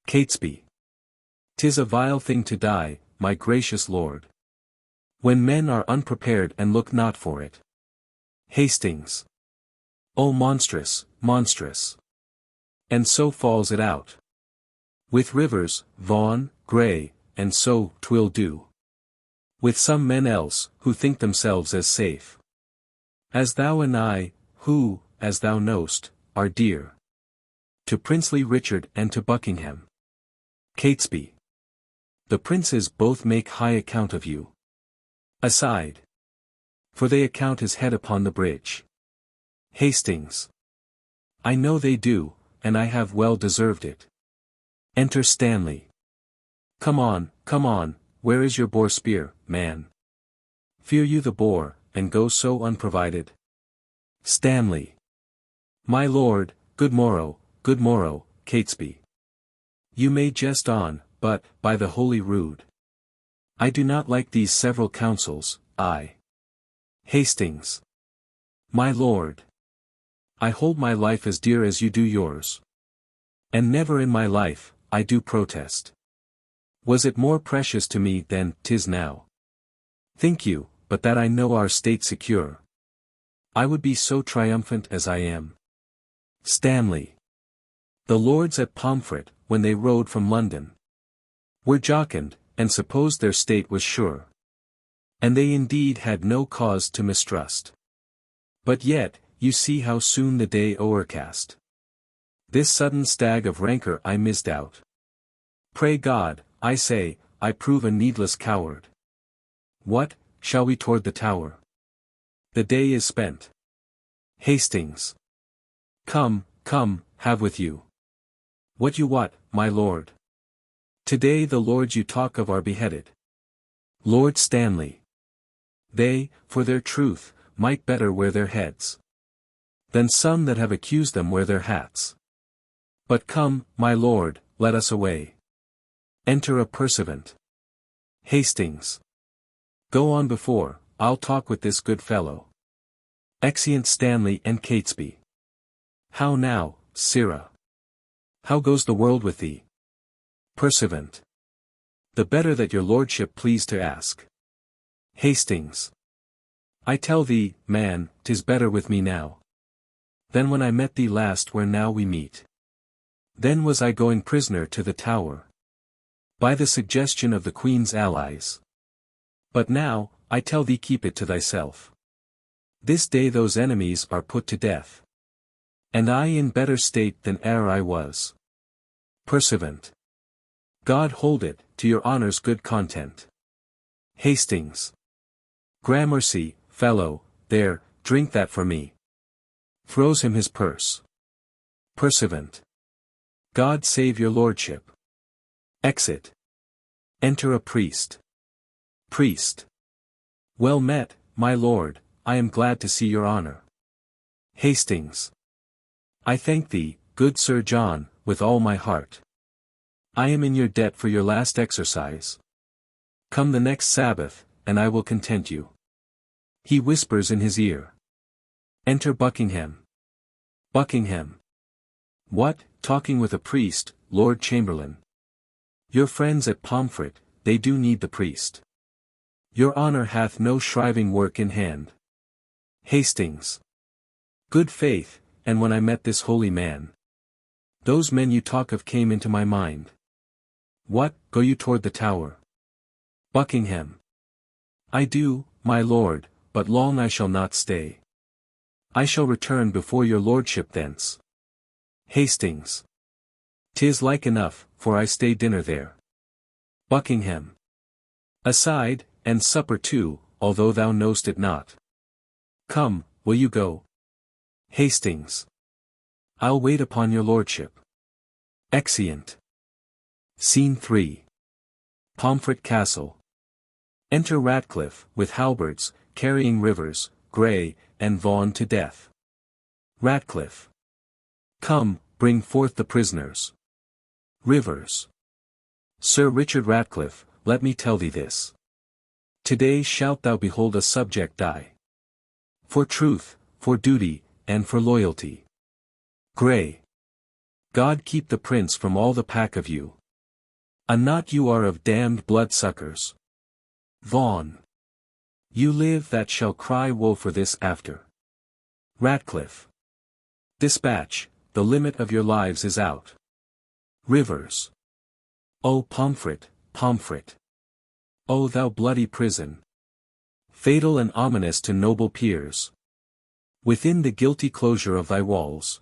Speaker 1: Catesby. 'Tis a vile thing to die, my gracious lord, when men are unprepared and look not for it. Hastings. O monstrous, monstrous. And so falls it out. With Rivers, Vaughan, Grey, and so 'twill do with some men else, who think themselves as safe as thou and I, who, as thou know'st, are dear to princely Richard and to Buckingham. Catesby. The princes both make high account of you. Aside. For they account his head upon the bridge. Hastings. I know they do, and I have well deserved it. Enter Stanley. Come on, where is your boar spear, man? Fear you the boar, and go so unprovided? Stanley. My lord, good morrow, Catesby. You may jest on, but, by the holy rood, I do not like these several counsels, I. Hastings. My lord. I hold my life as dear as you do yours. And never in my life, I do protest, was it more precious to me than 'tis now. Think you, but that I know our state secure, I would be so triumphant as I am. Stanley. The lords at Pomfret, when they rode from London, were jocund, and supposed their state was sure. And they indeed had no cause to mistrust. But yet, you see how soon the day o'ercast. This sudden stag of rancour I misdoubt. Pray God, I say, I prove a needless coward. What, shall we toward the Tower? The day is spent. Hastings. Come, have with you what you wot, my lord. Today the lords you talk of are beheaded. Lord Stanley. They, for their truth, might better wear their heads than some that have accused them wear their hats. But come, my lord, let us away. Enter a pursuivant. Hastings. Go on before, I'll talk with this good fellow. Exeunt Stanley and Catesby. How now, sirrah? How goes the world with thee? Pursuivant. The better that your lordship please to ask. Hastings. I tell thee, man, 'tis better with me now than when I met thee last where now we meet. Then was I going prisoner to the Tower, by the suggestion of the Queen's allies. But now, I tell thee keep it to thyself. This day those enemies are put to death, And I in better state than e'er I was. Pursuivant. God hold it, to your honour's good content. Hastings. Gramercy, fellow, there, drink that for me. Throws him his purse. Pursuivant. God save your lordship. Exit. Enter a priest. Priest. Well met, my lord, I am glad to see your honour. Hastings. I thank thee, good Sir John, with all my heart. I am in your debt for your last exercise. Come the next Sabbath, and I will content you. He whispers in his ear. Enter Buckingham. Buckingham. What, talking with a priest, Lord Chamberlain? Your friends at Pomfret, they do need the priest. Your honour hath no shriving work in hand. Hastings. Good faith, and when I met this holy man, those men you talk of came into my mind. What, go you toward the Tower? Buckingham. I do, my lord, but long I shall not stay. I shall return before your lordship thence. Hastings. 'Tis like enough, for I stay dinner there. Buckingham. Aside, and supper too, although thou know'st it not. Come, will you go? Hastings. I'll wait upon your lordship. Exeunt. Scene 3. Pomfret Castle. Enter Ratcliffe, with halberds, carrying Rivers, Grey, and Vaughan to death. Ratcliffe. Come, bring forth the prisoners. Rivers. Sir Richard Ratcliffe, let me tell thee this. Today shalt thou behold a subject die. For truth, for duty, and for loyalty. Grey. God keep the prince from all the pack of you. A knot you are of damned bloodsuckers. Vaughan. You live that shall cry woe for this after. Ratcliffe. Dispatch, the limit of your lives is out. Rivers. O Pomfret, Pomfret. O thou bloody prison. Fatal and ominous to noble peers. Within the guilty closure of thy walls.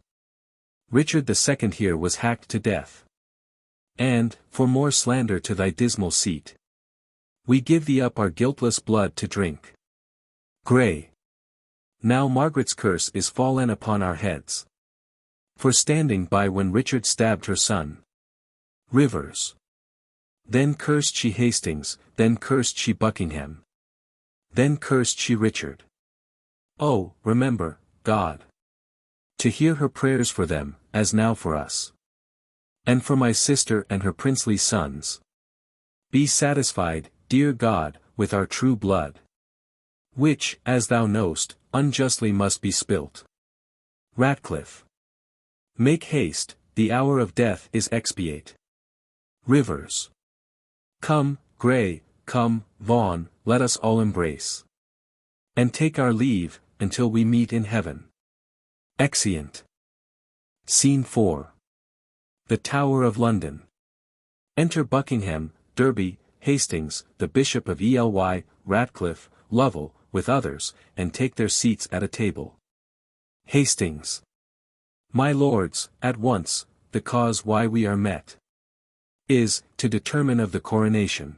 Speaker 1: Richard II here was hacked to death. And, for more slander to thy dismal seat, we give thee up our guiltless blood to drink. Grey. Now Margaret's curse is fallen upon our heads. For standing by when Richard stabbed her son. Rivers. Then cursed she Hastings, then cursed she Buckingham. Then cursed she Richard. Oh, remember, God, to hear her prayers for them, as now for us. And for my sister and her princely sons. Be satisfied, dear God, with our true blood. Which, as thou know'st, unjustly must be spilt. Ratcliffe. Make haste, the hour of death is expiate. Rivers. Come, Grey, come, Vaughan, let us all embrace. And take our leave, until we meet in heaven. Exeunt. Scene 4. The Tower of London. Enter Buckingham, Derby, Hastings, the Bishop of Ely, Ratcliffe, Lovell, with others, and take their seats at a table. Hastings. My lords, at once, the cause why we are met is, to determine of the coronation.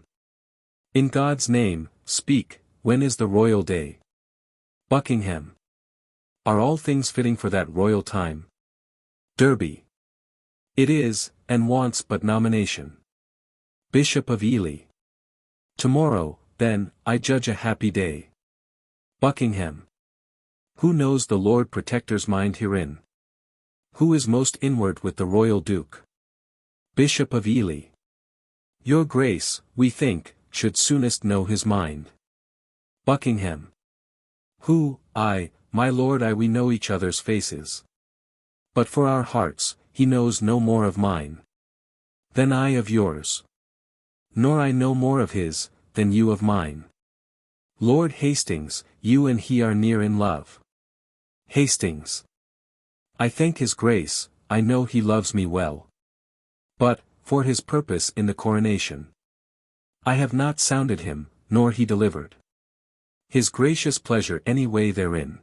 Speaker 1: In God's name, speak, when is the royal day? Buckingham. Are all things fitting for that royal time? Derby. It is, and wants but nomination. Bishop of Ely. Tomorrow, then, I judge a happy day. Buckingham. Who knows the Lord Protector's mind herein? Who is most inward with the royal Duke? Bishop of Ely. Your Grace, we think, should soonest know his mind. Buckingham. Who, my lord, we know each other's faces. But for our hearts, he knows no more of mine than I of yours. Nor I no more of his, than you of mine. Lord Hastings, you and he are near in love. Hastings. I thank his Grace, I know he loves me well. But, for his purpose in the coronation, I have not sounded him, nor he delivered his gracious pleasure any way therein.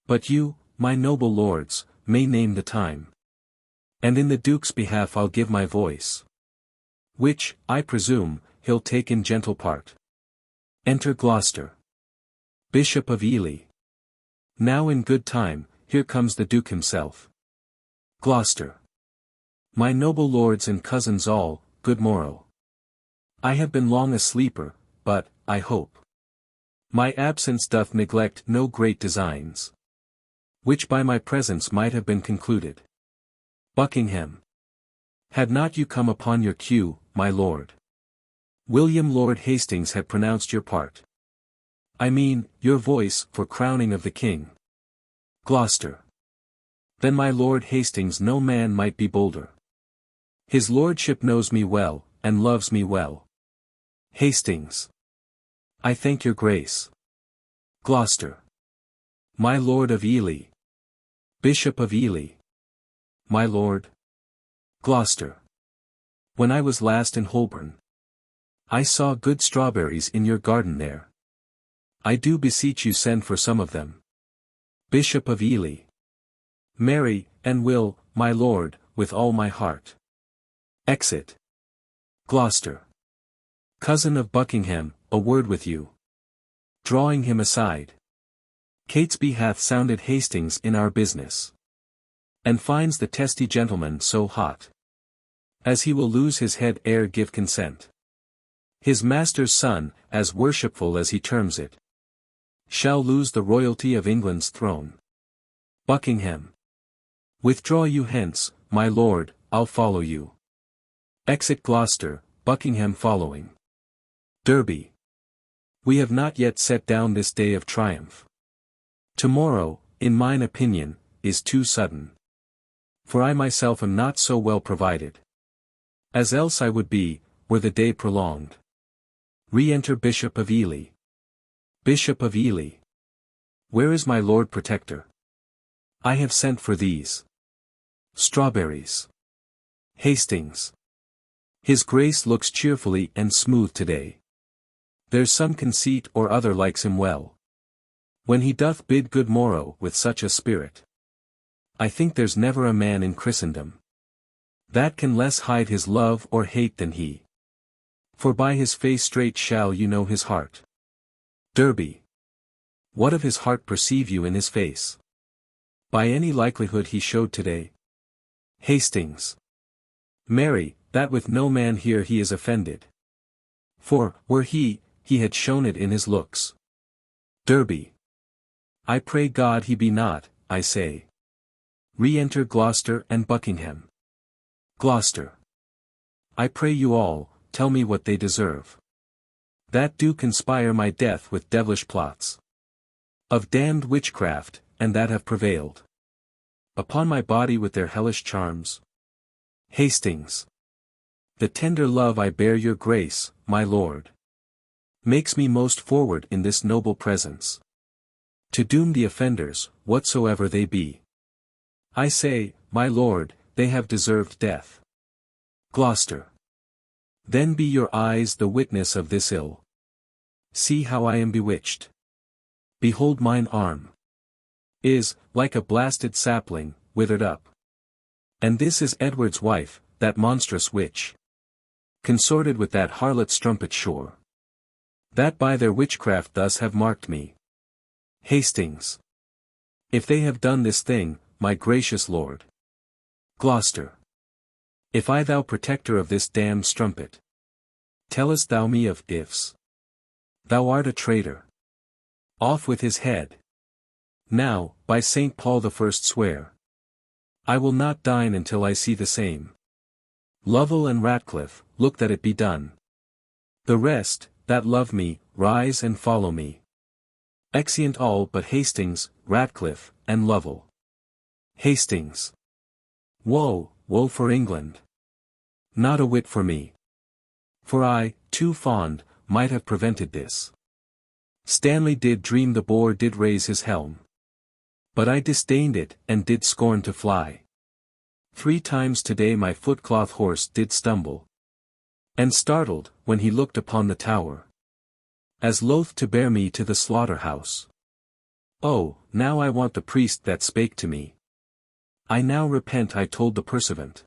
Speaker 1: But you, my noble lords, may name the time. And in the Duke's behalf I'll give my voice. Which, I presume, he'll take in gentle part. Enter Gloucester, Bishop of Ely. Now in good time, here comes the Duke himself. Gloucester. My noble lords and cousins all, good morrow. I have been long a sleeper, but, I hope, my absence doth neglect no great designs, which by my presence might have been concluded. Buckingham. Had not you come upon your cue, my lord? William Lord Hastings had pronounced your part. I mean, your voice, for crowning of the king. Gloucester. Then my Lord Hastings no man might be bolder. His lordship knows me well, and loves me well. Hastings. I thank your grace. Gloucester. My Lord of Ely. Bishop of Ely. My lord. Gloucester. When I was last in Holborn, I saw good strawberries in your garden there. I do beseech you send for some of them. Bishop of Ely. Marry, and will, my lord, with all my heart. Exit. Gloucester. Cousin of Buckingham, a word with you. Drawing him aside. Catesby hath sounded Hastings in our business, and finds the testy gentleman so hot, as he will lose his head ere give consent. His master's son, as worshipful as he terms it, shall lose the royalty of England's throne. Buckingham. Withdraw you hence, my lord, I'll follow you. Exit Gloucester, Buckingham following. Derby. We have not yet set down this day of triumph. Tomorrow, in mine opinion, is too sudden. For I myself am not so well provided as else I would be, were the day prolonged. Re-enter Bishop of Ely. Bishop of Ely. Where is my Lord Protector? I have sent for these strawberries. Hastings. His Grace looks cheerfully and smooth today. There's some conceit or other likes him well, when he doth bid good morrow with such a spirit. I think there's never a man in Christendom that can less hide his love or hate than he. For by his face straight shall you know his heart. Derby. What of his heart perceive you in his face? By any likelihood he showed today. Hastings. Marry, that with no man here he is offended. For, were he had shown it in his looks. Derby. I pray God he be not, I say. Re-enter Gloucester and Buckingham. Gloucester. I pray you all, tell me what they deserve. That do conspire my death with devilish plots of damned witchcraft, and that have prevailed upon my body with their hellish charms. Hastings. The tender love I bear your grace, my lord, makes me most forward in this noble presence, to doom the offenders, whatsoever they be. I say, my lord, they have deserved death. Gloucester. Then be your eyes the witness of this ill. See how I am bewitched. Behold mine arm is, like a blasted sapling, withered up. And this is Edward's wife, that monstrous witch, consorted with that harlot strumpet sure, that by their witchcraft thus have marked me. Hastings. If they have done this thing, my gracious lord. Gloucester. If I thou protector of this damned strumpet, tellest thou me of ifs? Thou art a traitor. Off with his head. Now, by St. Paul the First swear, I will not dine until I see the same. Lovell and Ratcliffe, look that it be done. The rest, that love me, rise and follow me. Exeunt all but Hastings, Ratcliffe, and Lovell. Hastings. Woe, woe for England. Not a whit for me. For I, too fond, might have prevented this. Stanley did dream the boar did raise his helm. But I disdained it, and did scorn to fly. 3 times today my footcloth horse did stumble, and startled, when he looked upon the tower, as loath to bear me to the slaughter-house. Oh, now I want the priest that spake to me. I now repent, I told the pursuivant.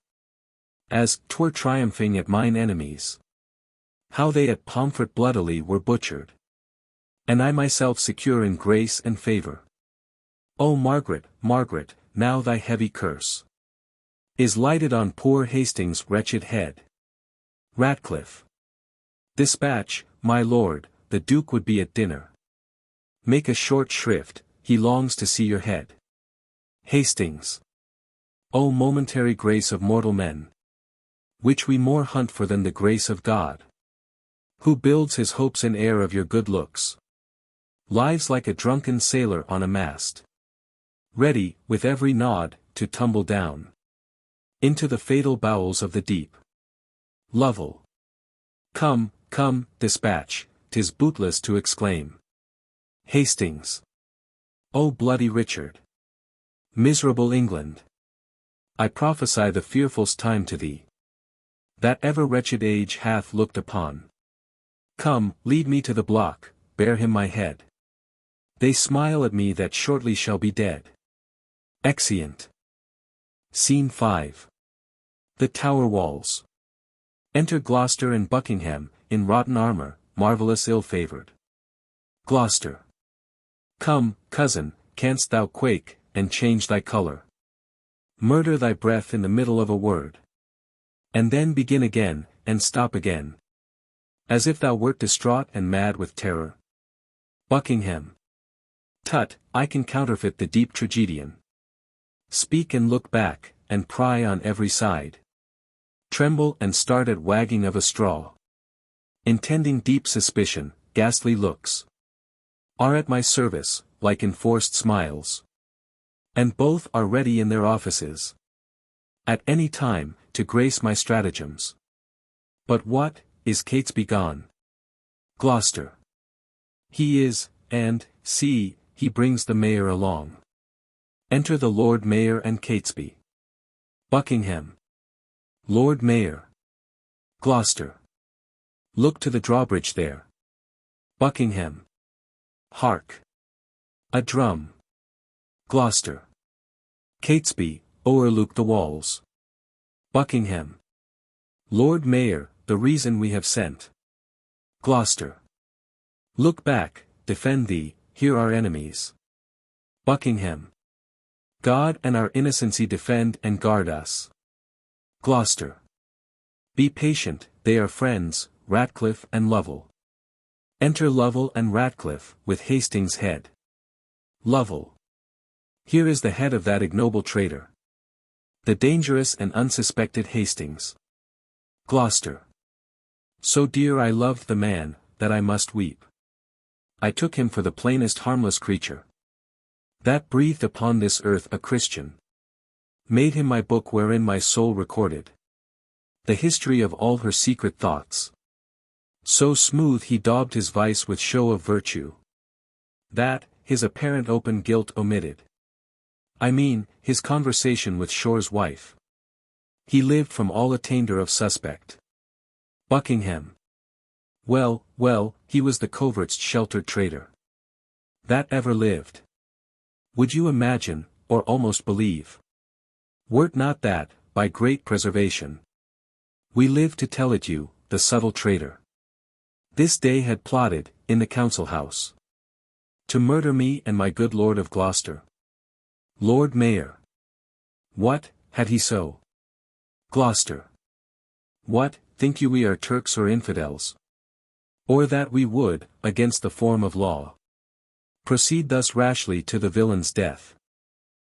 Speaker 1: As 'twere triumphing at mine enemies. How they at Pomfret bloodily were butchered. And I myself secure in grace and favour. O Margaret, Margaret, now thy heavy curse is lighted on poor Hastings' wretched head. Ratcliffe. Dispatch, my lord, the Duke would be at dinner. Make a short shrift, he longs to see your head. Hastings. O momentary grace of mortal men, which we more hunt for than the grace of God, who builds his hopes in air of your good looks, lives like a drunken sailor on a mast, ready, with every nod, to tumble down into the fatal bowels of the deep. Lovell. Come, come, dispatch, 'tis bootless to exclaim. Hastings. O bloody Richard! Miserable England! I prophesy the fearful'st time to thee, that ever wretched age hath looked upon. Come, lead me to the block, bear him my head. They smile at me that shortly shall be dead. Exeunt. Scene 5. The Tower Walls. Enter Gloucester and Buckingham, in rotten armour, marvellous ill-favoured. Gloucester. Come, cousin, canst thou quake, and change thy colour? Murder thy breath in the middle of a word, and then begin again, and stop again, as if thou wert distraught and mad with terror. Buckingham. Tut, I can counterfeit the deep tragedian. Speak and look back, and pry on every side. Tremble and start at wagging of a straw. Intending deep suspicion, ghastly looks are at my service, like enforced smiles. And both are ready in their offices, at any time, to grace my stratagems. But what, is Catesby gone? Gloucester. He is, and, see, he brings the mayor along. Enter the Lord Mayor and Catesby. Buckingham. Lord Mayor. Gloucester. Look to the drawbridge there. Buckingham. Hark! A drum. Gloucester. Catesby, o'erlook the walls. Buckingham. Lord Mayor, the reason we have sent. Gloucester. Look back, defend thee, here are enemies. Buckingham. God and our innocency defend and guard us. Gloucester. Be patient, they are friends, Ratcliffe and Lovell. Enter Lovell and Ratcliffe, with Hastings' head. Lovell. Here is the head of that ignoble traitor, the dangerous and unsuspected Hastings. Gloucester. So dear I loved the man, that I must weep. I took him for the plainest harmless creature that breathed upon this earth a Christian. Made him my book wherein my soul recorded the history of all her secret thoughts. So smooth he daubed his vice with show of virtue, that, his apparent open guilt omitted. I mean, his conversation with Shore's wife. He lived from all attainder of suspect. Buckingham. Well, well, he was the covert's sheltered traitor that ever lived. Would you imagine, or almost believe, were't not that, by great preservation, we live to tell it you, the subtle traitor this day had plotted, in the council house, to murder me and my good Lord of Gloucester. Lord Mayor. What, had he so? Gloucester. What, think you we are Turks or infidels? Or that we would, against the form of law, proceed thus rashly to the villain's death?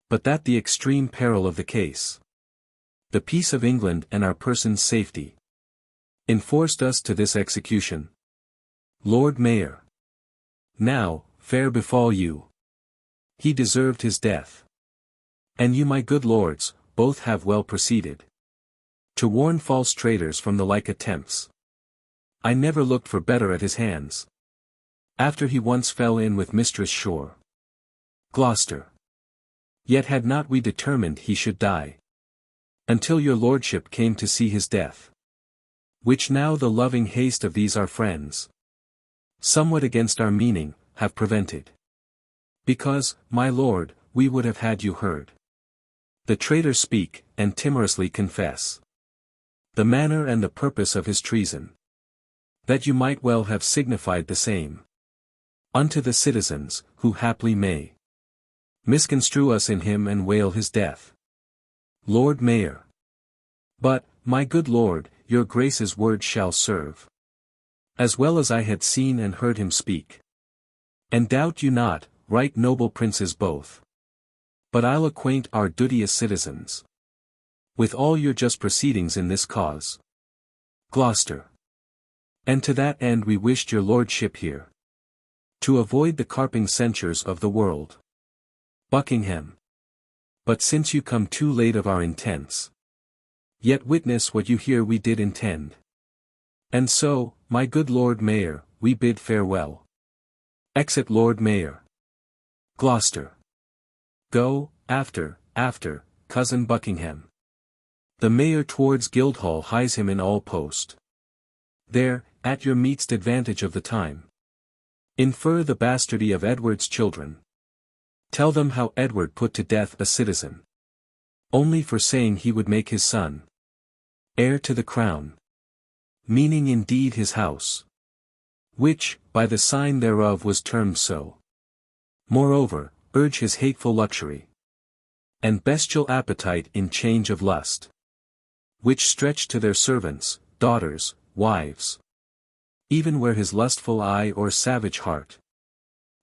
Speaker 1: But that the extreme peril of the case, the peace of England and our person's safety, enforced us to this execution. Lord Mayor. Now, fair befall you. He deserved his death. And you my good lords, both have well proceeded to warn false traitors from the like attempts. I never looked for better at his hands, after he once fell in with Mistress Shore. Gloucester. Yet had not we determined he should die, until your lordship came to see his death, which now the loving haste of these our friends, somewhat against our meaning, have prevented. Because, my lord, we would have had you heard. The traitor speak, and timorously confess the manner and the purpose of his treason. That you might well have signified the same unto the citizens, who haply may misconstrue us in him and wail his death. Lord Mayor. But, my good lord, your grace's word shall serve, as well as I had seen and heard him speak. And doubt you not, right noble princes both. But I'll acquaint our duteous citizens with all your just proceedings in this cause. Gloucester. And to that end we wished your lordship here, to avoid the carping censures of the world. Buckingham. But since you come too late of our intents, yet witness what you hear we did intend. And so, my good Lord Mayor, we bid farewell. Exit Lord Mayor. Gloucester. Go, after, cousin Buckingham. The Mayor towards Guildhall hies him in all post. There, at your meet'st advantage of the time, infer the bastardy of Edward's children. Tell them how Edward put to death a citizen, only for saying he would make his son heir to the crown, meaning indeed his house, which, by the sign thereof was termed so. Moreover, urge his hateful luxury and bestial appetite in change of lust, which stretch to their servants, daughters, wives, even where his lustful eye or savage heart,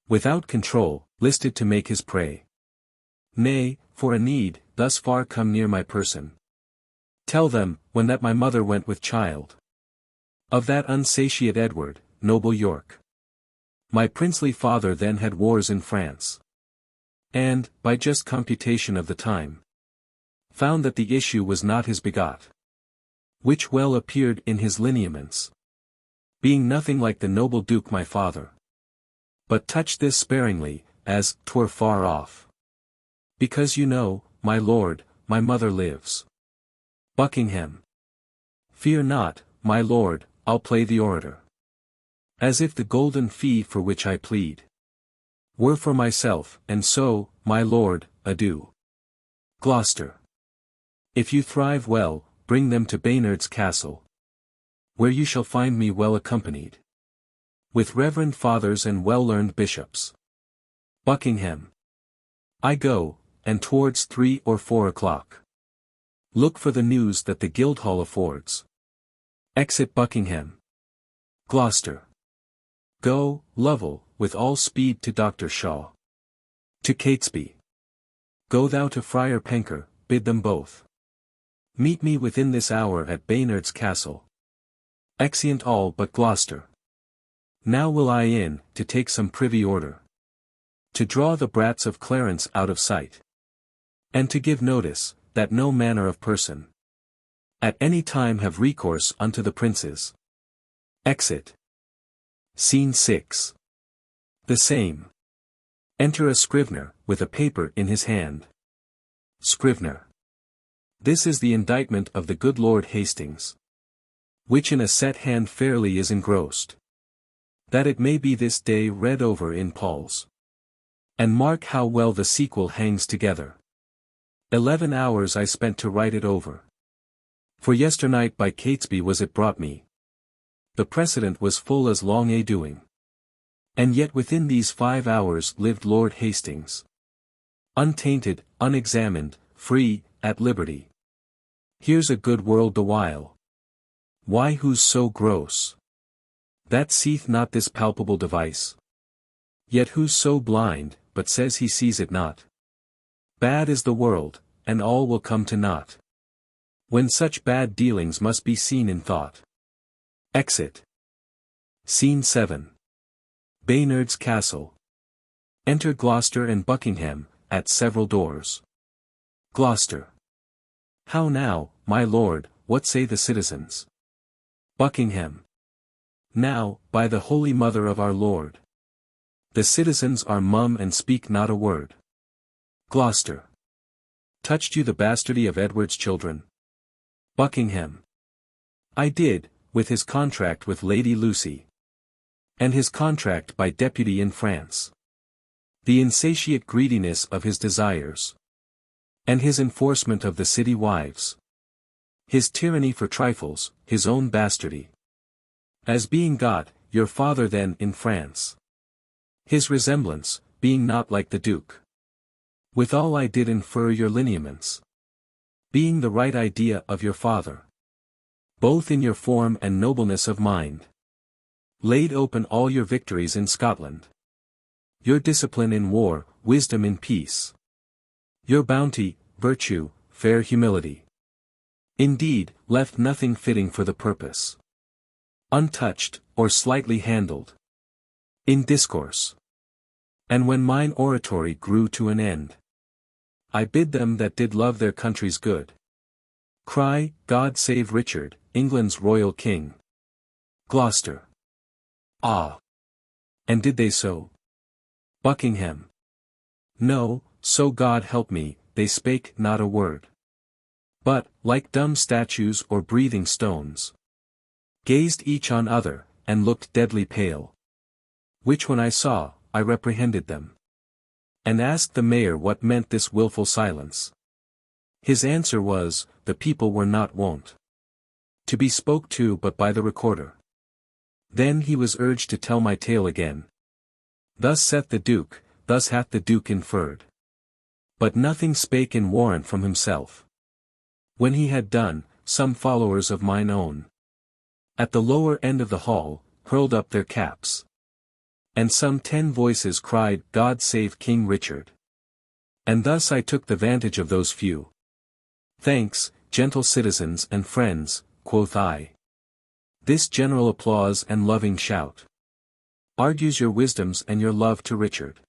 Speaker 1: without control, listed to make his prey. Nay, for a need, thus far come near my person. Tell them, when that my mother went with child of that unsatiate Edward, noble York. My princely father then had wars in France, and, by just computation of the time, found that the issue was not his begot, which well appeared in his lineaments, being nothing like the noble Duke my father. But touch this sparingly, as 'twere far off. Because you know, my lord, my mother lives. Buckingham. Fear not, my lord, I'll play the orator, as if the golden fee for which I plead were for myself, and so, my lord, adieu. Gloucester. If you thrive well, bring them to Baynard's Castle, where you shall find me well accompanied with reverend fathers and well-learned bishops. Buckingham. I go, and towards 3 or 4 o'clock look for the news that the Guildhall affords. Exit Buckingham. Gloucester. Go, Lovell, with all speed to Dr. Shaw. To Catesby. Go thou to Friar Penker, bid them both meet me within this hour at Baynard's Castle. Exeunt all but Gloucester. Now will I in, to take some privy order, to draw the brats of Clarence out of sight, and to give notice, that no manner of person at any time have recourse unto the princes. Exit. Scene 6. The same. Enter a scrivener, with a paper in his hand. Scrivener. This is the indictment of the good Lord Hastings, which in a set hand fairly is engrossed, that it may be this day read over in Paul's. And mark how well the sequel hangs together. 11 hours I spent to write it over. For yesternight by Catesby was it brought me. The precedent was full as long a doing. And yet within these 5 hours lived Lord Hastings, untainted, unexamined, free, at liberty. Here's a good world the while. Why who's so gross that seeth not this palpable device? Yet who's so blind, but says he sees it not? Bad is the world, and all will come to naught, when such bad dealings must be seen in thought. Exit. Scene 7. Baynard's Castle. Enter Gloucester and Buckingham, at several doors. Gloucester. How now, my lord, what say the citizens? Buckingham. Now, by the Holy Mother of our Lord, the citizens are mum and speak not a word. Gloucester. Touched you the bastardy of Edward's children? Buckingham. I did, with his contract with Lady Lucy, and his contract by deputy in France. The insatiate greediness of his desires, And his enforcement of the city wives. His tyranny for trifles, his own bastardy. As being God, your father then in France. His resemblance, being not like the Duke. Withal I did infer your lineaments. Being the right idea of your father. Both in your form and nobleness of mind. Laid open all your victories in Scotland. Your discipline in war, wisdom in peace. Your bounty, virtue, fair humility. Indeed, left nothing fitting for the purpose. Untouched, or slightly handled. In discourse. And when mine oratory grew to an end, I bid them that did love their country's good, cry, God save Richard, England's royal king. Gloucester. Ah! And did they so? Buckingham. No, so God help me, they spake not a word. But, like dumb statues or breathing stones, gazed each on other, and looked deadly pale. Which when I saw, I reprehended them. And asked the mayor what meant this wilful silence. His answer was, the people were not wont to be spoke to but by the recorder. Then he was urged to tell my tale again. Thus saith the Duke, thus hath the Duke inferred. But nothing spake in warrant from himself. When he had done, some followers of mine own, at the lower end of the hall, hurled up their caps. And some 10 voices cried, God save King Richard. And thus I took the vantage of those few. Thanks, gentle citizens and friends, quoth I. This general applause and loving shout argues your wisdoms and your love to Richard.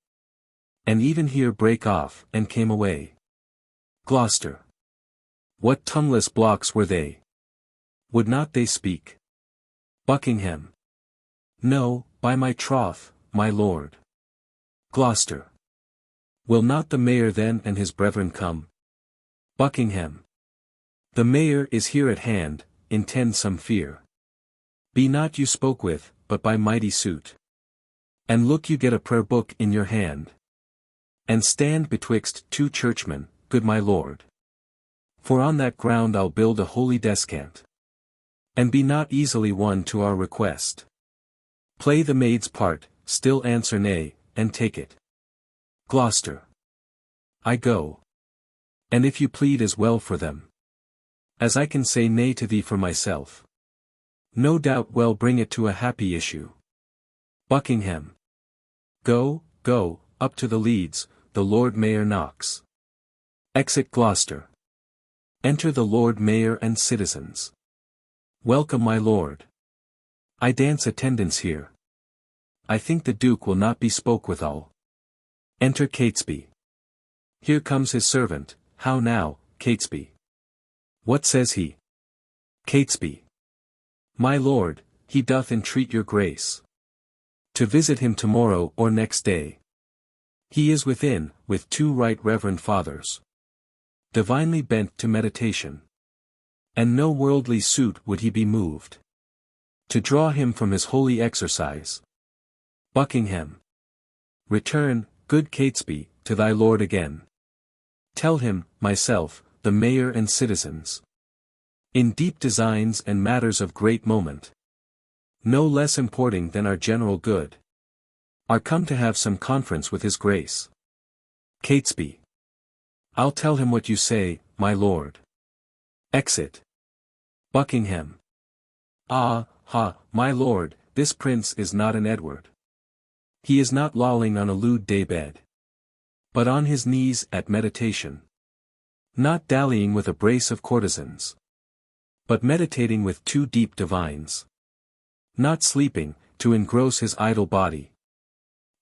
Speaker 1: And even here break off, and came away. Gloucester. What tongueless blocks were they? Would not they speak? Buckingham. No, by my troth, my lord. Gloucester. Will not the mayor then and his brethren come? Buckingham. The mayor is here at hand, intend some fear. Be not you spoke with, but by mighty suit. And look you get a prayer book in your hand. And stand betwixt 2 churchmen, good my lord. For on that ground I'll build a holy descant. And be not easily won to our request. Play the maid's part, still answer nay, and take it. Gloucester. I go. And if you plead as well for them, as I can say nay to thee for myself, no doubt well bring it to a happy issue. Buckingham. Go, go, up to the leads, the Lord Mayor knocks. Exit Gloucester. Enter the Lord Mayor and citizens. Welcome my lord. I dance attendance here. I think the Duke will not be spoke withal. Enter Catesby. Here comes his servant, how now, Catesby? What says he? Catesby. My lord, he doth entreat your grace to visit him tomorrow or next day. He is within, with 2 right reverend fathers, divinely bent to meditation. And no worldly suit would he be moved to draw him from his holy exercise. Buckingham. Return, good Catesby, to thy lord again. Tell him, myself, the mayor and citizens, in deep designs and matters of great moment, no less importing than our general good, are come to have some conference with his grace. Catesby. I'll tell him what you say, my lord. Exit. Buckingham. Ah, ha, my lord, this prince is not an Edward. He is not lolling on a lewd day bed, but on his knees at meditation. Not dallying with a brace of courtesans, but meditating with 2 deep divines. Not sleeping, to engross his idle body,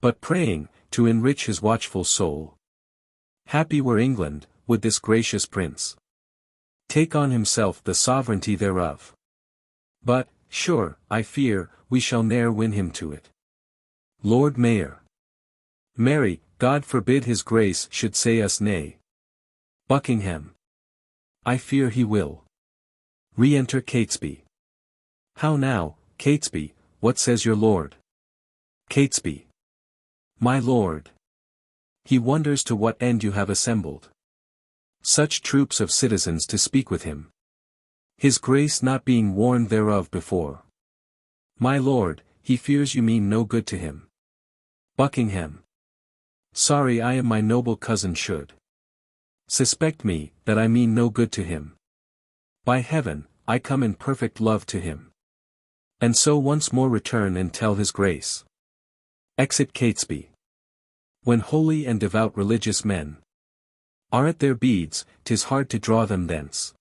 Speaker 1: but praying, to enrich his watchful soul. Happy were England, would this gracious prince take on himself the sovereignty thereof. But, sure, I fear, we shall ne'er win him to it. Lord Mayor. Marry, God forbid his grace should say us nay. Buckingham. I fear he will. Re-enter Catesby. How now, Catesby, what says your lord? Catesby. My lord. He wonders to what end you have assembled. such troops of citizens to speak with him. His grace not being warned thereof before. My lord, he fears you mean no good to him. Buckingham. Sorry I am my noble cousin should suspect me, that I mean no good to him. By heaven, I come in perfect love to him. And so once more return and tell his grace. Exit Catesby. When holy and devout religious men are at their beads, 'tis hard to draw them thence.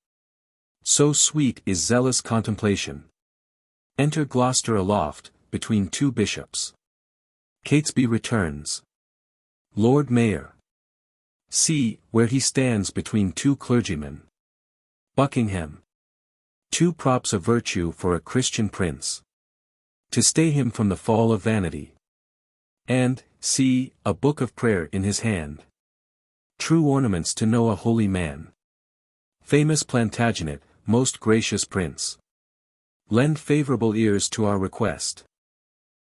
Speaker 1: So sweet is zealous contemplation. Enter Gloucester aloft, between two bishops. Catesby returns. Lord Mayor. See, where he stands between two clergymen. Buckingham. Two props of virtue for a Christian prince. To stay him from the fall of vanity. And, see, a book of prayer in his hand. True ornaments to know a holy man. Famous Plantagenet, most gracious prince. Lend favorable ears to our request.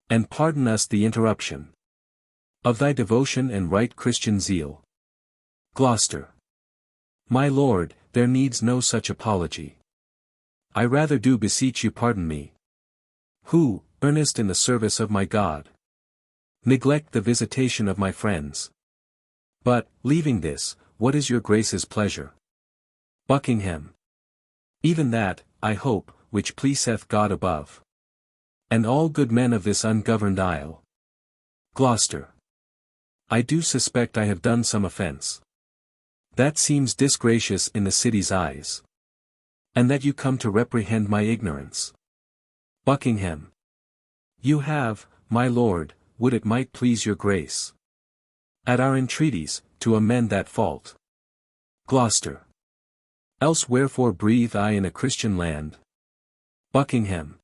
Speaker 1: And pardon us the interruption of thy devotion and right Christian zeal. Gloucester. My lord, there needs no such apology. I rather do beseech you pardon me, who, earnest in the service of my God, neglect the visitation of my friends. But, leaving this, what is your grace's pleasure? Buckingham. Even that, I hope, which pleaseth God above, and all good men of this ungoverned isle. Gloucester. I do suspect I have done some offence. That seems disgracious in the city's eyes. And that you come to reprehend my ignorance. Buckingham. You have, my lord, would it might please your grace, at our entreaties, to amend that fault. Gloucester. Else wherefore breathe I in a Christian land? Buckingham.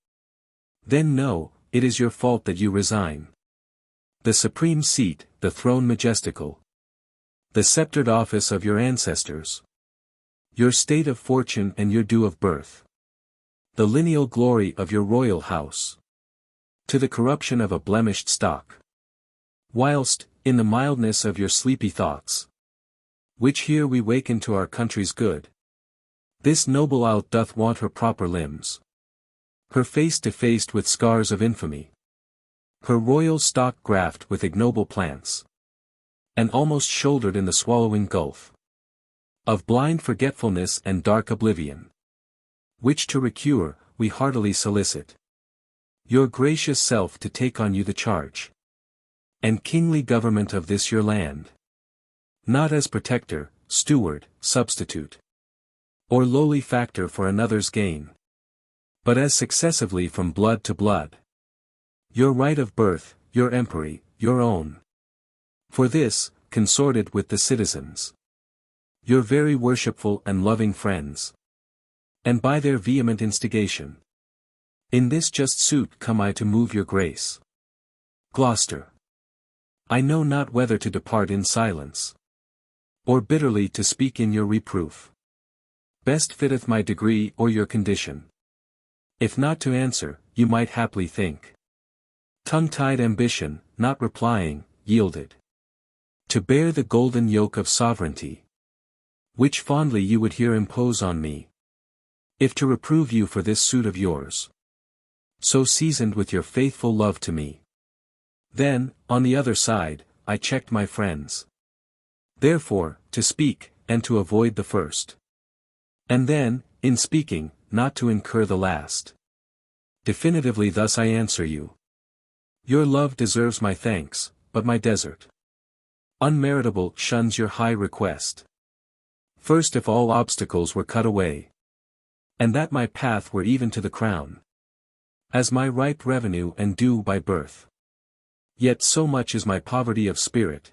Speaker 1: Then know, it is your fault that you resign the supreme seat, the throne majestical, the sceptred office of your ancestors, your state of fortune and your due of birth, the lineal glory of your royal house, to the corruption of a blemished stock. Whilst, in the mildness of your sleepy thoughts, which here we waken to our country's good, this noble isle doth want her proper limbs, her face defaced with scars of infamy, her royal stock graft with ignoble plants, and almost shouldered in the swallowing gulf of blind forgetfulness and dark oblivion, which to recure, we heartily solicit your gracious self to take on you the charge and kingly government of this your land, not as protector, steward, substitute, or lowly factor for another's gain, but as successively from blood to blood, your right of birth, your empery, your own. For this, consorted with the citizens, your very worshipful and loving friends, and by their vehement instigation, in this just suit come I to move your grace. Gloucester. I know not whether to depart in silence, or bitterly to speak in your reproof. Best fitteth my degree or your condition. If not to answer, you might haply think tongue-tied ambition, not replying, yielded to bear the golden yoke of sovereignty, which fondly you would here impose on me, if to reprove you for this suit of yours, so seasoned with your faithful love to me. Then, on the other side, I checked my friends. Therefore, to speak, and to avoid the first. And then, in speaking, not to incur the last. Definitively thus I answer you. Your love deserves my thanks, but my desert, unmeritable, shuns your high request. First, if all obstacles were cut away, and that my path were even to the crown, as my ripe revenue and due by birth. Yet so much is my poverty of spirit,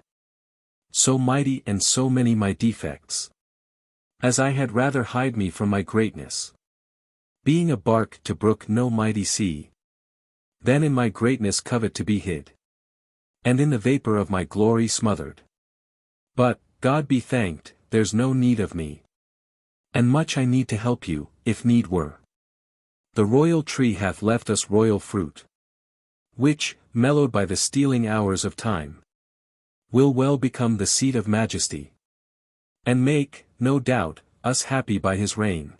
Speaker 1: so mighty and so many my defects, as I had rather hide me from my greatness, being a bark to brook no mighty sea, than in my greatness covet to be hid, and in the vapor of my glory smothered. But, God be thanked, there's no need of me, and much I need to help you, if need were. The royal tree hath left us royal fruit, which, mellowed by the stealing hours of time, will well become the seat of majesty. And make, no doubt, us happy by his reign.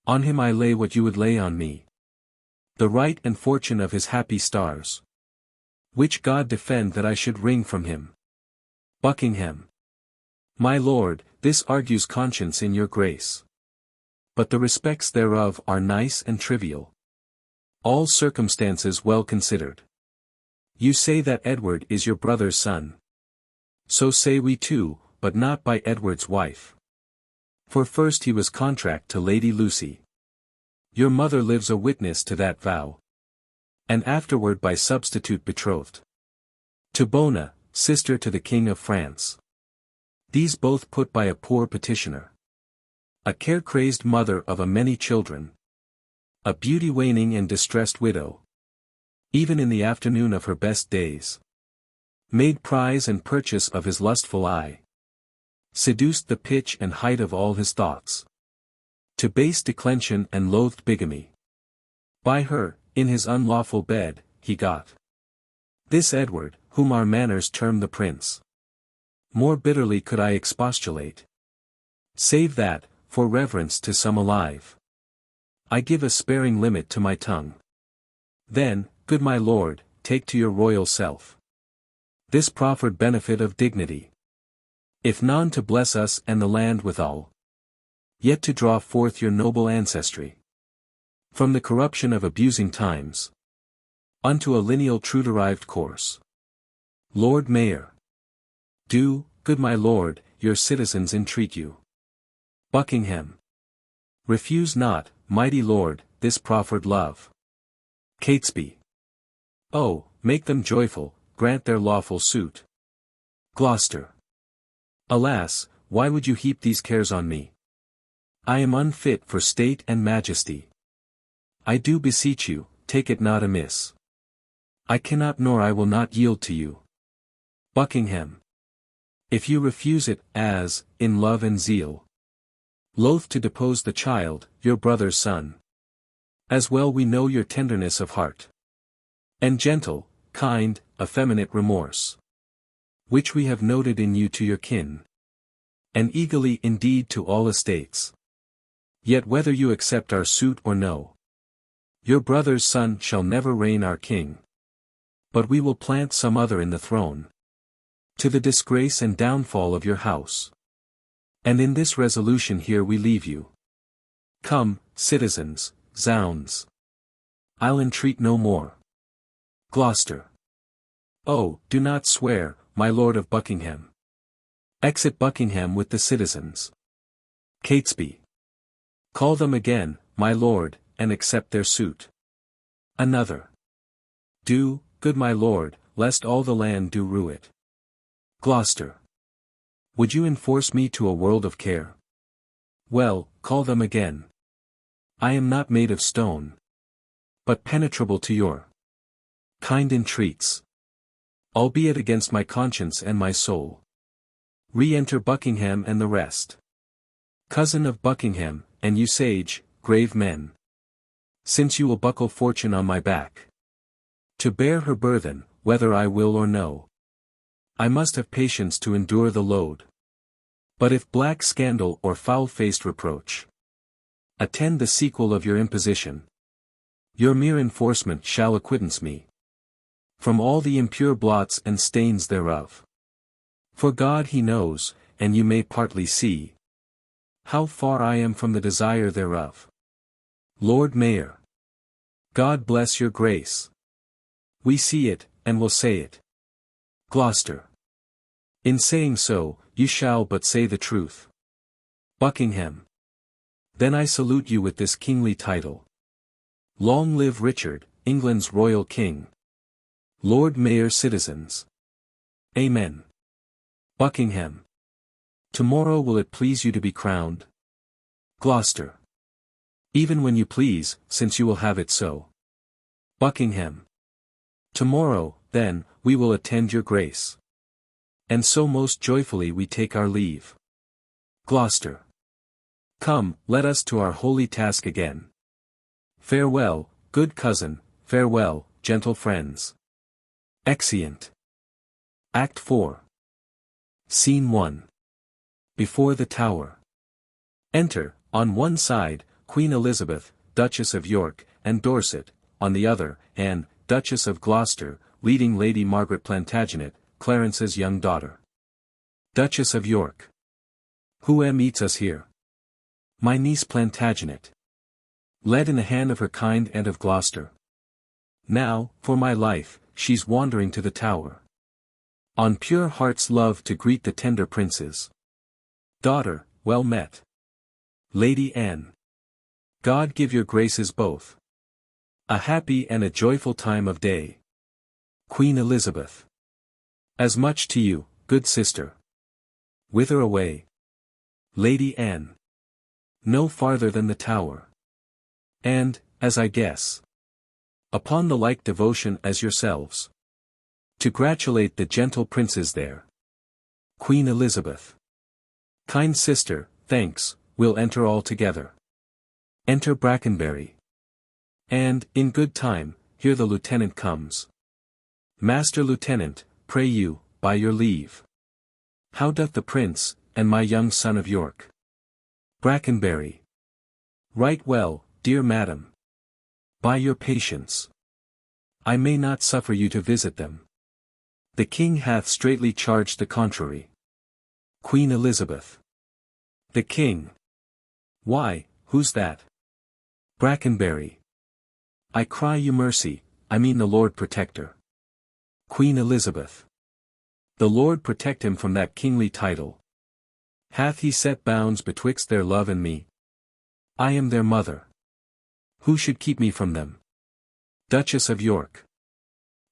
Speaker 1: On him I lay what you would lay on me. The right and fortune of his happy stars. Which God defend that I should wring from him. Buckingham. My lord, this argues conscience in your grace. But the respects thereof are nice and trivial. All circumstances well considered. You say that Edward is your brother's son. So say we too, but not by Edward's wife. For first he was contract to Lady Lucy. Your mother lives a witness to that vow. And afterward by substitute betrothed. To Bona, sister to the King of France. These both put by a poor petitioner. A care-crazed mother of a many children. A beauty waning and distressed widow. Even in the afternoon of her best days. Made prize and purchase of his lustful eye. Seduced the pitch and height of all his thoughts. To base declension and loathed bigamy. By her, in his unlawful bed, he got. This Edward, whom our manners term the prince. More bitterly could I expostulate. Save that, for reverence to some alive. I give a sparing limit to my tongue. Then, good my lord, take to your royal self this proffered benefit of dignity. If none to bless us and the land withal. Yet to draw forth your noble ancestry. From the corruption of abusing times. Unto a lineal true derived course. Lord Mayor. Do, good my lord, your citizens entreat you. Buckingham. Refuse not, mighty lord, this proffered love. Catesby. Oh, make them joyful, grant their lawful suit. Gloucester. Alas, why would you heap these cares on me? I am unfit for state and majesty. I do beseech you, take it not amiss. I cannot nor I will not yield to you. Buckingham. If you refuse it, as, in love and zeal. Loath to depose the child, your brother's son. As well we know your tenderness of heart. And gentle, kind, effeminate remorse. Which we have noted in you to your kin. And eagerly indeed to all estates. Yet whether you accept our suit or no. Your brother's son shall never reign our king. But we will plant some other in the throne. To the disgrace and downfall of your house. And in this resolution here we leave you. Come, citizens, zounds. I'll entreat no more. Gloucester. Oh, do not swear, my lord of Buckingham. Exit Buckingham with the citizens. Catesby. Call them again, my lord, and accept their suit. Another. Do, good my lord, lest all the land do rue it. Gloucester. Would you enforce me to a world of care? Well, call them again. I am not made of stone. But penetrable to your kind entreats. Albeit against my conscience and my soul. Re-enter Buckingham and the rest. Cousin of Buckingham, and you sage, grave men. Since you will buckle fortune on my back. To bear her burthen, whether I will or no. I must have patience to endure the load. But if black scandal or foul-faced reproach attend the sequel of your imposition, your mere enforcement shall acquittance me from all the impure blots and stains thereof. For God he knows, and you may partly see, how far I am from the desire thereof. Lord Mayor. God bless your grace. We see it, and will say it. Gloucester. In saying so, you shall but say the truth. Buckingham. Then I salute you with this kingly title. Long live Richard, England's royal king. Lord Mayor citizens. Amen. Buckingham. Tomorrow will it please you to be crowned? Gloucester. Even when you please, since you will have it so. Buckingham. Tomorrow, then, we will attend your grace. And so most joyfully we take our leave. Gloucester. Come, let us to our holy task again. Farewell, good cousin, farewell, gentle friends. Exeunt. Act 4. Scene 1. Before the Tower. Enter, on one side, Queen Elizabeth, Duchess of York, and Dorset, on the other, Anne, Duchess of Gloucester, leading Lady Margaret Plantagenet, Clarence's young daughter. Duchess of York. Who meets us here? My niece Plantagenet. Led in the hand of her kind Aunt of Gloucester. Now, for my life, she's wandering to the Tower. On pure heart's love to greet the tender princes. Daughter, well met. Lady Anne. God give your graces both a happy and a joyful time of day. Queen Elizabeth. As much to you, good sister. Whither away? Lady Anne. No farther than the Tower. And, as I guess, upon the like devotion as yourselves. To gratulate the gentle princes there. Queen Elizabeth. Kind sister, thanks, we'll enter all together. Enter Brackenbury. And, in good time, here the lieutenant comes. Master Lieutenant, pray you, by your leave. How doth the prince, and my young son of York? Brackenbury. Right well, dear madam. By your patience. I may not suffer you to visit them. The king hath straitly charged the contrary. Queen Elizabeth. The king. Why, who's that? Brackenbury. I cry you mercy, I mean the Lord Protector. Queen Elizabeth. The Lord protect him from that kingly title. Hath he set bounds betwixt their love and me? I am their mother. Who should keep me from them? Duchess of York.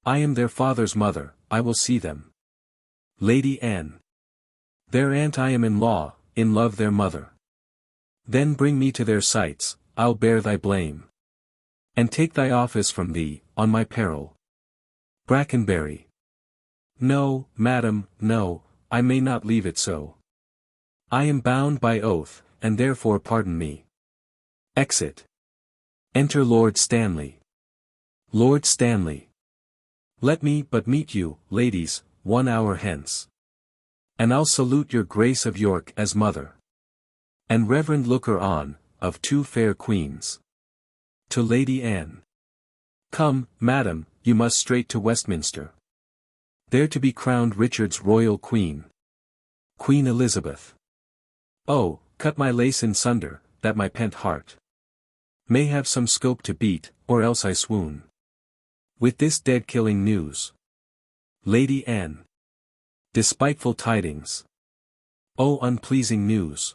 Speaker 1: I am their father's mother, I will see them. Lady Anne. Their aunt I am in law, in love their mother. Then bring me to their sights, I'll bear thy blame. And take thy office from thee, on my peril. Brackenbury. No, madam, no, I may not leave it so. I am bound by oath, and therefore pardon me. Exit. Enter Lord Stanley. Lord Stanley. Let me but meet you, ladies, 1 hour hence. And I'll salute your Grace of York as mother. And reverend looker on, of 2 fair queens. To Lady Anne. Come, madam, you must straight to Westminster. There to be crowned Richard's royal queen. Queen Elizabeth. Oh, cut my lace in sunder, that my pent heart may have some scope to beat, or else I swoon. With this dead-killing news. Lady Anne. Despiteful tidings. Oh, unpleasing news.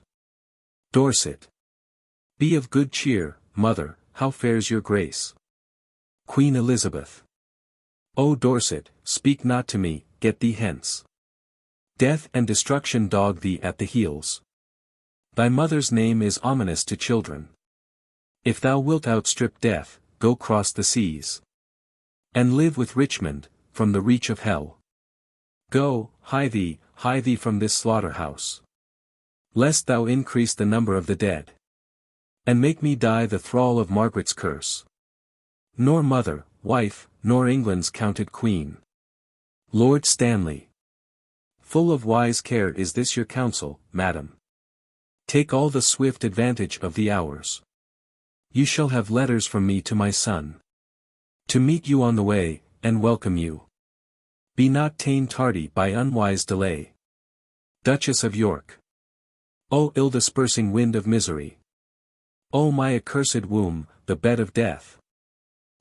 Speaker 1: Dorset. Be of good cheer, mother, how fares your grace? Queen Elizabeth. O Dorset, speak not to me, get thee hence. Death and destruction dog thee at the heels. Thy mother's name is ominous to children. If thou wilt outstrip death, go cross the seas. And live with Richmond, from the reach of hell. Go, hie thee from this slaughter-house. Lest thou increase the number of the dead. And make me die the thrall of Margaret's curse. Nor mother, wife, nor England's counted queen. Lord Stanley. Full of wise care is this your counsel, madam. Take all the swift advantage of the hours. You shall have letters from me to my son. To meet you on the way, and welcome you. Be not ta'en tardy by unwise delay. Duchess of York. O ill-dispersing wind of misery. O my accursed womb, the bed of death.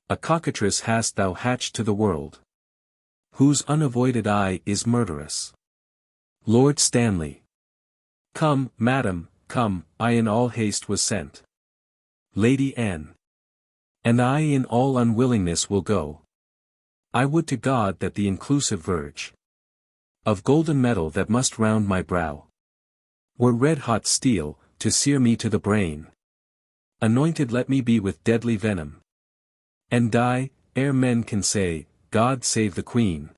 Speaker 1: A cockatrice hast thou hatched to the world. Whose unavoided eye is murderous. Lord Stanley. Come, madam, come, I in all haste was sent. Lady Anne. And I in all unwillingness will go. I would to God that the inclusive verge of golden metal that must round my brow were red-hot steel, to sear me to the brain. Anointed let me be with deadly venom. And die, ere men can say, God save the Queen.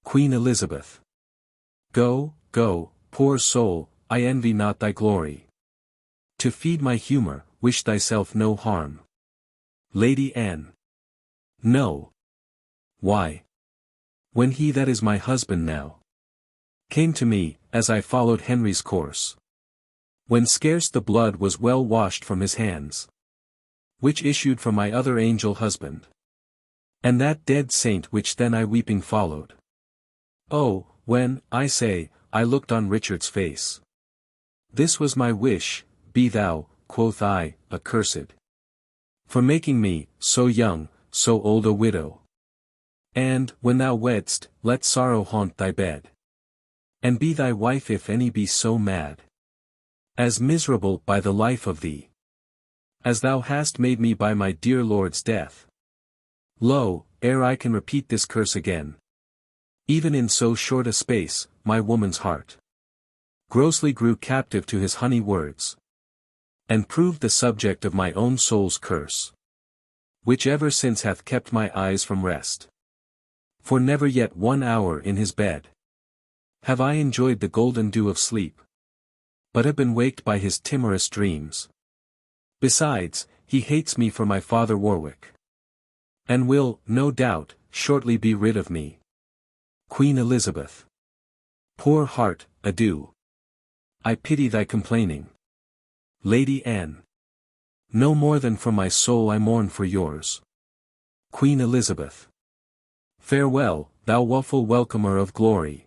Speaker 1: Queen Elizabeth. Go, go, poor soul, I envy not thy glory. To feed my humor, wish thyself no harm. Lady Anne. No. Why? When he that is my husband now came to me, as I followed Henry's course. When scarce the blood was well washed from his hands, which issued from my other angel husband, and that dead saint which then I weeping followed. Oh, when, I say, I looked on Richard's face, this was my wish, be thou, quoth I, accursed, for making me, so young, so old a widow. And, when thou wedd'st, let sorrow haunt thy bed, and be thy wife if any be so mad, as miserable by the life of thee, as thou hast made me by my dear Lord's death. Lo, ere I can repeat this curse again, even in so short a space, my woman's heart grossly grew captive to his honey words, and proved the subject of my own soul's curse, which ever since hath kept my eyes from rest. For never yet 1 hour in his bed have I enjoyed the golden dew of sleep, but have been waked by his timorous dreams. Besides, he hates me for my father Warwick, and will, no doubt, shortly be rid of me. Queen Elizabeth. Poor heart, adieu. I pity thy complaining. Lady Anne. No more than from my soul I mourn for yours. Queen Elizabeth. Farewell, thou woeful welcomer of glory.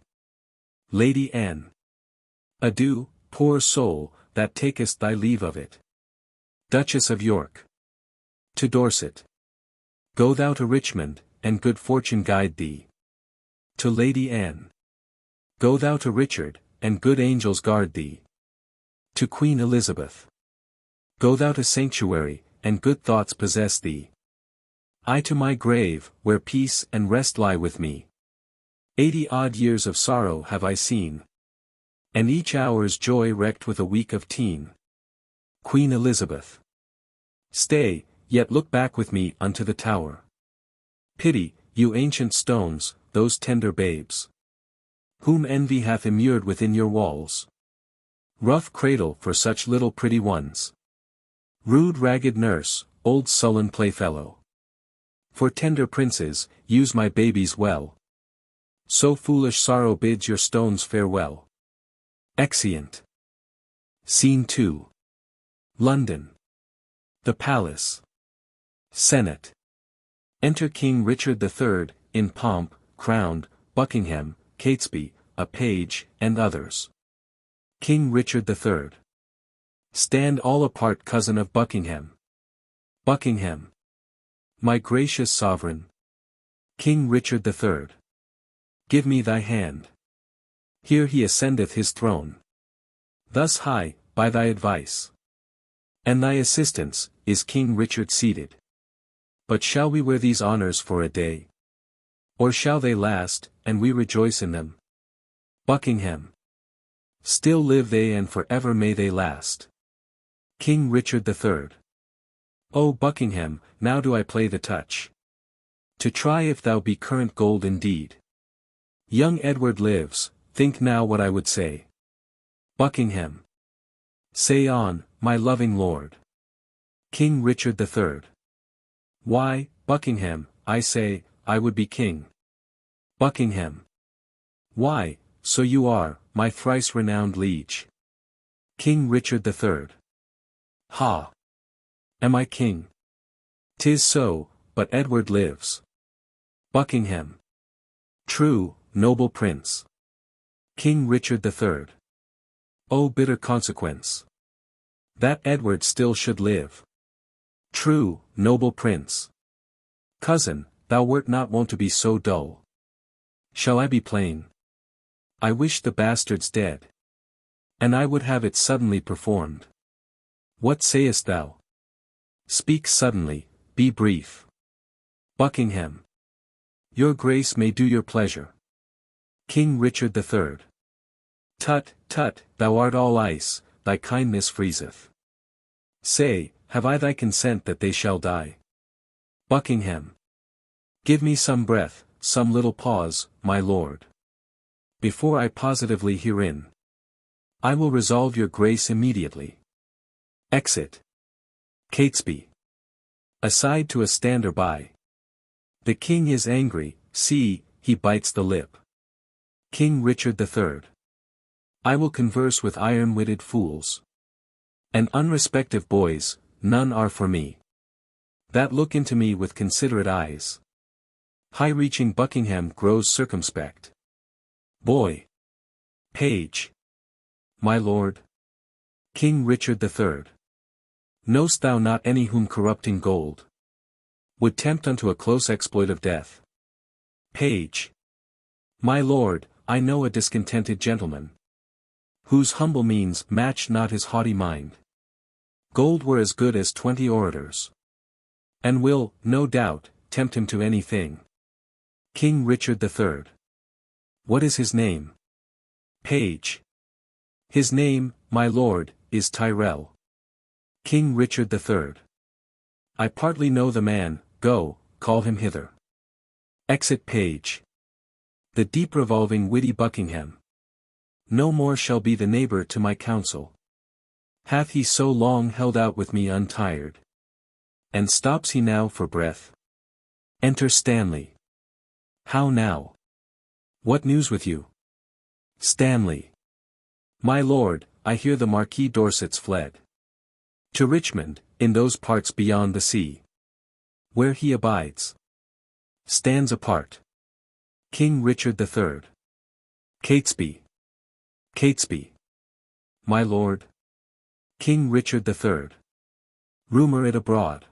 Speaker 1: Lady Anne. Adieu, poor soul, that takest thy leave of it. Duchess of York. To Dorset. Go thou to Richmond, and good fortune guide thee. To Lady Anne. Go thou to Richard, and good angels guard thee. To Queen Elizabeth. Go thou to sanctuary, and good thoughts possess thee. I to my grave, where peace and rest lie with me. 80 odd years of sorrow have I seen, and each hour's joy wrecked with a week of teen. Queen Elizabeth. Stay, yet look back with me unto the Tower. Pity, you ancient stones, those tender babes, whom envy hath immured within your walls. Rough cradle for such little pretty ones. Rude ragged nurse, old sullen playfellow. For tender princes, use my babies well. So foolish sorrow bids your stones farewell. Exeunt. Scene 2. London. The Palace. Senate. Enter King Richard III, in pomp, crowned, Buckingham, Catesby, a page, and others. King Richard III. Stand all apart, cousin of Buckingham. Buckingham. My gracious sovereign. King Richard III. Give me thy hand. Here he ascendeth his throne. Thus high, by thy advice and thy assistance, is King Richard seated. But shall we wear these honors for a day? Or shall they last, and we rejoice in them? Buckingham. Still live they, and for ever may they last. King Richard III. O Buckingham, now do I play the touch, to try if thou be current gold indeed. Young Edward lives, think now what I would say. Buckingham. Say on, my loving lord. King Richard III. Why, Buckingham, I say, I would be king. Buckingham. Why, so you are, my thrice renowned liege. King Richard III. Ha! Am I king? 'Tis so, but Edward lives. Buckingham. True, noble prince. King Richard III. O bitter consequence, that Edward still should live. True, noble prince. Cousin, thou wert not wont to be so dull. Shall I be plain? I wish the bastard's dead, and I would have it suddenly performed. What sayest thou? Speak suddenly, be brief. Buckingham. Your grace may do your pleasure. King Richard III. Tut, tut, thou art all ice, thy kindness freezeth. Say, have I thy consent that they shall die? Buckingham. Give me some breath, some little pause, my lord, before I positively herein. I will resolve your grace immediately. Exit. Catesby. Aside to a stander by. The king is angry, see, he bites the lip. King Richard III. I will converse with iron-witted fools. And unrespective boys, none are for me. That look into me with considerate eyes. High-reaching Buckingham grows circumspect. Boy. Page. My lord. King Richard III. Know'st thou not any whom corrupting gold would tempt unto a close exploit of death? Page. My lord, I know a discontented gentleman, whose humble means match not his haughty mind. Gold were as good as 20 orators, and will, no doubt, tempt him to any thing. King Richard III. What is his name? Page. His name, my lord, is Tyrrell. King Richard III. I partly know the man, go, call him hither. Exit page. The deep-revolving witty Buckingham no more shall be the neighbour to my counsel. Hath he so long held out with me untired? And stops he now for breath? Enter Stanley. How now? What news with you? Stanley. My lord, I hear the Marquis Dorset's fled to Richmond, in those parts beyond the sea, where he abides. Stands apart. King Richard III. Catesby. Catesby. My lord. King Richard III. Rumour it abroad,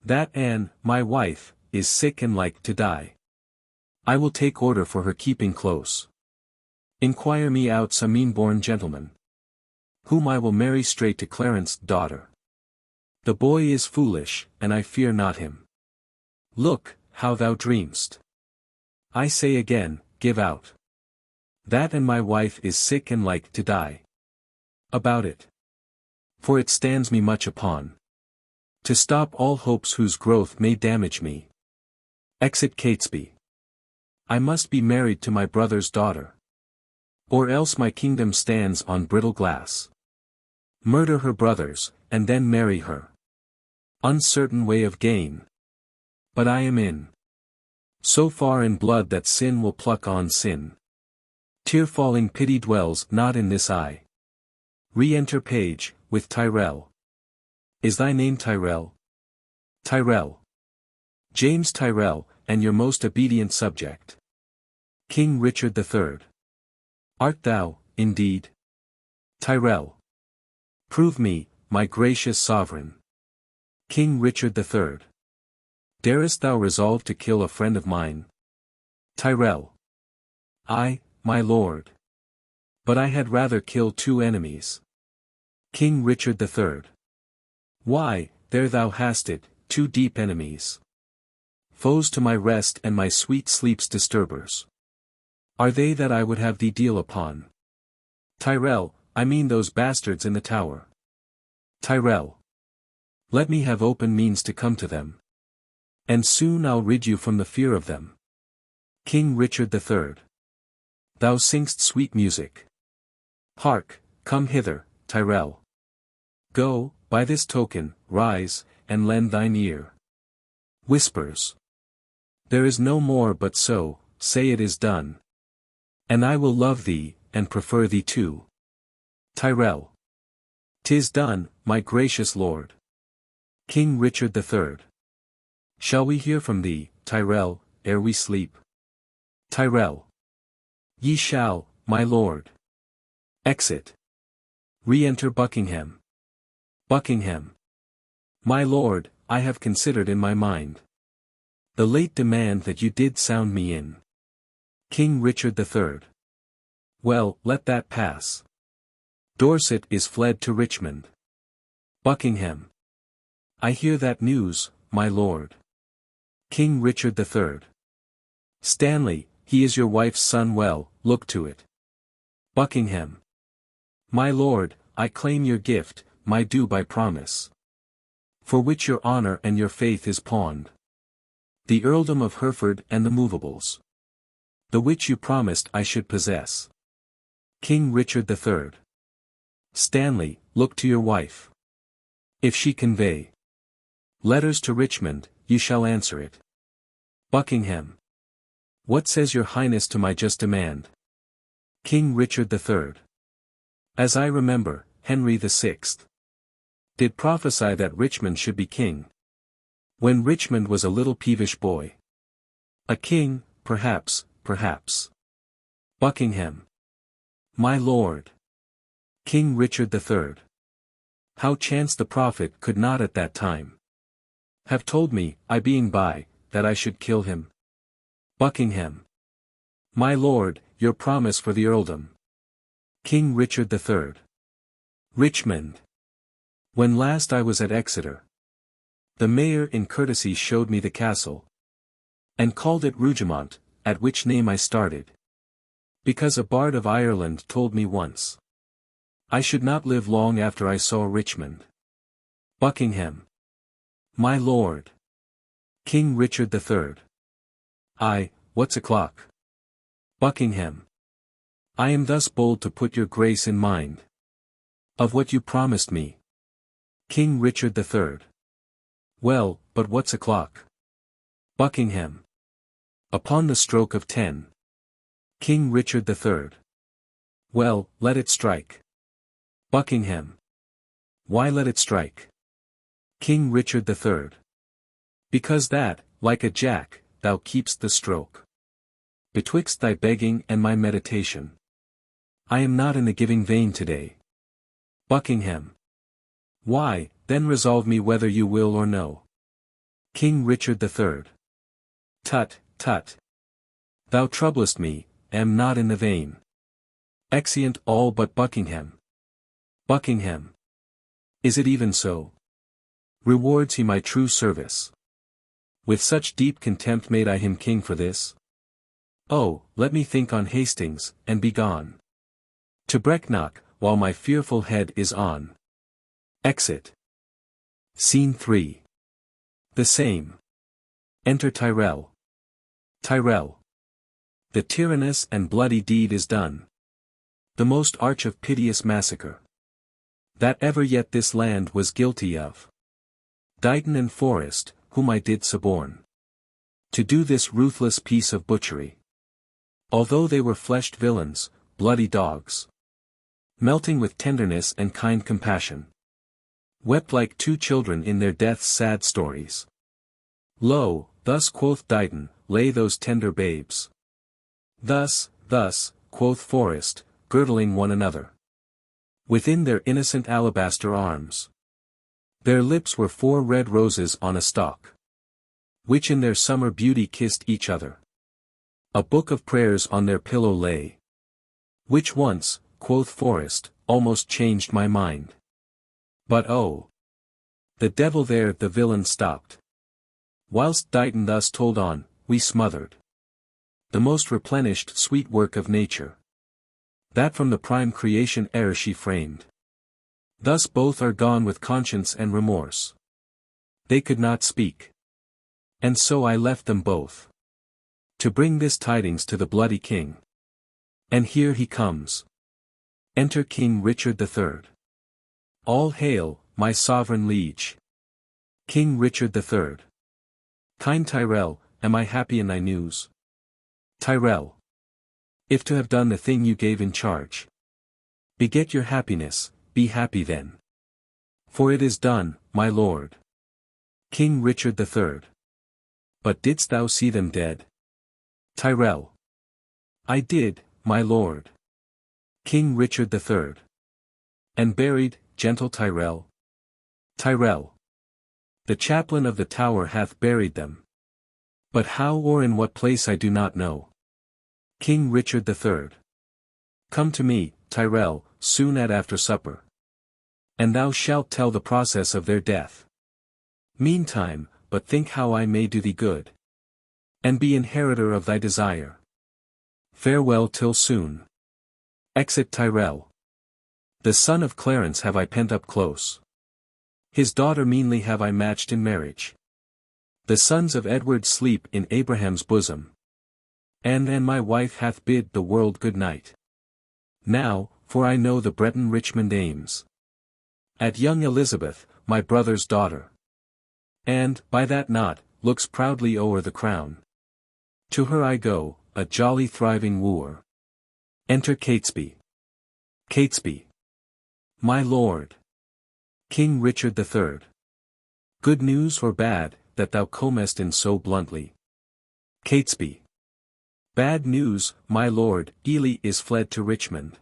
Speaker 1: that Anne, my wife, is sick and like to die. I will take order for her keeping close. Inquire me out some mean-born gentleman, whom I will marry straight to Clarence's daughter. The boy is foolish, and I fear not him. Look, how thou dream'st. I say again, give out. That and my wife is sick and like to die. About it. For it stands me much upon to stop all hopes whose growth may damage me. Exit Catesby. I must be married to my brother's daughter, or else my kingdom stands on brittle glass. Murder her brothers, and then marry her. Uncertain way of gain. But I am in so far in blood that sin will pluck on sin. Tear-falling pity dwells not in this eye. Re-enter page, with Tyrrell. Is thy name Tyrrell? Tyrrell. James Tyrrell, and your most obedient subject. King Richard III. Art thou, indeed? Tyrrell. Prove me, my gracious sovereign. King Richard III. Darest thou resolve to kill a friend of mine? Tyrrell. Ay, my lord. But I had rather kill 2 enemies. King Richard III. Why, there thou hast it, 2 deep enemies. Foes to my rest and my sweet sleep's disturbers. Are they that I would have thee deal upon? Tyrrell, I mean those bastards in the Tower. Tyrrell. Let me have open means to come to them, and soon I'll rid you from the fear of them. King Richard III. Thou sing'st sweet music. Hark, come hither, Tyrrell. Go, by this token, rise, and lend thine ear. Whispers. There is no more but so, say it is done. And I will love thee, and prefer thee too. Tyrrell. 'Tis done, my gracious lord. King Richard III. Shall we hear from thee, Tyrrell, ere we sleep? Tyrrell. Ye shall, my lord. Exit. Re-enter Buckingham. Buckingham. My lord, I have considered in my mind the late demand that you did sound me in. King Richard III. Well, let that pass. Dorset is fled to Richmond. Buckingham. I hear that news, my lord. King Richard III. Stanley, he is your wife's son. Well, look to it. Buckingham. My lord, I claim your gift, my due by promise, for which your honour and your faith is pawned. The earldom of Hereford and the movables, the which you promised I should possess. King Richard III. Stanley, look to your wife. If she convey letters to Richmond, you shall answer it. Buckingham. What says your highness to my just demand? King Richard III. As I remember, Henry VI did prophesy that Richmond should be king. When Richmond was a little peevish boy. A king, perhaps. Buckingham. My lord. King Richard III. How chanced the prophet could not at that time have told me, I being by, that I should kill him. Buckingham. My lord, your promise for the earldom. King Richard III. Richmond. When last I was at Exeter, the mayor in courtesy showed me the castle, and called it Rougemont, at which name I started, because a bard of Ireland told me once I should not live long after I saw Richmond. Buckingham. My lord. King Richard III. What's o'clock? Buckingham. I am thus bold to put your grace in mind of what you promised me. King Richard III. Well, but what's o'clock? Buckingham. Upon the stroke of 10. King Richard III. Well, let it strike. Buckingham. Why let it strike? King Richard III. Because that, like a jack, thou keep'st the stroke betwixt thy begging and my meditation. I am not in the giving vein today. Buckingham. Why, then resolve me whether you will or no. King Richard III. Tut. Thou troublest me, am not in the vein. Exeunt all but Buckingham. Buckingham. Is it even so? Rewards he my true service? With such deep contempt made I him king for this? Oh, let me think on Hastings, and be gone to Brecknock, while my fearful head is on. Exit. Scene 3. The same. Enter Tyrrell. Tyrrell. The tyrannous and bloody deed is done. The most arch of piteous massacre that ever yet this land was guilty of. Dighton and Forrest, whom I did suborn to do this ruthless piece of butchery, although they were fleshed villains, bloody dogs, melting with tenderness and kind compassion, wept like two children in their death's sad stories. Lo, thus quoth Dighton, lay those tender babes. Thus, quoth Forrest, girdling one another within their innocent alabaster arms. Their lips were 4 red roses on a stalk, which in their summer beauty kissed each other. A book of prayers on their pillow lay, which once, quoth Forrest, almost changed my mind. But oh! The devil there the villain stopped. Whilst Dighton thus told on, we smothered the most replenished sweet work of nature, that from the prime creation ere she framed. Thus both are gone with conscience and remorse. They could not speak. And so I left them both to bring this tidings to the bloody king. And here he comes. Enter King Richard III. All hail, my sovereign liege. King Richard III. Kind Tyrrell, am I happy in thy news? Tyrrell. If to have done the thing you gave in charge beget your happiness, be happy then. For it is done, my lord. King Richard III. But didst thou see them dead? Tyrrell. I did, my lord. King Richard III. And buried, gentle Tyrrell? Tyrrell. The chaplain of the Tower hath buried them. But how or in what place I do not know. King Richard III. Come to me, Tyrrell, soon at after supper. And thou shalt tell the process of their death. Meantime, but think how I may do thee good, and be inheritor of thy desire. Farewell till soon. Exit Tyrrell. The son of Clarence have I pent up close. His daughter meanly have I matched in marriage. The sons of Edward sleep in Abraham's bosom. And my wife hath bid the world good night. Now, for I know the Breton Richmond aims at young Elizabeth, my brother's daughter. And, by that knot, looks proudly o'er the crown. To her I go, a jolly thriving wooer. Enter Catesby. Catesby. My lord. King Richard III. Good news or bad, that thou comest in so bluntly? Catesby. Bad news, my lord, Ely is fled to Richmond.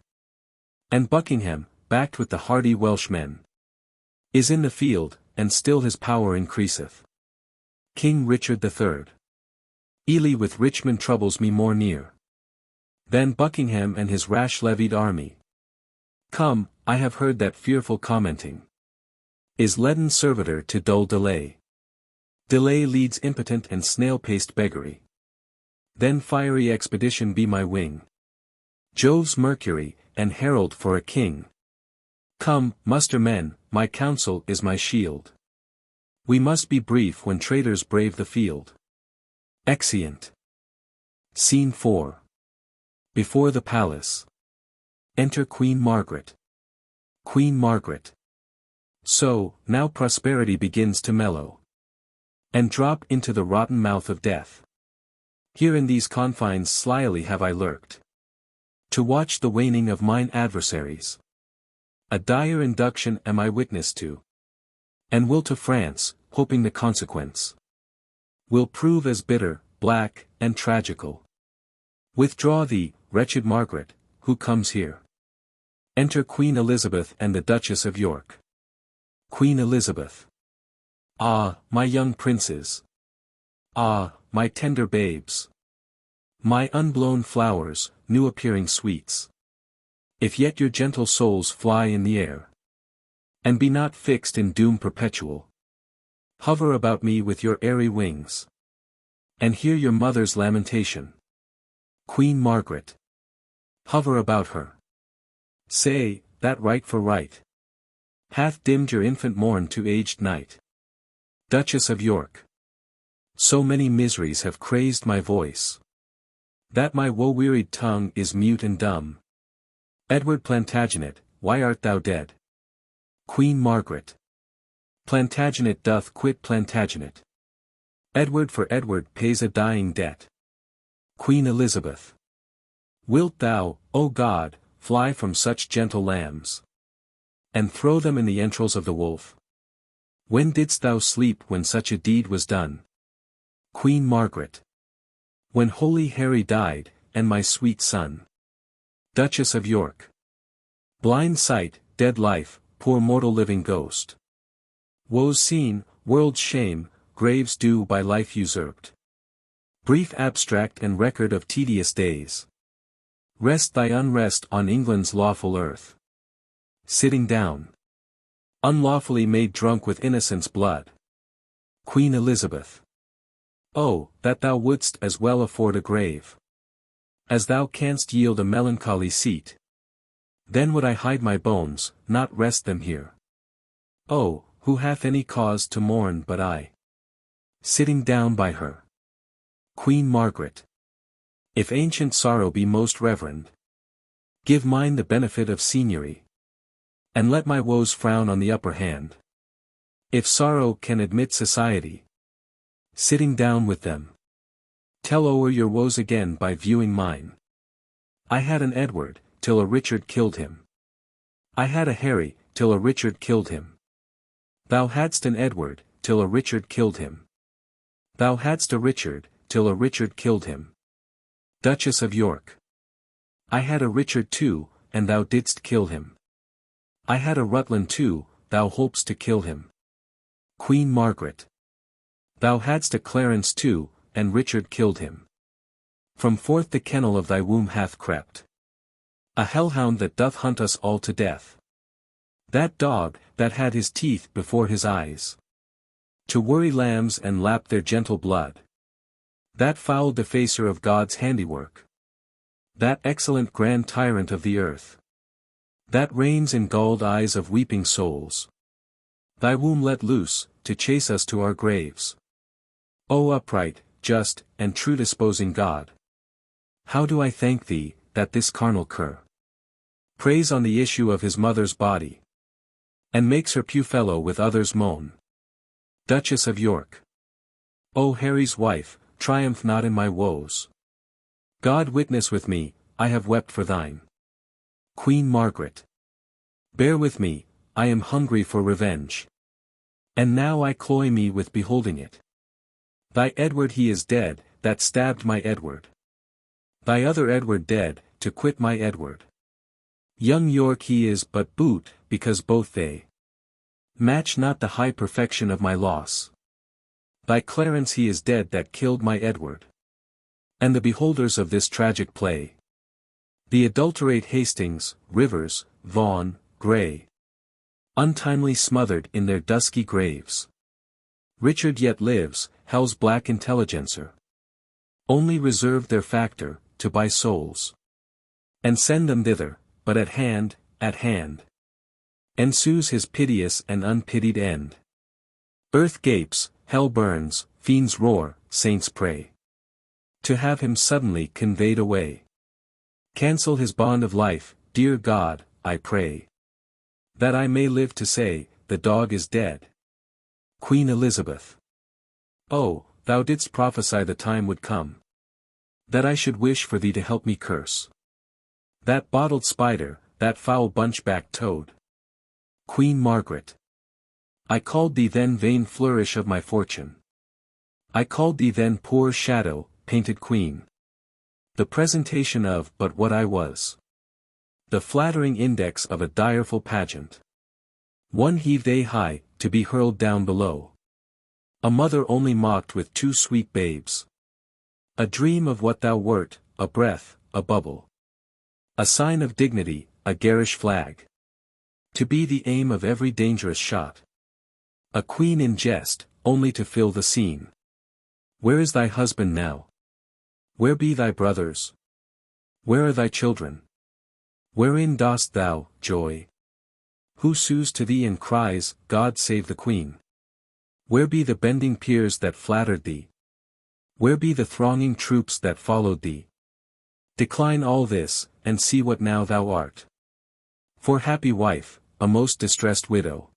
Speaker 1: And Buckingham, backed with the hardy Welshmen, is in the field, and still his power increaseth. King Richard III. Ely with Richmond troubles me more near than Buckingham and his rash levied army. Come, I have heard that fearful commenting is leaden servitor to dull delay. Delay leads impotent and snail-paced beggary. Then fiery expedition be my wing, Jove's Mercury, and herald for a king. Come, muster men, my counsel is my shield. We must be brief when traitors brave the field. Exeunt. Scene 4. Before the palace. Enter Queen Margaret. Queen Margaret. So, now prosperity begins to mellow and drop into the rotten mouth of death. Here in these confines slyly have I lurked, to watch the waning of mine adversaries. A dire induction am I witness to, and will to France, hoping the consequence will prove as bitter, black, and tragical. Withdraw thee, wretched Margaret, who comes here? Enter Queen Elizabeth and the Duchess of York. Queen Elizabeth. Ah, my young princes! Ah, my tender babes! My unblown flowers, new appearing sweets! If yet your gentle souls fly in the air, and be not fixed in doom perpetual, hover about me with your airy wings, and hear your mother's lamentation. Queen Margaret. Hover about her. Say, that right for right hath dimmed your infant morn to aged night. Duchess of York. So many miseries have crazed my voice, that my woe-wearied tongue is mute and dumb. Edward Plantagenet, why art thou dead? Queen Margaret. Plantagenet doth quit Plantagenet. Edward for Edward pays a dying debt. Queen Elizabeth. Wilt thou, O God, fly from such gentle lambs, and throw them in the entrails of the wolf? When didst thou sleep when such a deed was done? Queen Margaret. When holy Harry died, and my sweet son. Duchess of York. Blind sight, dead life, poor mortal living ghost. Woes seen, world's shame, graves due by life usurped. Brief abstract and record of tedious days. Rest thy unrest on England's lawful earth. Sitting down. Unlawfully made drunk with innocence' blood. Queen Elizabeth. Oh, that thou wouldst as well afford a grave as thou canst yield a melancholy seat. Then would I hide my bones, not rest them here. Oh, who hath any cause to mourn but I? Sitting down by her. Queen Margaret. If ancient sorrow be most reverend, give mine the benefit of seniority, and let my woes frown on the upper hand. If sorrow can admit society, sitting down with them, tell o'er your woes again by viewing mine. I had an Edward, till a Richard killed him. I had a Harry, till a Richard killed him. Thou hadst an Edward, till a Richard killed him. Thou hadst a Richard, till a Richard killed him. Duchess of York. I had a Richard too, and thou didst kill him. I had a Rutland too, thou holpst to kill him. Queen Margaret. Thou hadst a Clarence too, and Richard killed him. From forth the kennel of thy womb hath crept a hellhound that doth hunt us all to death. That dog, that had his teeth before his eyes, to worry lambs and lap their gentle blood. That foul defacer of God's handiwork. That excellent grand tyrant of the earth. That reigns in galled eyes of weeping souls. Thy womb let loose, to chase us to our graves. O upright, just, and true disposing God! How do I thank thee, that this carnal cur preys on the issue of his mother's body, and makes her pew-fellow with others moan. Duchess of York. O Harry's wife, triumph not in my woes. God witness with me, I have wept for thine. Queen Margaret. Bear with me, I am hungry for revenge. And now I cloy me with beholding it. Thy Edward he is dead, that stabbed my Edward. Thy other Edward dead, to quit my Edward. Young York he is but boot, because both they match not the high perfection of my loss. Thy Clarence he is dead that killed my Edward. And the beholders of this tragic play, the adulterate Hastings, Rivers, Vaughan, Grey, untimely smothered in their dusky graves. Richard yet lives, hell's black intelligencer. Only reserved their factor, to buy souls. And send them thither, but at hand, ensues his piteous and unpitied end. Earth gapes, hell burns, fiends roar, saints pray to have him suddenly conveyed away. Cancel his bond of life, dear God, I pray, that I may live to say, the dog is dead. Queen Elizabeth. Oh, thou didst prophesy the time would come, that I should wish for thee to help me curse that bottled spider, that foul bunchback toad. Queen Margaret. I called thee then vain flourish of my fortune. I called thee then poor shadow, painted queen. The presentation of but what I was. The flattering index of a direful pageant. One heaved a high, to be hurled down below. A mother only mocked with two sweet babes. A dream of what thou wert, a breath, a bubble. A sign of dignity, a garish flag. To be the aim of every dangerous shot. A queen in jest, only to fill the scene. Where is thy husband now? Where be thy brothers? Where are thy children? Wherein dost thou, joy? Who sues to thee and cries, God save the Queen? Where be the bending peers that flattered thee? Where be the thronging troops that followed thee? Decline all this, and see what now thou art. For happy wife, a most distressed widow.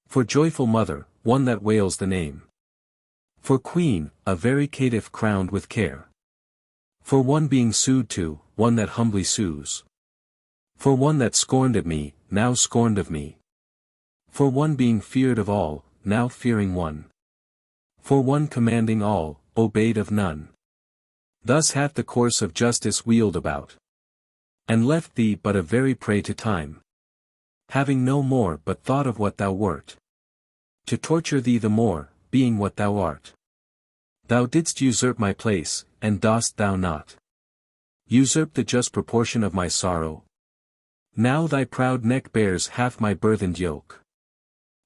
Speaker 1: For joyful mother, one that wails the name. For queen, a very caitiff crowned with care. For one being sued to, one that humbly sues. For one that scorned at me, now scorned of me. For one being feared of all, now fearing one. For one commanding all, obeyed of none. Thus hath the course of justice wheeled about. And left thee but a very prey to time. Having no more but thought of what thou wert. To torture thee the more, being what thou art. Thou didst usurp my place, and dost thou not usurp the just proportion of my sorrow? Now thy proud neck bears half my burthened yoke,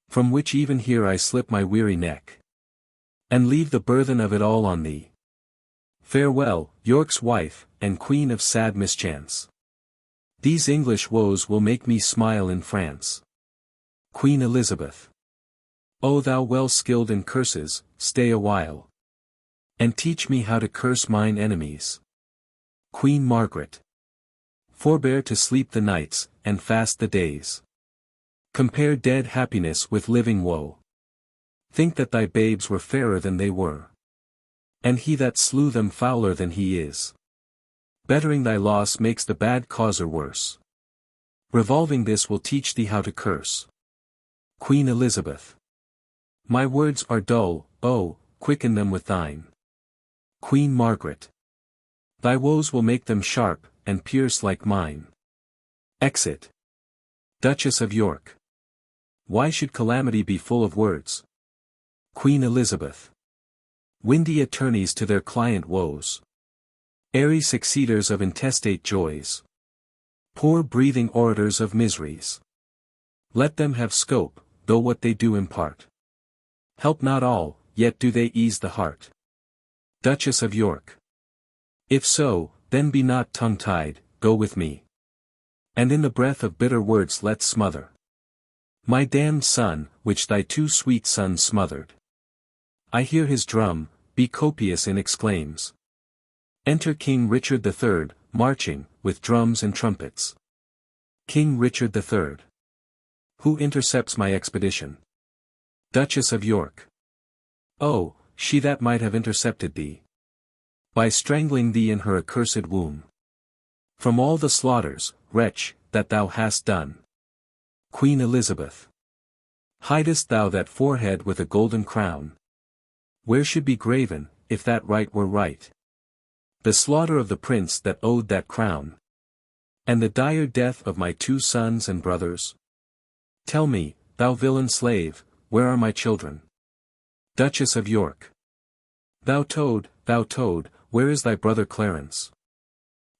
Speaker 1: from which even here I slip my weary neck, and leave the burthen of it all on thee. Farewell, York's wife, and queen of sad mischance. These English woes will make me smile in France. Queen Elizabeth. O thou well skilled in curses, stay a while, and teach me how to curse mine enemies. Queen Margaret. Forbear to sleep the nights, and fast the days. Compare dead happiness with living woe. Think that thy babes were fairer than they were. And he that slew them fouler than he is. Bettering thy loss makes the bad causer worse. Revolving this will teach thee how to curse. Queen Elizabeth. My words are dull, oh, quicken them with thine. Queen Margaret. Thy woes will make them sharp, and pierce like mine. Exit. Duchess of York. Why should calamity be full of words? Queen Elizabeth. Windy attorneys to their client woes. Airy succeeders of intestate joys. Poor breathing orators of miseries. Let them have scope, though what they do impart help not all, yet do they ease the heart. Duchess of York. If so, then be not tongue-tied, go with me. And in the breath of bitter words let's smother my damned son, which thy two sweet sons smothered. I hear his drum, be copious in exclaims. Enter King Richard III, marching, with drums and trumpets. King Richard III. Who intercepts my expedition? Duchess of York. Oh, she that might have intercepted thee, by strangling thee in her accursed womb. From all the slaughters, wretch, that thou hast done, Queen Elizabeth. Hidest thou that forehead with a golden crown? Where should be graven, if that right were right, the slaughter of the prince that owed that crown, and the dire death of my 2 sons and brothers? Tell me, thou villain slave, where are my children? Duchess of York. Thou toad, where is thy brother Clarence?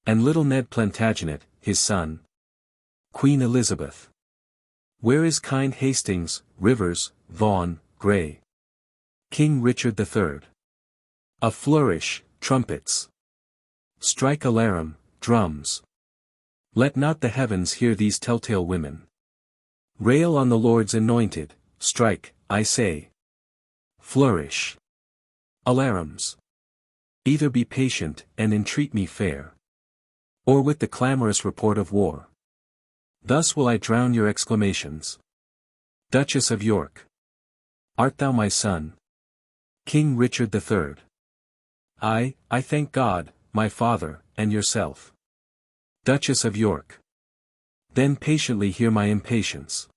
Speaker 1: And little Ned Plantagenet, his son? Queen Elizabeth. Where is kind Hastings, Rivers, Vaughan, Grey? King Richard III. A flourish, trumpets. Strike alarum, drums. Let not the heavens hear these telltale women. Rail on the Lord's anointed, strike, I say. Flourish. Alarums. Either be patient, and entreat me fair, or with the clamorous report of war. Thus will I drown your exclamations. Duchess of York. Art thou my son? King Richard III. I thank God, my father, and yourself. Duchess of York. Then patiently hear my impatience.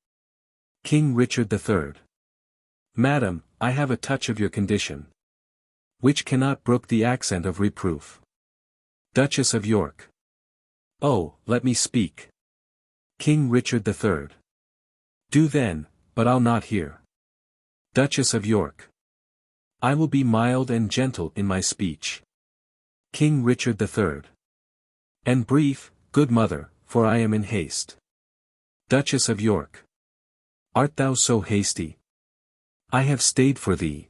Speaker 1: King Richard III. Madam, I have a touch of your condition, which cannot brook the accent of reproof. Duchess of York. Oh, let me speak. King Richard III. Do then, but I'll not hear. Duchess of York. I will be mild and gentle in my speech. King Richard III. And brief, good mother, for I am in haste. Duchess of York. Art thou so hasty? I have stayed for thee,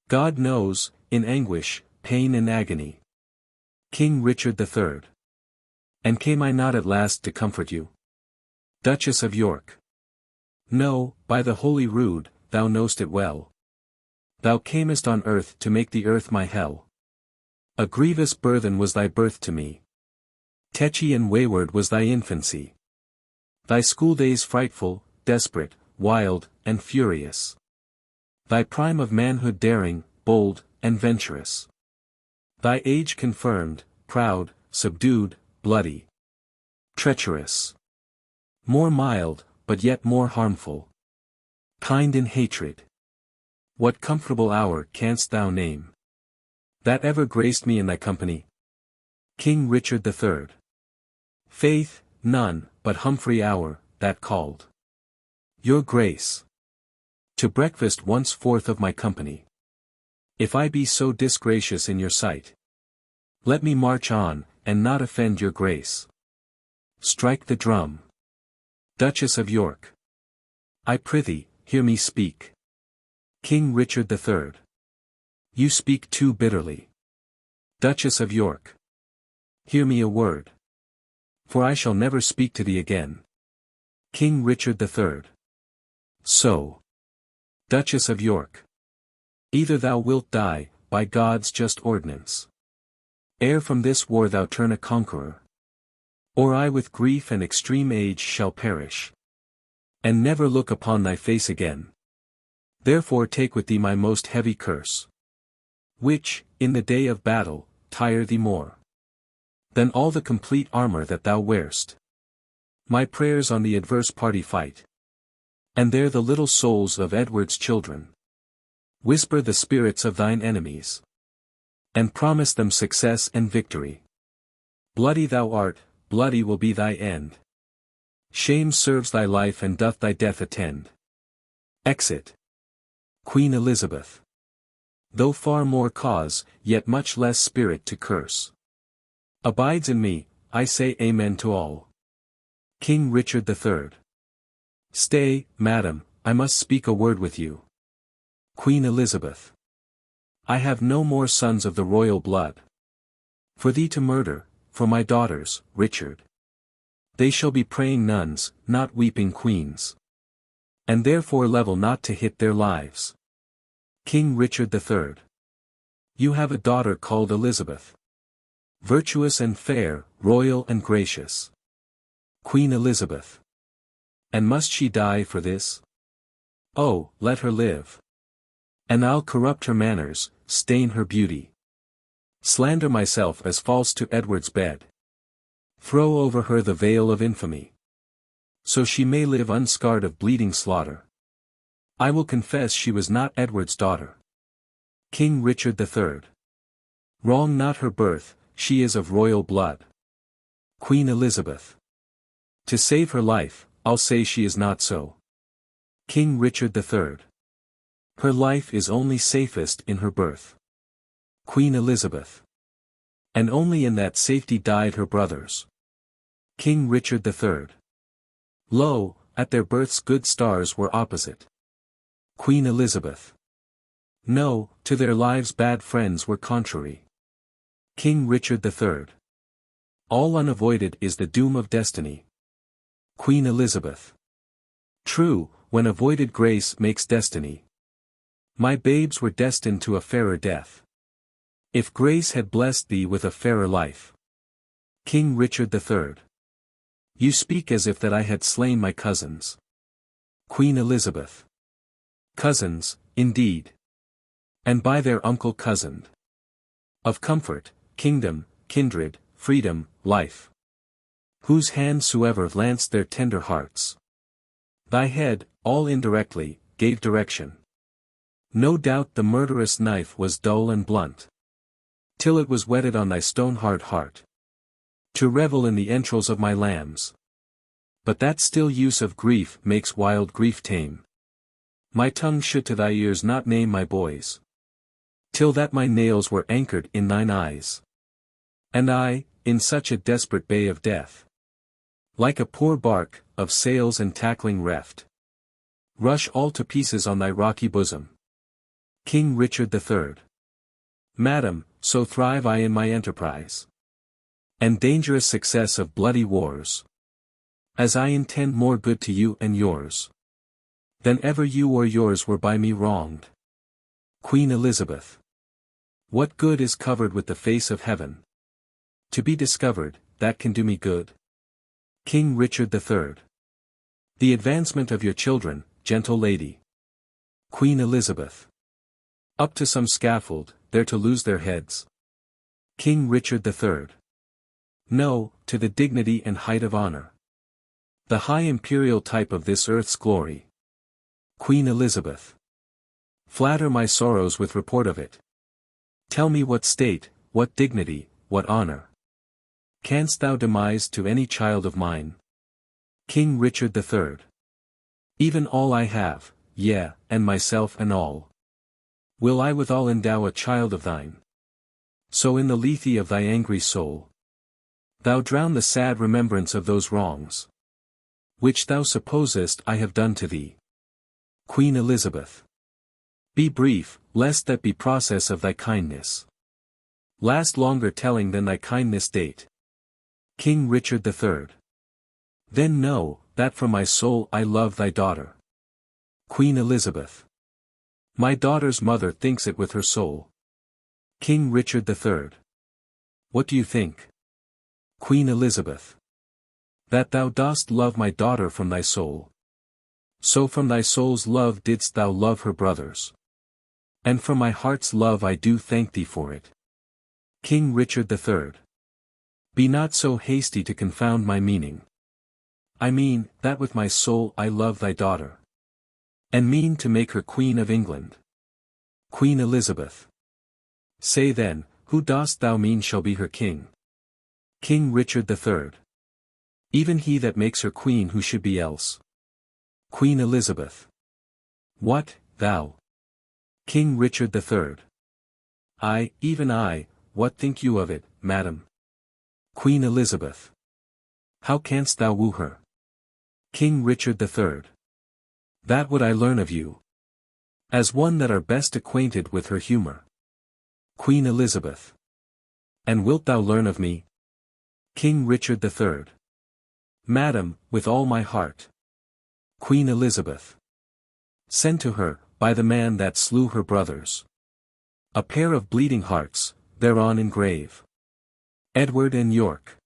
Speaker 1: God knows, in anguish, pain and agony. King Richard III. And came I not at last to comfort you? Duchess of York. No, by the Holy Rood, thou know'st it well. Thou camest on earth to make the earth my hell. A grievous burthen was thy birth to me. Tetchy and wayward was thy infancy. Thy schooldays frightful, desperate, wild, and furious. Thy prime of manhood daring, bold, and venturous. Thy age confirmed, proud, subdued, bloody, treacherous. More mild, but yet more harmful. Kind in hatred. What comfortable hour canst thou name that ever graced me in thy company? King Richard III. Faith, none, but Humphrey hour, that called your grace to breakfast once forth of my company. If I be so disgracious in your sight, let me march on, and not offend your grace. Strike the drum. Duchess of York. I prithee, hear me speak. King Richard III. You speak too bitterly. Duchess of York. Hear me a word, for I shall never speak to thee again. King Richard III. So. Duchess of York. Either thou wilt die, by God's just ordinance, ere from this war thou turn a conqueror, or I with grief and extreme age shall perish, and never look upon thy face again. Therefore take with thee my most heavy curse, which, in the day of battle, tire thee more than all the complete armor that thou wear'st. My prayers on the adverse party fight, and there the little souls of Edward's children whisper the spirits of thine enemies, and promise them success and victory. Bloody thou art, bloody will be thy end. Shame serves thy life and doth thy death attend. Exit. Queen Elizabeth. Though far more cause, yet much less spirit to curse, abides in me, I say amen to all. King Richard III. Stay, madam, I must speak a word with you. Queen Elizabeth. I have no more sons of the royal blood for thee to murder, for my daughters, Richard. They shall be praying nuns, not weeping queens, and therefore level not to hit their lives. King Richard III. You have a daughter called Elizabeth, virtuous and fair, royal and gracious. Queen Elizabeth. And must she die for this? Oh, let her live. And I'll corrupt her manners, stain her beauty, slander myself as false to Edward's bed, throw over her the veil of infamy, so she may live unscarred of bleeding slaughter. I will confess she was not Edward's daughter. King Richard III. Wrong not her birth, she is of royal blood. Queen Elizabeth. To save her life, I'll say she is not so. King Richard III. Her life is only safest in her birth. Queen Elizabeth. And only in that safety died her brothers. King Richard III. Lo, at their births good stars were opposite. Queen Elizabeth. No, to their lives bad friends were contrary. King Richard III. All unavoided is the doom of destiny. Queen Elizabeth. True, when avoided grace makes destiny. My babes were destined to a fairer death. If grace had blessed thee with a fairer life. King Richard III. You speak as if that I had slain my cousins. Queen Elizabeth. Cousins, indeed. And by their uncle cozened. Of comfort, kingdom, kindred, freedom, life. Whose hands soever lanced their tender hearts. Thy head, all indirectly, gave direction. No doubt the murderous knife was dull and blunt. Till it was whetted on thy stone-hard heart. To revel in the entrails of my lambs. But that still use of grief makes wild grief tame. My tongue should to thy ears not name my boys. Till that my nails were anchored in thine eyes. And I, in such a desperate bay of death. Like a poor bark, of sails and tackling reft. Rush all to pieces on thy rocky bosom. King Richard III. Madam, so thrive I in my enterprise. And dangerous success of bloody wars. As I intend more good to you and yours. Than ever you or yours were by me wronged. Queen Elizabeth. What good is covered with the face of heaven? To be discovered, that can do me good. King Richard III. The advancement of your children, gentle lady. Queen Elizabeth. Up to some scaffold, there to lose their heads. King Richard III. No, to the dignity and height of honor. The high imperial type of this earth's glory. Queen Elizabeth. Flatter my sorrows with report of it. Tell me what state, what dignity, what honor. Canst thou demise to any child of mine? King Richard III. Even all I have, yea, and myself and all. Will I withal endow a child of thine? So in the lethe of thy angry soul. Thou drown the sad remembrance of those wrongs. Which thou supposest I have done to thee. Queen Elizabeth. Be brief, lest that be process of thy kindness. Last longer telling than thy kindness date. King Richard III. Then know, that from my soul I love thy daughter. Queen Elizabeth. My daughter's mother thinks it with her soul. King Richard III. What do you think? Queen Elizabeth. That thou dost love my daughter from thy soul. So from thy soul's love didst thou love her brothers. And from my heart's love I do thank thee for it. King Richard III. Be not so hasty to confound my meaning. I mean, that with my soul I love thy daughter. And mean to make her Queen of England. Queen Elizabeth. Say then, who dost thou mean shall be her king? King Richard III. Even he that makes her queen who should be else. Queen Elizabeth. What, thou? King Richard III. I, even I, what think you of it, madam? Queen Elizabeth. How canst thou woo her? King Richard III. That would I learn of you. As one that are best acquainted with her humor. Queen Elizabeth. And wilt thou learn of me? King Richard III. Madam, with all my heart. Queen Elizabeth. Send to her, by the man that slew her brothers. A pair of bleeding hearts, thereon engrave. Edward and York.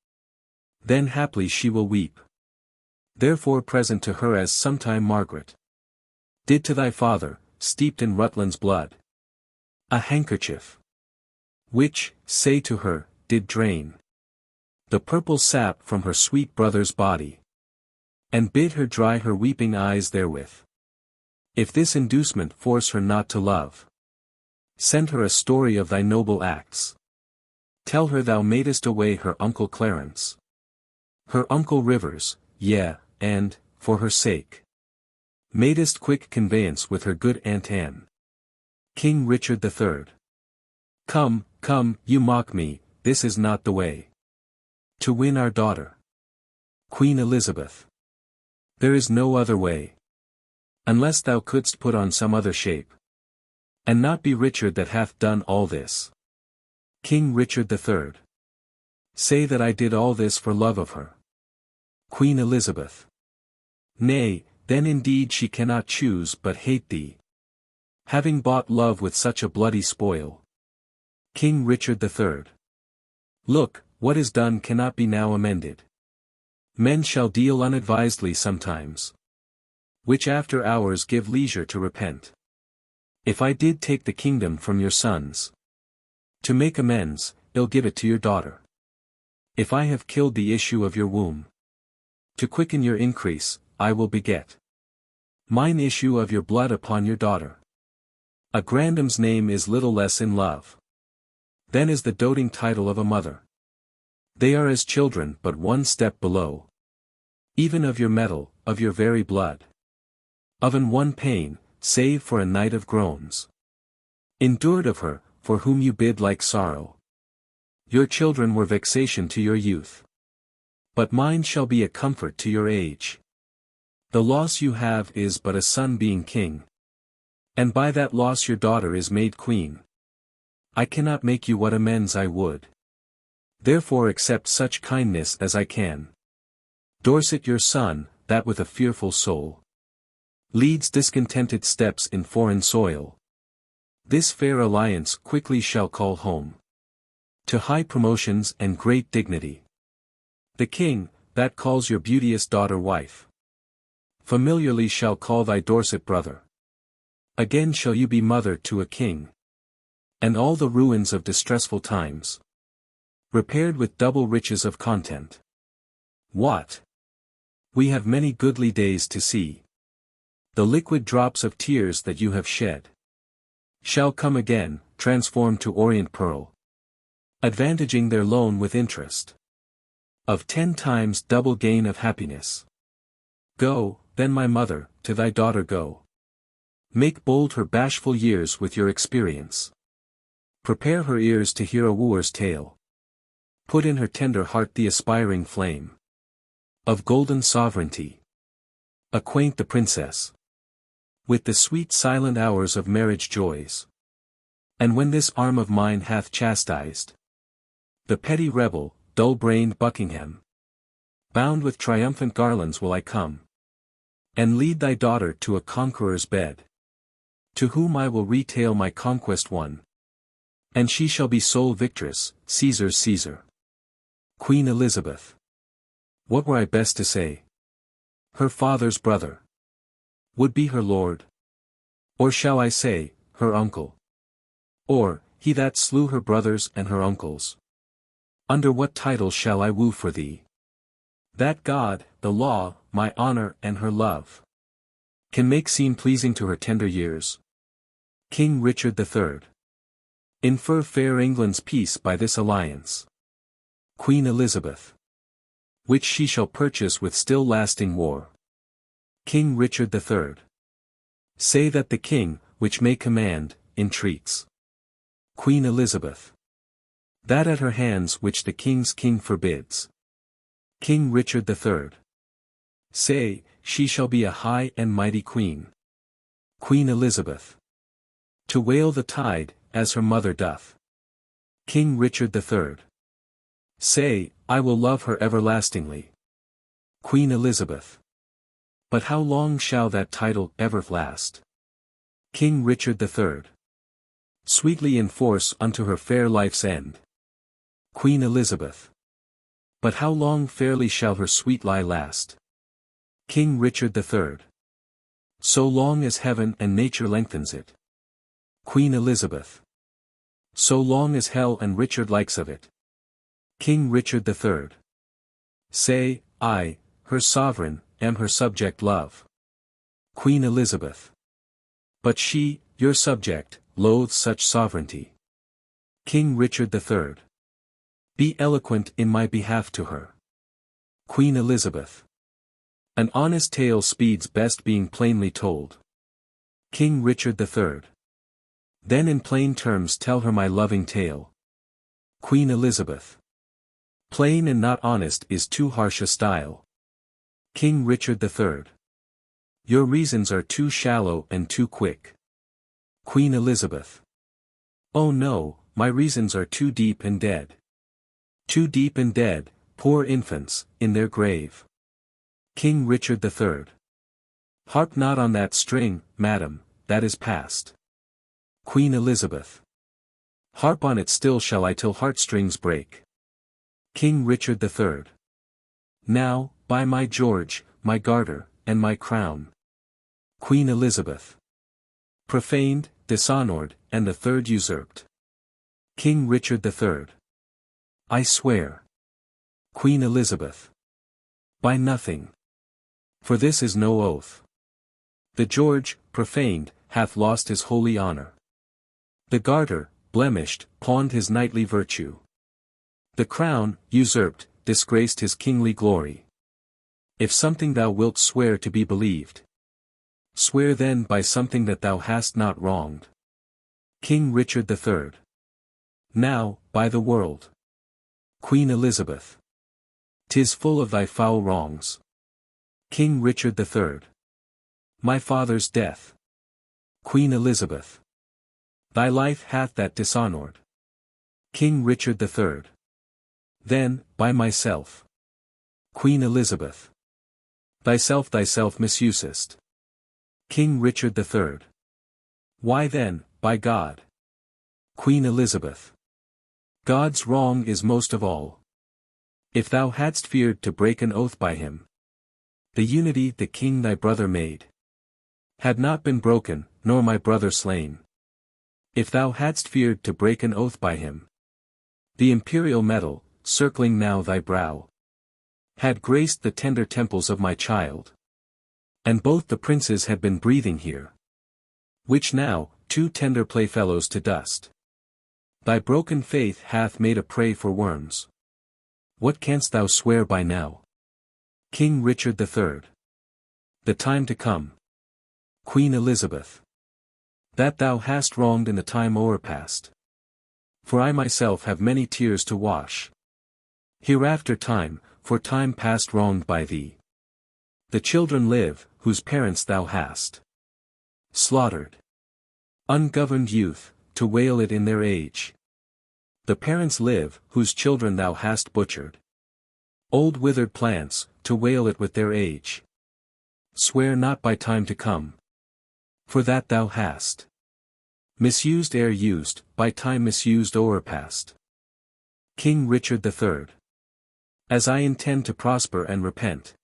Speaker 1: Then haply she will weep. Therefore present to her as sometime Margaret. Did to thy father, steeped in Rutland's blood. A handkerchief. Which, say to her, did drain. The purple sap from her sweet brother's body. And bid her dry her weeping eyes therewith. If this inducement force her not to love, send her a story of thy noble acts. Tell her thou madest away her uncle Clarence, her uncle Rivers, yea, and, for her sake, madest quick conveyance with her good Aunt Anne. King Richard III. Come, come, you mock me, this is not the way to win our daughter. Queen Elizabeth. There is no other way. Unless thou couldst put on some other shape, and not be Richard that hath done all this. King Richard III. Say that I did all this for love of her. Queen Elizabeth. Nay, then indeed she cannot choose but hate thee, having bought love with such a bloody spoil. King Richard III. Look, what is done cannot be now amended. Men shall deal unadvisedly sometimes, which after hours give leisure to repent. If I did take the kingdom from your sons, to make amends, I'll give it to your daughter. If I have killed the issue of your womb, to quicken your increase, I will beget mine issue of your blood upon your daughter. A grandome's name is little less in love than is the doting title of a mother. They are as children but one step below, even of your metal, of your very blood. Of an one pain, save for a night of groans, endured of her, for whom you bid like sorrow. Your children were vexation to your youth, but mine shall be a comfort to your age. The loss you have is but a son being king, and by that loss your daughter is made queen. I cannot make you what amends I would. Therefore accept such kindness as I can. Dorset your son, that with a fearful soul leads discontented steps in foreign soil, this fair alliance quickly shall call home to high promotions and great dignity. The king, that calls your beauteous daughter wife, familiarly shall call thy Dorset brother. Again shall you be mother to a king, and all the ruins of distressful times repaired with double riches of content. What? We have many goodly days to see. The liquid drops of tears that you have shed shall come again, transformed to orient pearl, advantaging their loan with interest of 10 times double gain of happiness. Go, then my mother, to thy daughter go. Make bold her bashful years with your experience. Prepare her ears to hear a wooer's tale. Put in her tender heart the aspiring flame of golden sovereignty. Acquaint the princess with the sweet silent hours of marriage joys. And when this arm of mine hath chastised the petty rebel, dull-brained Buckingham, bound with triumphant garlands will I come, and lead thy daughter to a conqueror's bed, to whom I will retail my conquest won, and she shall be sole victress, Caesar's Caesar. Queen Elizabeth. What were I best to say? Her father's brother would be her lord? Or shall I say, her uncle? Or, he that slew her brothers and her uncles? Under what title shall I woo for thee? That God, the law, my honor and her love can make seem pleasing to her tender years. King Richard III. Infer fair England's peace by this alliance. Queen Elizabeth. Which she shall purchase with still lasting war. King Richard III. Say that the king, which may command, entreats. Queen Elizabeth. That at her hands which the king's king forbids. King Richard III. Say, she shall be a high and mighty queen. Queen Elizabeth. To wail the tide, as her mother doth. King Richard III. Say, I will love her everlastingly. Queen Elizabeth. But how long shall that title ever last? King Richard III. Sweetly enforce unto her fair life's end. Queen Elizabeth. But how long fairly shall her sweet lie last? King Richard III. So long as heaven and nature lengthens it. Queen Elizabeth. So long as hell and Richard likes of it. King Richard III. Say, I, her sovereign, am her subject love. Queen Elizabeth. But she, your subject, loathes such sovereignty. King Richard III. Be eloquent in my behalf to her. Queen Elizabeth. An honest tale speeds best being plainly told. King Richard III. Then in plain terms tell her my loving tale. Queen Elizabeth. Plain and not honest is too harsh a style. King Richard III. Your reasons are too shallow and too quick. Queen Elizabeth. Oh no, my reasons are too deep and dead. Too deep and dead, poor infants, in their grave. King Richard III. Harp not on that string, madam, that is past. Queen Elizabeth. Harp on it still shall I till heartstrings break. King Richard III. Now, by my George, my garter, and my crown. Queen Elizabeth. Profaned, dishonored, and the third usurped. King Richard III. I swear. Queen Elizabeth. By nothing. For this is no oath. The George, profaned, hath lost his holy honor. The garter, blemished, pawned his knightly virtue. The crown, usurped, disgraced his kingly glory. If something thou wilt swear to be believed, swear then by something that thou hast not wronged. King Richard III. Now, by the world. Queen Elizabeth. 'Tis full of thy foul wrongs. King Richard III. My father's death. Queen Elizabeth. Thy life hath that dishonored. King Richard III. Then, by myself. Queen Elizabeth. Thyself misusest. King Richard III. Why then, by God. Queen Elizabeth. God's wrong is most of all. If thou hadst feared to break an oath by him, the unity the king thy brother made had not been broken, nor my brother slain. If thou hadst feared to break an oath by him, the imperial medal, circling now thy brow, had graced the tender temples of my child. And both the princes had been breathing here, which now, two tender playfellows to dust. Thy broken faith hath made a prey for worms. What canst thou swear by now? King Richard III. The time to come. Queen Elizabeth. That thou hast wronged in the time o'erpast. For I myself have many tears to wash. Hereafter time, for time past wronged by thee. The children live, whose parents thou hast slaughtered. Ungoverned youth, to wail it in their age. The parents live, whose children thou hast butchered. Old withered plants, to wail it with their age. Swear not by time to come. For that thou hast misused ere used, by time misused o'erpast. King Richard III. As I intend to prosper and repent,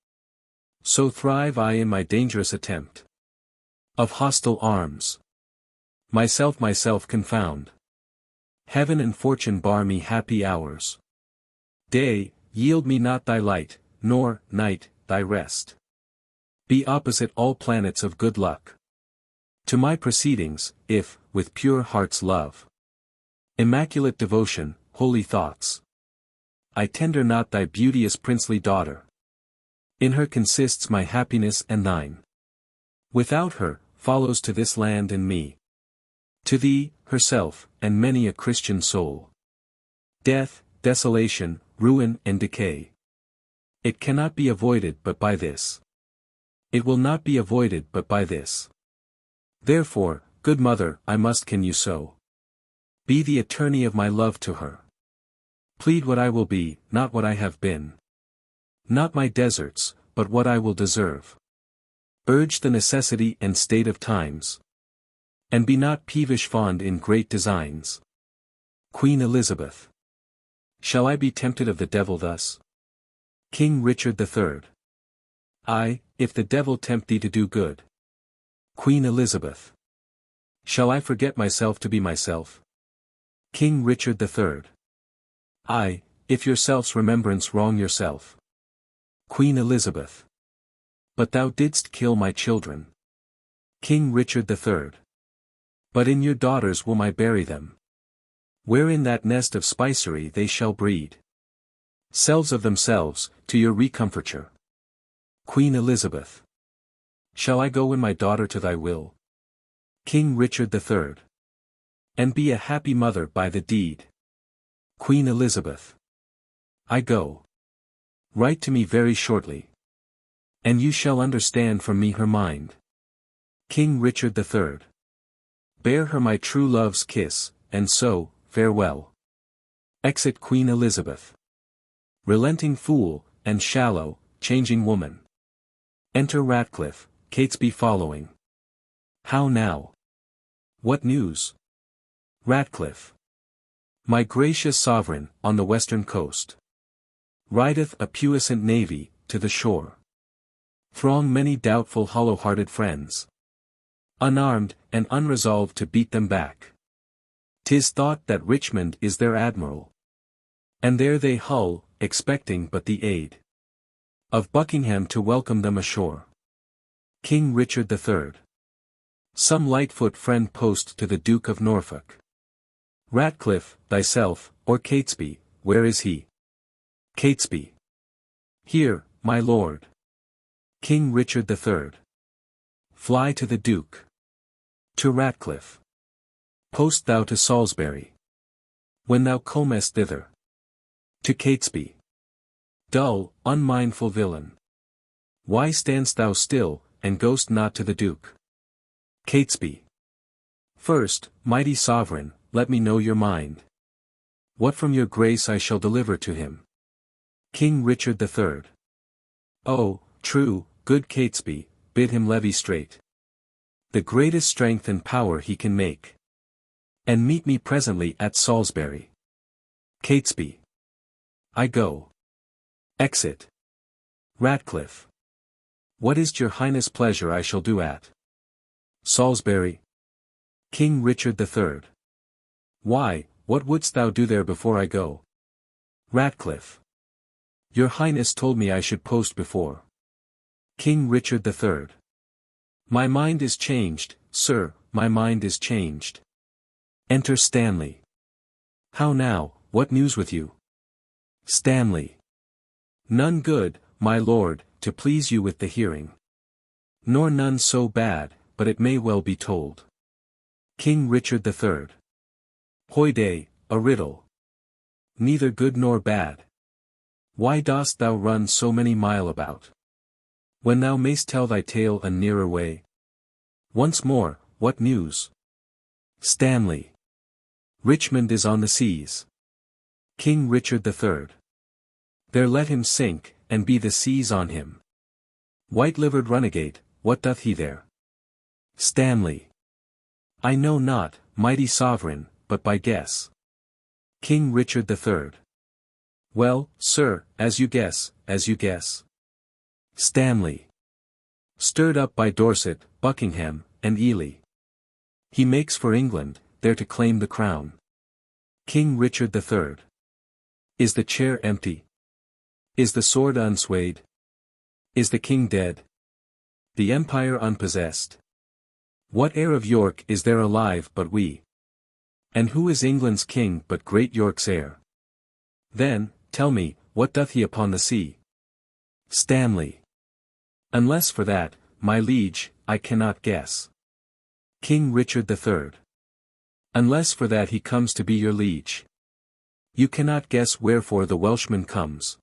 Speaker 1: so thrive I in my dangerous attempt of hostile arms. Myself confound. Heaven and fortune bar me happy hours. Day, yield me not thy light, nor, night, thy rest. Be opposite all planets of good luck to my proceedings, if, with pure heart's love, immaculate devotion, holy thoughts, I tender not thy beauteous princely daughter. In her consists my happiness and thine. Without her, follows to this land and me. To thee, herself, and many a Christian soul. Death, desolation, ruin and decay. It cannot be avoided but by this. It will not be avoided but by this. Therefore, good mother, I must can you so be the attorney of my love to her. Plead what I will be, not what I have been. Not my deserts, but what I will deserve. Urge the necessity and state of times. And be not peevish fond in great designs. Queen Elizabeth. Shall I be tempted of the devil thus? King Richard III. Ay, if the devil tempt thee to do good. Queen Elizabeth. Shall I forget myself to be myself? King Richard III. Ay, if yourself's remembrance wrong yourself. Queen Elizabeth. But thou didst kill my children. King Richard III. But in your daughters will I bury them. Where in that nest of spicery they shall breed selves of themselves, to your recomforture. Queen Elizabeth. Shall I go win my daughter to thy will? King Richard III. And be a happy mother by the deed. Queen Elizabeth. I go. Write to me very shortly. And you shall understand from me her mind. King Richard III. Bear her my true love's kiss, and so, farewell. Exit Queen Elizabeth. Relenting fool, and shallow, changing woman. Enter Ratcliffe, Catesby following. How now? What news? Ratcliffe. My gracious sovereign, on the western coast. Rideth a puissant navy, to the shore. Throng many doubtful hollow-hearted friends. Unarmed, and unresolved to beat them back. 'Tis thought that Richmond is their admiral. And there they hull, expecting but the aid of Buckingham to welcome them ashore. King Richard III. Some Lightfoot friend post to the Duke of Norfolk. Ratcliffe, thyself, or Catesby, where is he? Catesby. Here, my lord. King Richard III. Fly to the Duke. To Ratcliffe. Post thou to Salisbury. When thou comest thither. To Catesby. Dull, unmindful villain. Why stand'st thou still, and goest not to the Duke? Catesby. First, mighty sovereign, let me know your mind. What from your grace I shall deliver to him. King Richard III. Oh, true, good Catesby, bid him levy straight the greatest strength and power he can make. And meet me presently at Salisbury. Catesby. I go. Exit. Ratcliffe. What is your highness pleasure I shall do at Salisbury? King Richard III. Why, what wouldst thou do there before I go? Ratcliffe. Your highness told me I should post before. King Richard III. My mind is changed, sir, my mind is changed. Enter Stanley. How now, what news with you? Stanley. None good, my lord, to please you with the hearing. Nor none so bad, but it may well be told. King Richard III. Hoyday, a riddle. Neither good nor bad. Why dost thou run so many mile about? When thou mayst tell thy tale a nearer way. Once more, what news? Stanley. Richmond is on the seas. King Richard III. There let him sink, and be the seas on him. White-livered runagate, what doth he there? Stanley. I know not, mighty sovereign, but by guess. King Richard III. Well, sir, as you guess, as you guess. Stanley. Stirred up by Dorset, Buckingham, and Ely. He makes for England, there to claim the crown. King Richard III. Is the chair empty? Is the sword unswayed? Is the king dead? The empire unpossessed? What heir of York is there alive but we? And who is England's king but great York's heir? Then, tell me, what doth he upon the sea? Stanley. Unless for that, my liege, I cannot guess. King Richard III. Unless for that he comes to be your liege. You cannot guess wherefore the Welshman comes.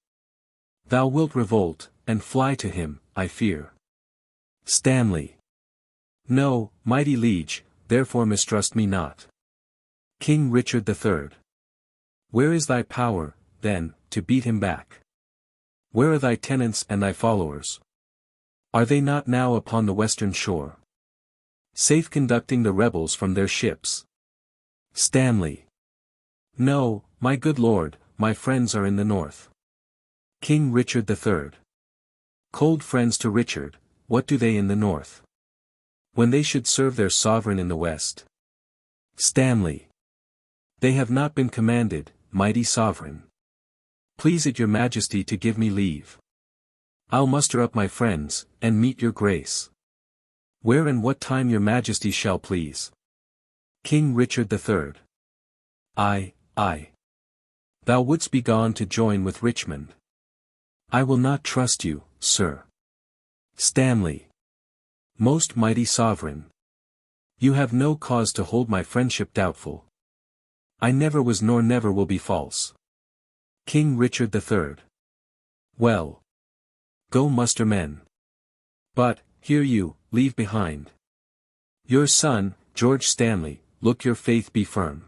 Speaker 1: Thou wilt revolt, and fly to him, I fear. Stanley. No, mighty liege, therefore mistrust me not. King Richard III. Where is thy power, then, to beat him back? Where are thy tenants and thy followers? Are they not now upon the western shore? Safe conducting the rebels from their ships? Stanley. No, my good lord, my friends are in the north. King Richard III. Cold friends to Richard, what do they in the north? When they should serve their sovereign in the west? Stanley. They have not been commanded, mighty sovereign. Please it your majesty to give me leave. I'll muster up my friends, and meet your grace. Where and what time your majesty shall please. King Richard III. Aye. Thou wouldst be gone to join with Richmond. I will not trust you, Sir Stanley. Most mighty sovereign. You have no cause to hold my friendship doubtful. I never was nor never will be false. King Richard III. Well. Go muster men. But, hear you, leave behind your son, George Stanley, look your faith be firm.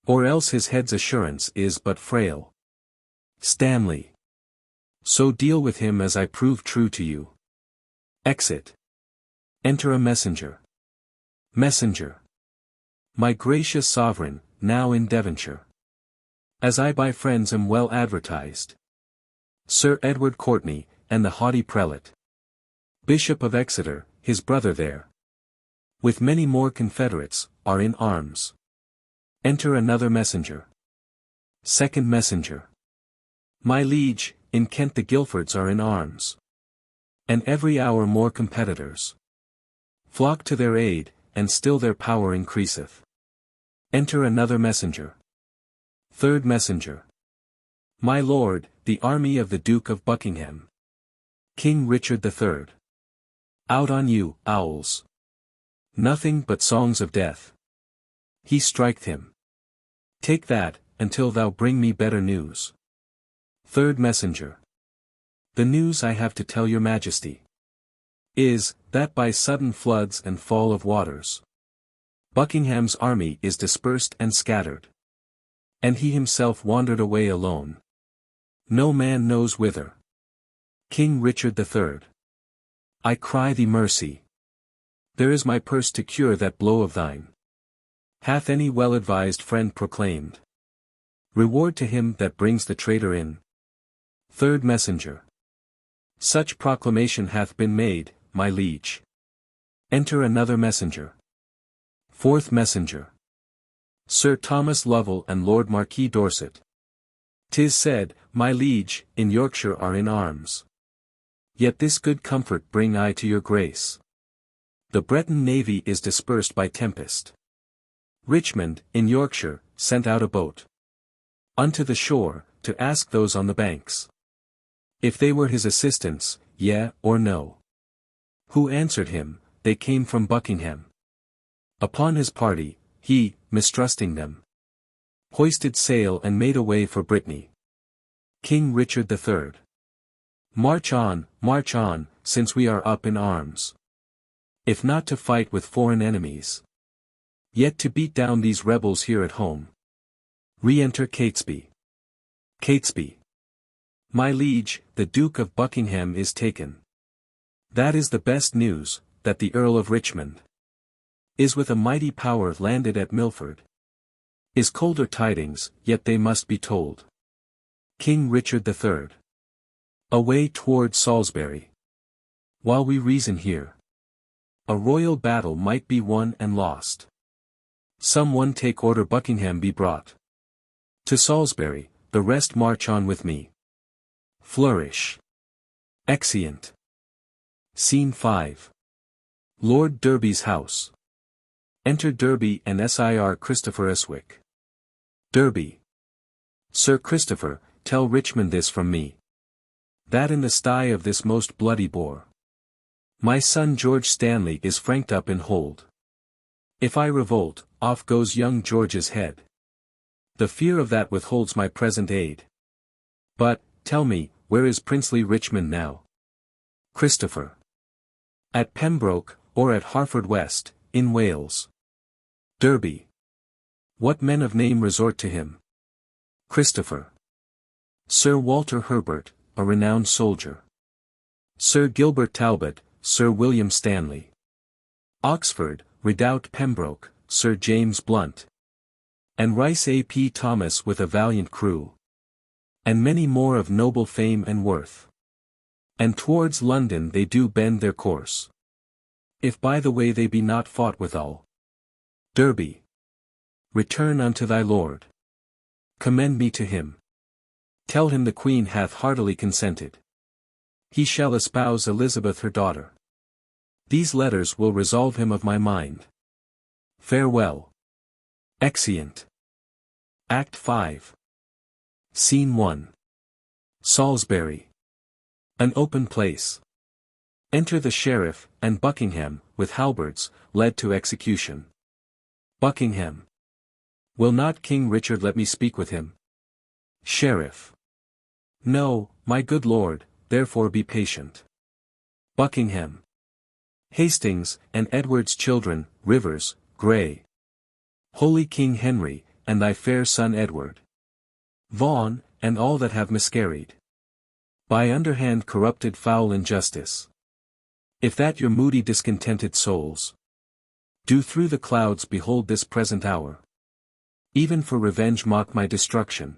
Speaker 1: Or else his head's assurance is but frail. Stanley. So deal with him as I prove true to you. Exit. Enter a messenger. Messenger. My gracious sovereign, now in Devonshire. As I by friends am well advertised. Sir Edward Courtenay, and the haughty prelate, Bishop of Exeter, his brother there, with many more confederates, are in arms. Enter another messenger. Second messenger. My liege, in Kent the Guilfords are in arms. And every hour more competitors flock to their aid, and still their power increaseth. Enter another messenger. Third messenger. My lord, the army of the Duke of Buckingham. King Richard III. Out on you, owls. Nothing but songs of death. He striketh him. Take that, until thou bring me better news. Third messenger. The news I have to tell your majesty is, that by sudden floods and fall of waters, Buckingham's army is dispersed and scattered. And he himself wandered away alone. No man knows whither. King Richard III. I cry thee mercy. There is my purse to cure that blow of thine. Hath any well-advised friend proclaimed reward to him that brings the traitor in? Third messenger. Such proclamation hath been made, my liege. Enter another messenger. Fourth messenger. Sir Thomas Lovell and Lord Marquis Dorset. 'Tis said, my liege, in Yorkshire are in arms. Yet this good comfort bring I to your grace. The Breton navy is dispersed by tempest. Richmond, in Yorkshire, sent out a boat unto the shore, to ask those on the banks if they were his assistants, yea or no. Who answered him, they came from Buckingham. Upon his party, he, mistrusting them, hoisted sail and made away for Brittany. King Richard III. March on, since we are up in arms. If not to fight with foreign enemies, yet to beat down these rebels here at home. Re-enter Catesby. Catesby. My liege, the Duke of Buckingham is taken. That is the best news, that the Earl of Richmond is with a mighty power landed at Milford. Is colder tidings, yet they must be told. King Richard III. Away toward Salisbury. While we reason here, a royal battle might be won and lost. Some one take order Buckingham be brought to Salisbury, the rest march on with me. Flourish. Exeunt. Scene 5. Lord Derby's house. Enter Derby and Sir Christopher Eswick. Derby. Sir Christopher, tell Richmond this from me. That in the sty of this most bloody boar, my son George Stanley is franked up in hold. If I revolt, off goes young George's head. The fear of that withholds my present aid. But, tell me, where is princely Richmond now? Christopher. At Pembroke, or at Harford West, in Wales. Derby. What men of name resort to him? Christopher. Sir Walter Herbert, a renowned soldier. Sir Gilbert Talbot, Sir William Stanley. Oxford, Redoubt Pembroke, Sir James Blunt. And Rice A. P. Thomas with a valiant crew. And many more of noble fame and worth. And towards London they do bend their course. If by the way they be not fought withal. Derby. Return unto thy lord. Commend me to him. Tell him the Queen hath heartily consented. He shall espouse Elizabeth her daughter. These letters will resolve him of my mind. Farewell. Exeunt. Act 5. Scene 1. Salisbury. An open place. Enter the sheriff, and Buckingham, with halberds, led to execution. Buckingham. Will not King Richard let me speak with him? Sheriff. No, my good lord, therefore be patient. Buckingham. Hastings, and Edward's children, Rivers, Grey. Holy King Henry, and thy fair son Edward. Vaughan, and all that have miscarried. By underhand corrupted foul injustice. If that your moody discontented souls do through the clouds behold this present hour, even for revenge mock my destruction.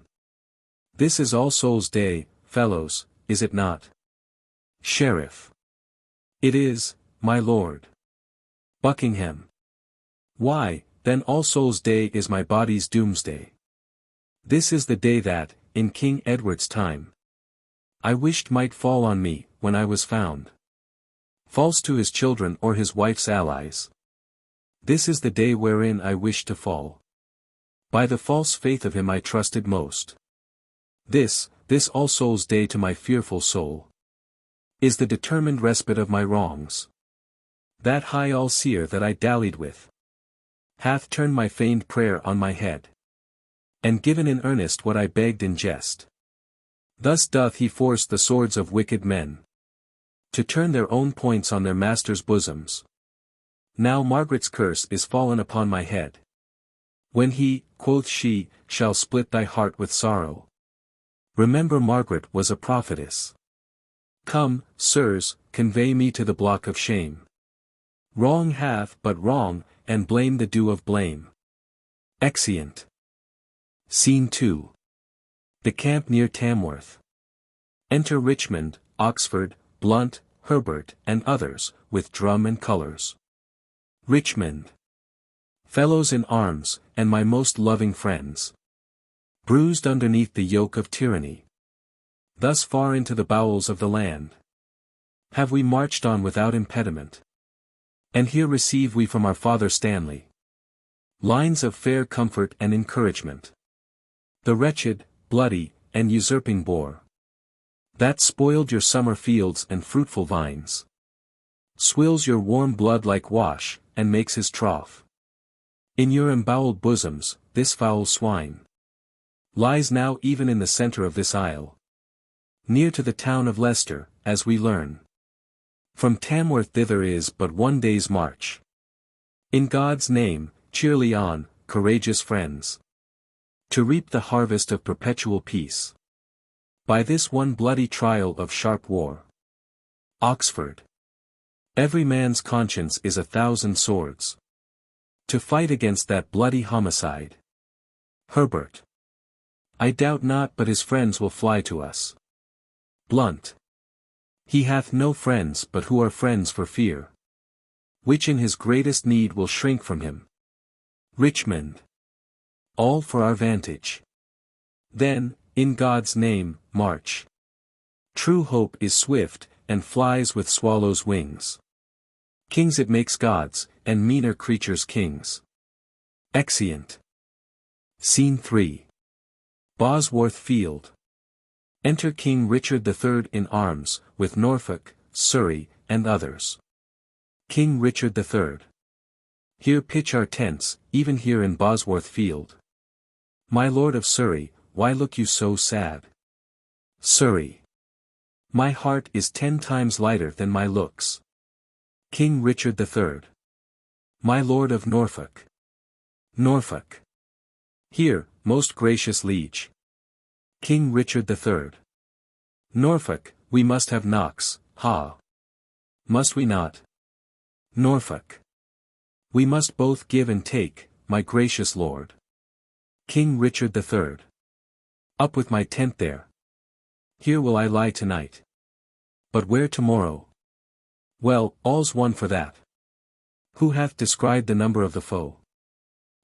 Speaker 1: This is All Souls' Day, fellows, is it not? Sheriff. It is, my lord. Buckingham. Why, then All Souls' Day is my body's doomsday. This is the day that, in King Edward's time, I wished might fall on me, when I was found false to his children or his wife's allies. This is the day wherein I wished to fall. By the false faith of him I trusted most. This All Souls' Day to my fearful soul is the determined respite of my wrongs. That high all-seer that I dallied with hath turned my feigned prayer on my head, and given in earnest what I begged in jest. Thus doth he force the swords of wicked men to turn their own points on their masters' bosoms. Now Margaret's curse is fallen upon my head. When he, quoth she, shall split thy heart with sorrow. Remember Margaret was a prophetess. Come, sirs, convey me to the block of shame. Wrong hath but wrong, and blame the due of blame. Exeunt. Scene 2. The camp near Tamworth. Enter Richmond, Oxford, Blunt, Herbert, and others, with drum and colours. Richmond. Fellows in arms, and my most loving friends. Bruised underneath the yoke of tyranny. Thus far into the bowels of the land have we marched on without impediment. And here receive we from our father Stanley lines of fair comfort and encouragement. The wretched, bloody, and usurping boar that spoiled your summer fields and fruitful vines swills your warm blood like wash, and makes his trough in your emboweled bosoms. This foul swine lies now even in the centre of this isle, near to the town of Leicester, as we learn. From Tamworth thither is but 1 day's march. In God's name, cheerly on, courageous friends, to reap the harvest of perpetual peace. By this one bloody trial of sharp war. Oxford. Every man's conscience is 1,000 swords to fight against that bloody homicide. Herbert. I doubt not but his friends will fly to us. Blunt. He hath no friends but who are friends for fear, which in his greatest need will shrink from him. Richmond. All for our vantage. Then, in God's name, march. True hope is swift, and flies with swallows' wings. Kings it makes gods, and meaner creatures kings. Exeunt. Scene 3. Bosworth Field. Enter King Richard III in arms, with Norfolk, Surrey, and others. King Richard III. Here pitch our tents, even here in Bosworth Field. My lord of Surrey, why look you so sad? Surrey. My heart is 10 times lighter than my looks. King Richard III. My lord of Norfolk. Norfolk. Here, most gracious liege. King Richard III. Norfolk, we must have Knox, ha! Must we not? Norfolk. We must both give and take, my gracious lord. King Richard III. Up with my tent there. Here will I lie tonight. But where tomorrow? Well, all's one for that. Who hath descried the number of the foe?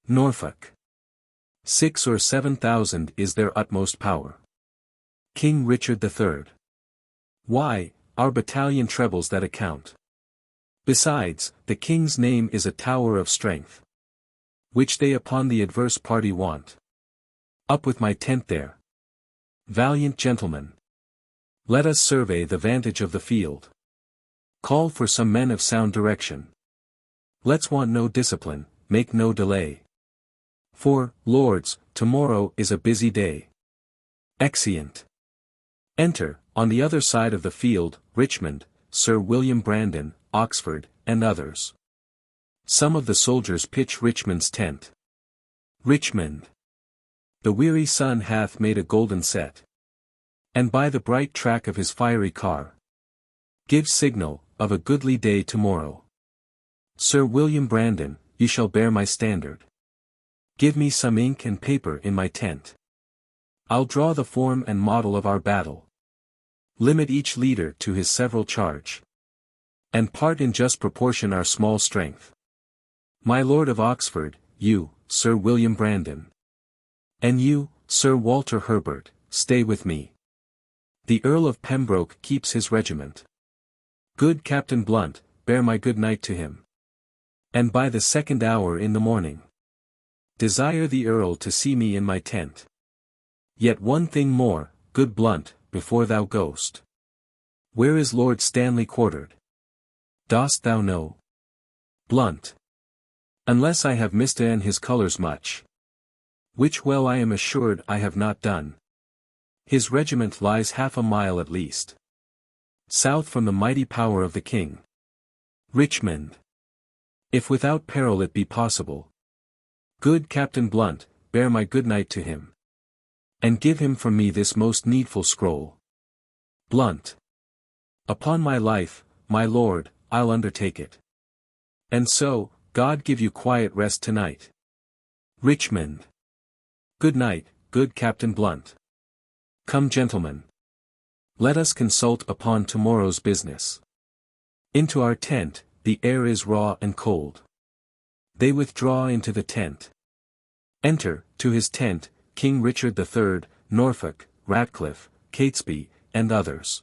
Speaker 1: Norfolk. 6 or 7,000 is their utmost power. King Richard III. Why, our battalion trebles that account. Besides, the king's name is a tower of strength, which they upon the adverse party want. Up with my tent there. Valiant gentlemen! Let us survey the vantage of the field. Call for some men of sound direction. Let's want no discipline, make no delay. For, lords, tomorrow is a busy day. Exeunt. Enter, on the other side of the field, Richmond, Sir William Brandon, Oxford, and others. Some of the soldiers pitch Richmond's tent. Richmond. The weary sun hath made a golden set. And by the bright track of his fiery car, gives signal, of a goodly day tomorrow. Sir William Brandon, you shall bear my standard. Give me some ink and paper in my tent. I'll draw the form and model of our battle. Limit each leader to his several charge. And part in just proportion our small strength. My Lord of Oxford, you, Sir William Brandon. And you, Sir Walter Herbert, stay with me. The Earl of Pembroke keeps his regiment. Good Captain Blunt, bear my good night to him. And by the 2nd hour in the morning, desire the Earl to see me in my tent. Yet one thing more, good Blunt, before thou goest. Where is Lord Stanley quartered? Dost thou know? Blunt. Unless I have mistaken his colours much. Which well I am assured I have not done. His regiment lies half a mile at least south from the mighty power of the king. Richmond. If without peril it be possible. Good Captain Blunt, bear my good night to him. And give him from me this most needful scroll. Blunt. Upon my life, my lord, I'll undertake it. And so, God give you quiet rest tonight. Richmond. Good night, good Captain Blunt. Come gentlemen. Let us consult upon tomorrow's business. Into our tent, the air is raw and cold. They withdraw into the tent. Enter, to his tent, King Richard III, Norfolk, Ratcliffe, Catesby, and others.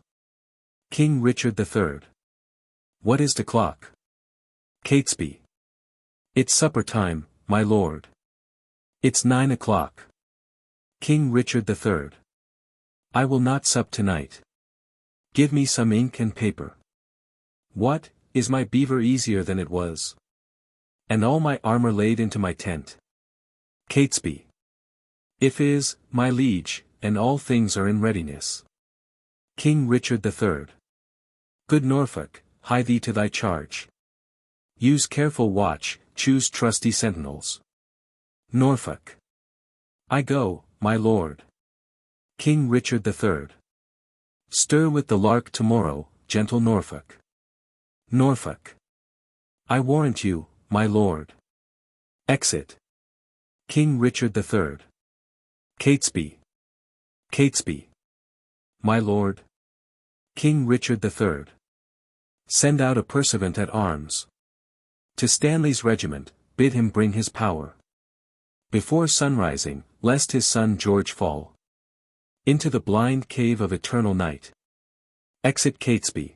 Speaker 1: King Richard III. What is the clock? Catesby. It's supper time, my lord. It's 9 o'clock. King Richard III. I will not sup tonight. Give me some ink and paper. What, is my beaver easier than it was? And all my armour laid into my tent? Catesby. If is, my liege, and all things are in readiness. King Richard III. Good Norfolk, hie thee to thy charge. Use careful watch, choose trusty sentinels. Norfolk. I go, my lord. King Richard III. Stir with the lark tomorrow, gentle Norfolk. Norfolk. I warrant you, my lord. Exit. King Richard III. Catesby. Catesby. My lord. King Richard III. Send out a pursuivant at arms. To Stanley's regiment, bid him bring his power. Before sunrising, lest his son George fall into the blind cave of eternal night. Exit Catesby.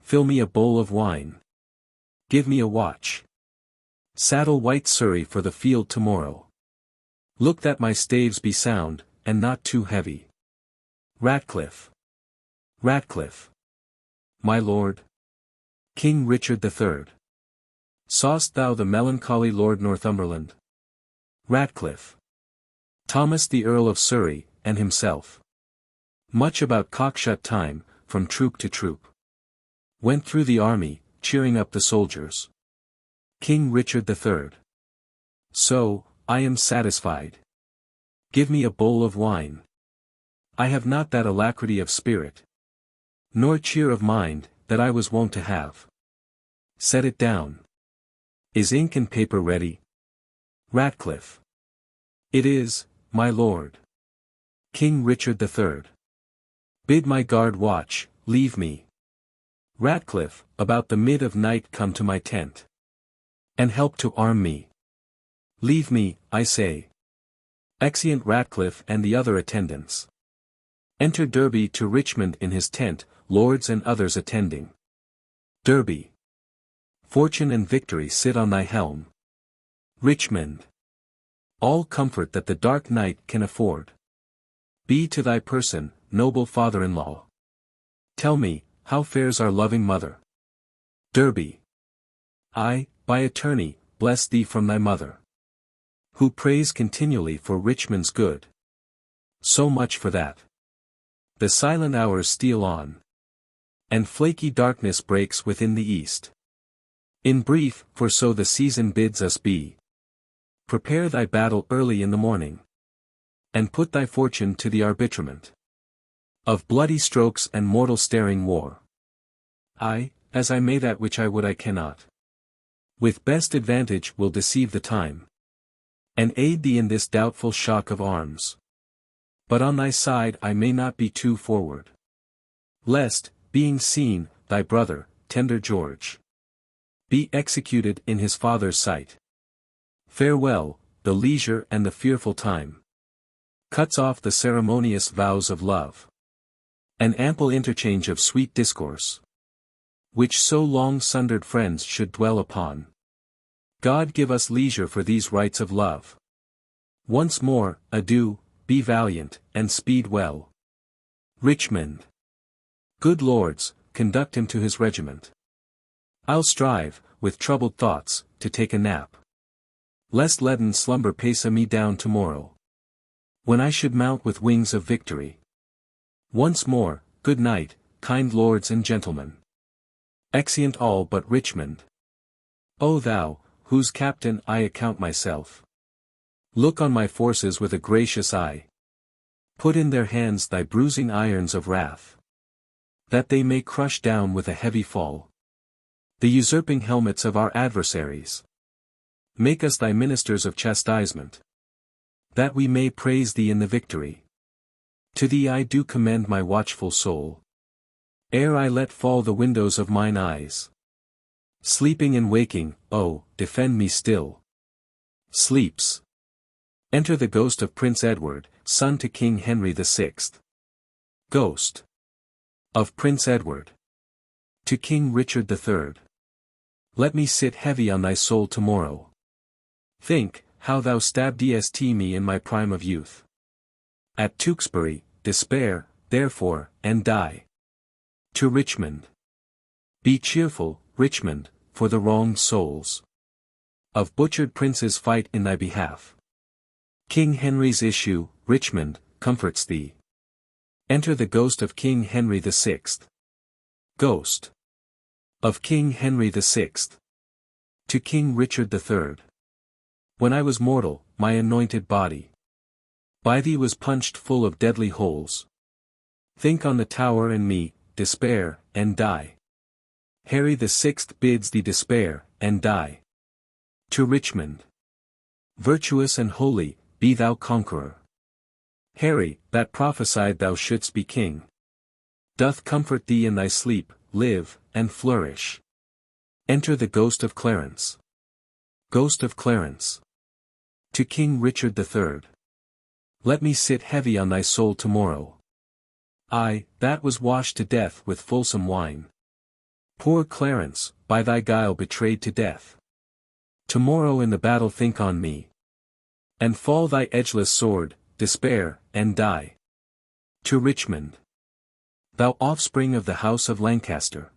Speaker 1: Fill me a bowl of wine. Give me a watch. Saddle white Surrey for the field tomorrow. Look that my staves be sound, and not too heavy. Ratcliffe. Ratcliffe. My lord. King Richard III. Saw'st thou the melancholy Lord Northumberland? Ratcliffe. Thomas the Earl of Surrey, and himself. Much about cockshut time, from troop to troop. Went through the army, cheering up the soldiers. King Richard III. So, I am satisfied. Give me a bowl of wine. I have not that alacrity of spirit, nor cheer of mind, that I was wont to have. Set it down. Is ink and paper ready? Ratcliffe. It is, my lord. King Richard III. Bid my guard watch, leave me. Ratcliffe, about the mid of night come to my tent. And help to arm me. Leave me, I say. Exeunt Ratcliffe and the other attendants. Enter Derby to Richmond in his tent, lords and others attending. Derby. Fortune and victory sit on thy helm. Richmond. All comfort that the dark night can afford be to thy person, noble father-in-law. Tell me, how fares our loving mother? Derby. I, by attorney, bless thee from thy mother, who prays continually for Richmond's good. So much for that. The silent hours steal on, and flaky darkness breaks within the east. In brief, for so the season bids us be. Prepare thy battle early in the morning, and put thy fortune to the arbitrament of bloody strokes and mortal staring war. I, as I may that which I would I cannot, with best advantage will deceive the time, and aid thee in this doubtful shock of arms. But on thy side I may not be too forward, lest, being seen, thy brother, tender George, be executed in his father's sight. Farewell, the leisure and the fearful time cuts off the ceremonious vows of love, an ample interchange of sweet discourse, which so long sundered friends should dwell upon. God give us leisure for these rites of love. Once more, adieu, be valiant, and speed well. Richmond. Good lords, conduct him to his regiment. I'll strive, with troubled thoughts, to take a nap, lest leaden slumber pace me down tomorrow, when I should mount with wings of victory. Once more, good night, kind lords and gentlemen. Exeunt all but Richmond. O thou, whose captain I account myself, look on my forces with a gracious eye. Put in their hands thy bruising irons of wrath, that they may crush down with a heavy fall the usurping helmets of our adversaries. Make us thy ministers of chastisement, that we may praise thee in the victory. To thee I do commend my watchful soul, ere I let fall the windows of mine eyes. Sleeping and waking, oh, defend me still. Sleeps. Enter the ghost of Prince Edward, son to King Henry VI. Ghost. Of Prince Edward. To King Richard III. Let me sit heavy on thy soul tomorrow. Think, how thou stabbedst me in my prime of youth. At Tewkesbury, despair, therefore, and die. To Richmond. Be cheerful, Richmond, for the wronged souls of butchered princes fight in thy behalf. King Henry's issue, Richmond, comforts thee. Enter the ghost of King Henry VI. Ghost. Of King Henry VI. To King Richard III. When I was mortal, my anointed body by thee was punched full of deadly holes. Think on the Tower and me, despair, and die. Harry VI bids thee despair, and die. To Richmond. Virtuous and holy, be thou conqueror. Harry, that prophesied thou shouldst be king, doth comfort thee in thy sleep, live, and flourish. Enter the ghost of Clarence. Ghost of Clarence. To King Richard III. Let me sit heavy on thy soul tomorrow. I, that was washed to death with fulsome wine. Poor Clarence, by thy guile betrayed to death. Tomorrow in the battle think on me, and fall thy edgeless sword, despair, and die. To Richmond. Thou offspring of the house of Lancaster.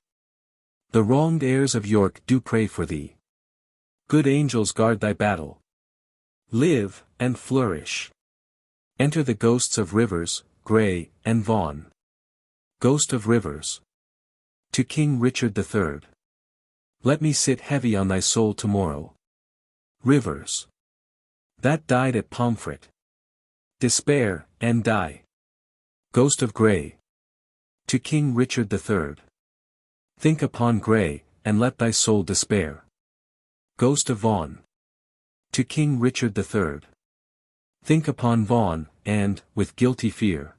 Speaker 1: The wronged heirs of York do pray for thee. Good angels guard thy battle. Live, and flourish. Enter the ghosts of Rivers, Grey, and Vaughan. Ghost of Rivers. To King Richard III. Let me sit heavy on thy soul tomorrow. Rivers. That died at Pomfret. Despair, and die. Ghost of Grey. To King Richard III. Think upon Grey, and let thy soul despair. Ghost of Vaughan. To King Richard III. Think upon Vaughan, and, with guilty fear,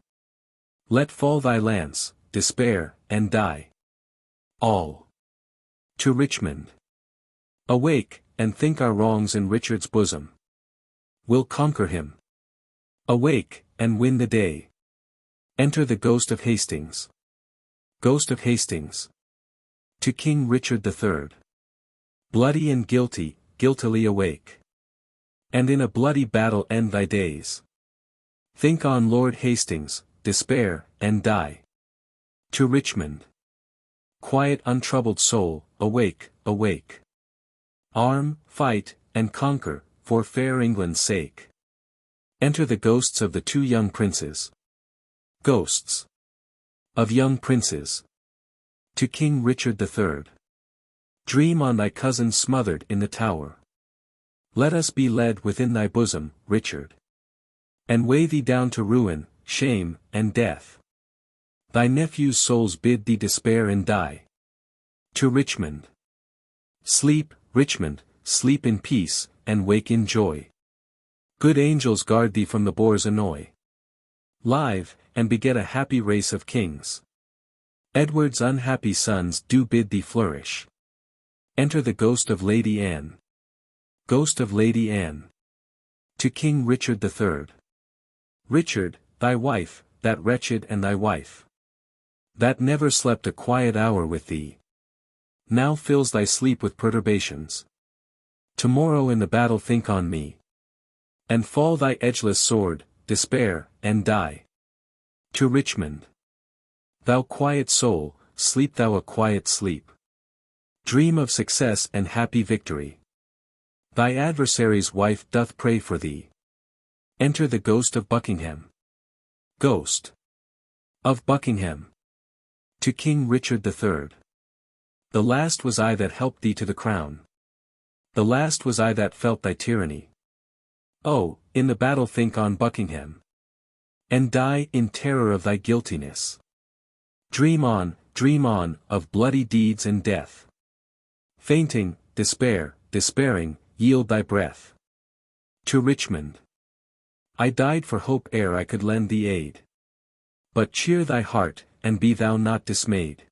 Speaker 1: let fall thy lance, despair, and die. All. To Richmond. Awake, and think our wrongs in Richard's bosom. We'll conquer him. Awake, and win the day. Enter the ghost of Hastings. Ghost of Hastings. To King Richard III. Bloody and guilty, guiltily awake. And in a bloody battle end thy days. Think on Lord Hastings, despair, and die. To Richmond. Quiet untroubled soul, awake, awake. Arm, fight, and conquer, for fair England's sake. Enter the ghosts of the two young princes. Ghosts. Of young princes. To King Richard III. Dream on thy cousin smothered in the Tower. Let us be led within thy bosom, Richard. And weigh thee down to ruin, shame, and death. Thy nephew's souls bid thee despair and die. To Richmond. Sleep, Richmond, sleep in peace, and wake in joy. Good angels guard thee from the boar's annoy. Live, and beget a happy race of kings. Edward's unhappy sons do bid thee flourish. Enter the ghost of Lady Anne. Ghost of Lady Anne. To King Richard III. Richard, thy wife, that wretched and thy wife. That never slept a quiet hour with thee. Now fills thy sleep with perturbations. Tomorrow in the battle think on me. And fall thy edgeless sword, despair, and die. To Richmond. Thou quiet soul, sleep thou a quiet sleep. Dream of success and happy victory. Thy adversary's wife doth pray for thee. Enter the ghost of Buckingham. Ghost. Of Buckingham. To King Richard III. The last was I that helped thee to the crown. The last was I that felt thy tyranny. Oh, in the battle think on Buckingham. And die in terror of thy guiltiness. Dream on, of bloody deeds and death. Fainting, despair, despairing, yield thy breath. To Richmond. I died for hope ere I could lend thee aid. But cheer thy heart, and be thou not dismayed.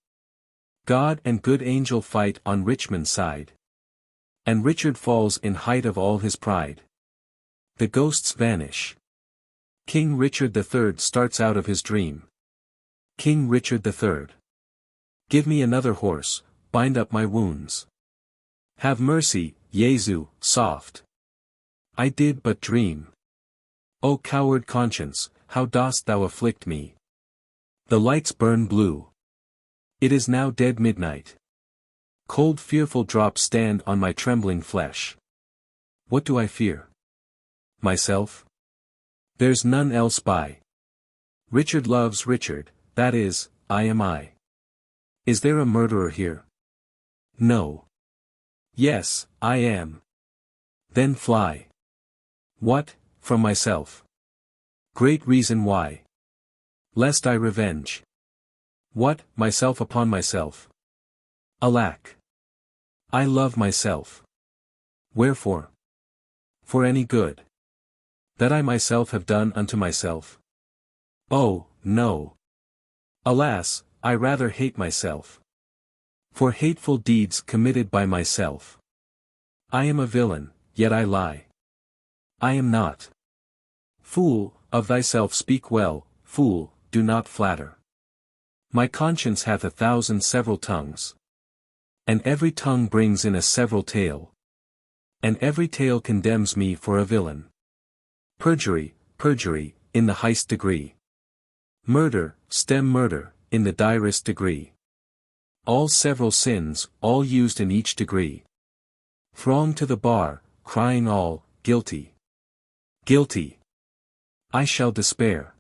Speaker 1: God and good angel fight on Richmond's side. And Richard falls in height of all his pride. The ghosts vanish. King Richard III starts out of his dream. King Richard III. Give me another horse, bind up my wounds. Have mercy, Jesu, soft. I did but dream. O coward conscience, how dost thou afflict me? The lights burn blue. It is now dead midnight. Cold fearful drops stand on my trembling flesh. What do I fear? Myself? There's none else by. Richard loves Richard, that is, I am I. Is there a murderer here? No. Yes, I am. Then fly. What, from myself? Great reason why. Lest I revenge. What, myself upon myself? Alack! I love myself. Wherefore? For any good. That I myself have done unto myself? Oh, no. Alas, I rather hate myself. For hateful deeds committed by myself. I am a villain, yet I lie. I am not. Fool, of thyself speak well, fool, do not flatter. My conscience hath 1,000 several tongues. And every tongue brings in a several tale. And every tale condemns me for a villain. Perjury, perjury, in the highest degree. Murder, stem murder, in the direst degree. All several sins, all used in each degree. Throng to the bar, crying all, guilty. Guilty. I shall despair.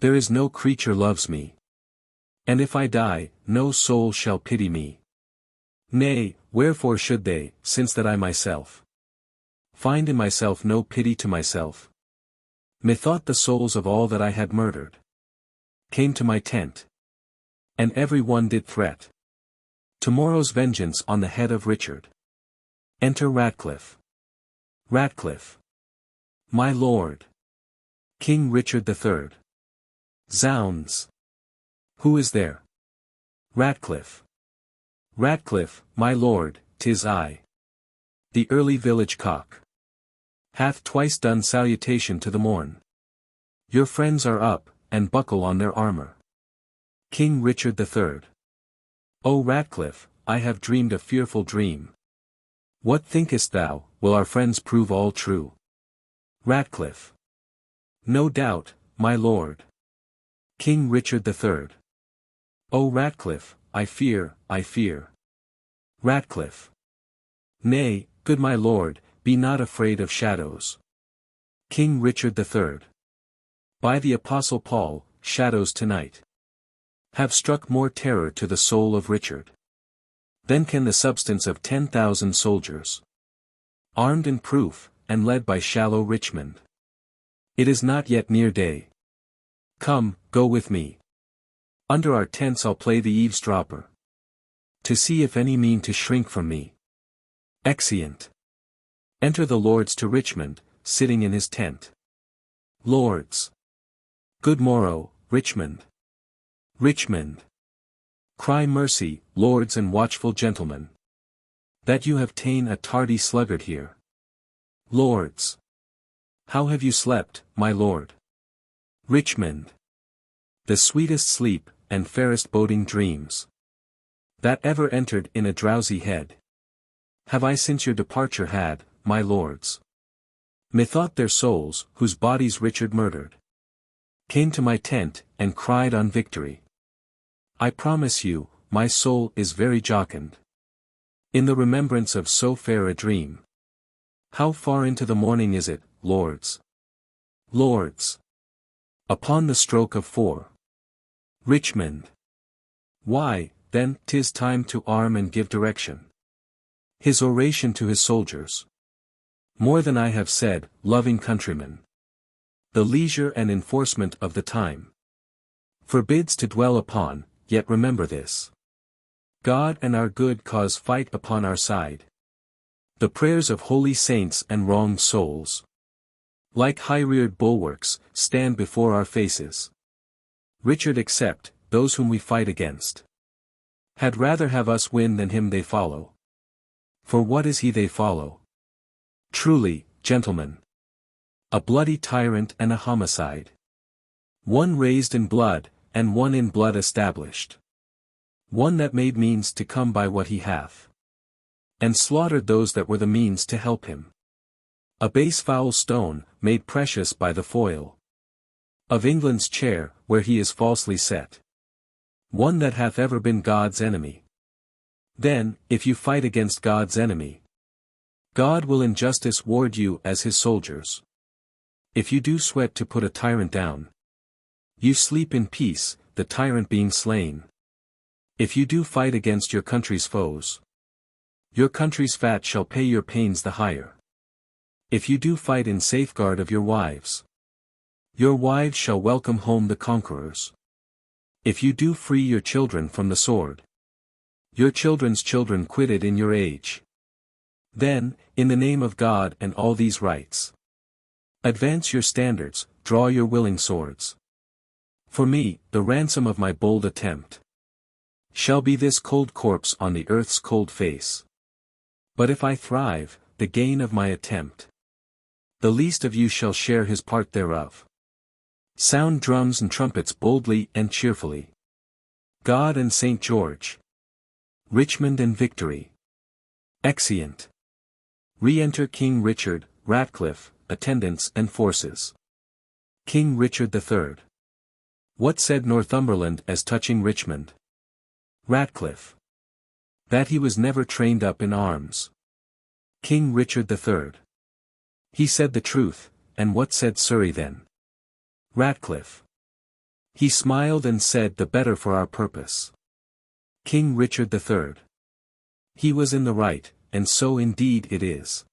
Speaker 1: There is no creature loves me. And if I die, no soul shall pity me. Nay, wherefore should they, since that I myself find in myself no pity to myself? Methought the souls of all that I had murdered came to my tent. And every one did threat tomorrow's vengeance on the head of Richard. Enter Ratcliffe. Ratcliffe. My lord. King Richard III. Zounds! Who is there? Ratcliffe. Ratcliffe, my lord, 'tis I. The early village cock hath twice done salutation to the morn. Your friends are up, and buckle on their armor. King Richard III. O Ratcliffe, I have dreamed a fearful dream. What thinkest thou, will our friends prove all true? Ratcliffe. No doubt, my lord. King Richard III. O Ratcliffe, I fear, I fear. Ratcliffe. Nay, good my lord, be not afraid of shadows. King Richard III. By the Apostle Paul, shadows tonight have struck more terror to the soul of Richard than can the substance of 10,000 soldiers, armed and proof, and led by shallow Richmond. It is not yet near day. Come, go with me. Under our tents I'll play the eavesdropper, to see if any mean to shrink from me. Exeunt. Enter the lords to Richmond, sitting in his tent. Lords. Good morrow, Richmond. Richmond. Cry mercy, lords and watchful gentlemen, that you have ta'en a tardy sluggard here. Lords. How have you slept, my lord? Richmond. The sweetest sleep, and fairest boding dreams, that ever entered in a drowsy head, have I since your departure had, my lords. Methought their souls, whose bodies Richard murdered, came to my tent, and cried on victory. I promise you, my soul is very jocund in the remembrance of so fair a dream. How far into the morning is it, lords? Lords. Upon the stroke of 4. Richmond. Why, then, 'tis time to arm and give direction. His oration to his soldiers. More than I have said, loving countrymen. The leisure and enforcement of the time forbids to dwell upon, yet remember this. God and our good cause fight upon our side. The prayers of holy saints and wronged souls, like high-reared bulwarks, stand before our faces. Richard except, those whom we fight against, had rather have us win than him they follow. For what is he they follow? Truly, gentlemen, a bloody tyrant and a homicide. One raised in blood, and one in blood established. One that made means to come by what he hath, and slaughtered those that were the means to help him. A base foul stone, made precious by the foil of England's chair, where he is falsely set. One that hath ever been God's enemy. Then, if you fight against God's enemy, God will in justice ward you as his soldiers. If you do sweat to put a tyrant down, you sleep in peace, the tyrant being slain. If you do fight against your country's foes, your country's fat shall pay your pains the higher. If you do fight in safeguard of your wives, your wives shall welcome home the conquerors. If you do free your children from the sword, your children's children quitted in your age. Then, in the name of God and all these rights, advance your standards, draw your willing swords. For me, the ransom of my bold attempt shall be this cold corpse on the earth's cold face. But if I thrive, the gain of my attempt, the least of you shall share his part thereof. Sound drums and trumpets boldly and cheerfully. God and St. George. Richmond and victory. Exeunt. Re-enter King Richard, Ratcliffe, attendants and forces. King Richard III. What said Northumberland as touching Richmond? Ratcliffe. That he was never trained up in arms. King Richard III. He said the truth, and what said Surrey then? Ratcliffe. He smiled and said the better for our purpose. King Richard III. He was in the right, and so indeed it is.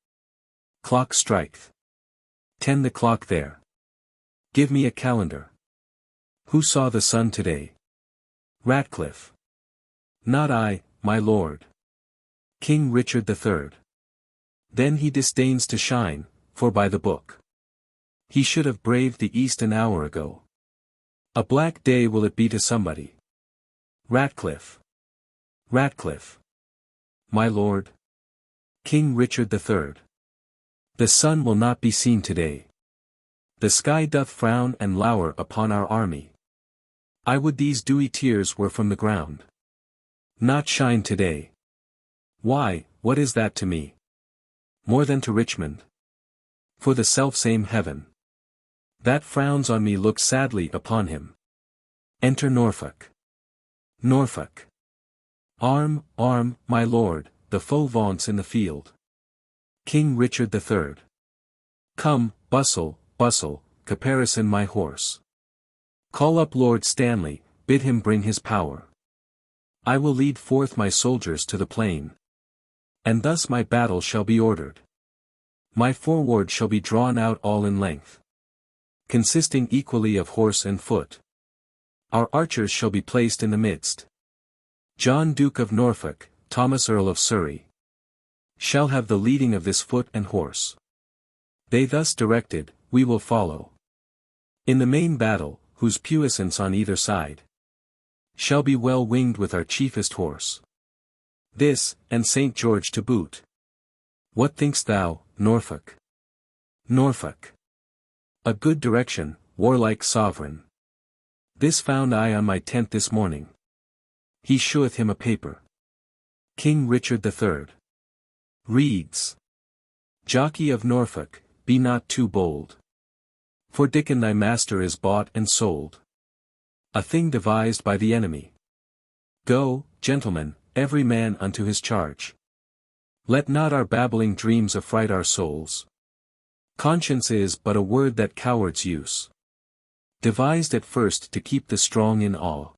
Speaker 1: Clock striketh 10 the clock there. Give me a calendar. Who saw the sun today? Ratcliffe. Not I, my lord. King Richard III. Then he disdains to shine, for by the book he should have braved the east an hour ago. A black day will it be to somebody. Ratcliffe. Ratcliffe. My lord. King Richard III. The sun will not be seen today. The sky doth frown and lower upon our army. I would these dewy tears were from the ground. Not shine today. Why, what is that to me? More than to Richmond. For the selfsame heaven that frowns on me looks sadly upon him. Enter Norfolk. Norfolk. Arm, arm, my lord, the foe vaunts in the field. King Richard III. Come, bustle, bustle, caparison my horse. Call up Lord Stanley, bid him bring his power. I will lead forth my soldiers to the plain. And thus my battle shall be ordered. My forward shall be drawn out all in length, consisting equally of horse and foot. Our archers shall be placed in the midst. John Duke of Norfolk, Thomas Earl of Surrey, shall have the leading of this foot and horse. They thus directed, we will follow. In the main battle, whose puissance on either side shall be well winged with our chiefest horse. This, and St. George to boot. What thinkst thou, Norfolk? Norfolk. A good direction, warlike sovereign. This found I on my tent this morning. He sheweth him a paper. King Richard III. Reads. Jockey of Norfolk, be not too bold. For Dickon thy master is bought and sold. A thing devised by the enemy. Go, gentlemen, every man unto his charge. Let not our babbling dreams affright our souls. Conscience is but a word that cowards use. Devised at first to keep the strong in awe.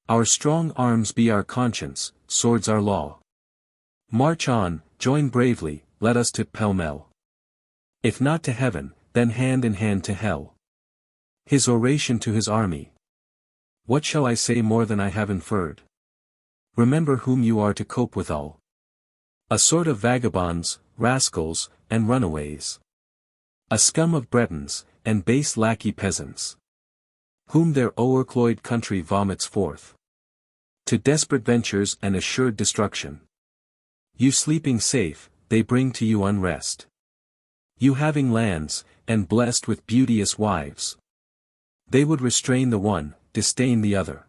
Speaker 1: Our strong arms be our conscience, swords our law. March on, join bravely, let us to pell-mell. If not to heaven, then hand in hand to hell. His oration to his army. What shall I say more than I have inferred? Remember whom you are to cope withal. A sort of vagabonds, rascals, and runaways. A scum of Bretons, and base lackey peasants. Whom their o'ercloyed country vomits forth. To desperate ventures and assured destruction. You sleeping safe, they bring to you unrest. You having lands, and blessed with beauteous wives. They would restrain the one, disdain the other.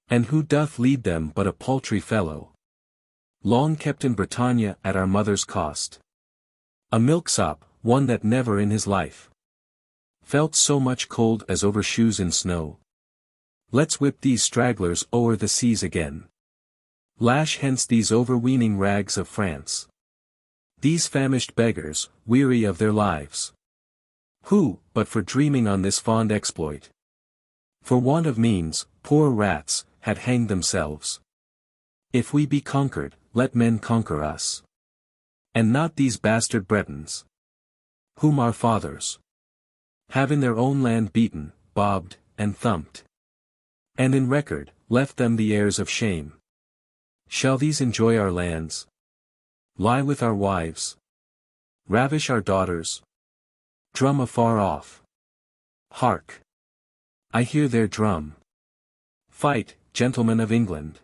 Speaker 1: And who doth lead them but a paltry fellow? Long kept in Bretagne at our mother's cost. A milksop, one that never in his life felt so much cold as over shoes in snow. Let's whip these stragglers o'er the seas again. Lash hence these overweening rags of France. These famished beggars, weary of their lives. Who, but for dreaming on this fond exploit, for want of means, poor rats, had hanged themselves. If we be conquered, let men conquer us. And not these bastard Bretons. Whom our fathers have in their own land beaten, bobbed, and thumped. And in record, left them the heirs of shame. Shall these enjoy our lands? Lie with our wives? Ravish our daughters? Drum afar off. Hark! I hear their drum. Fight, gentlemen of England.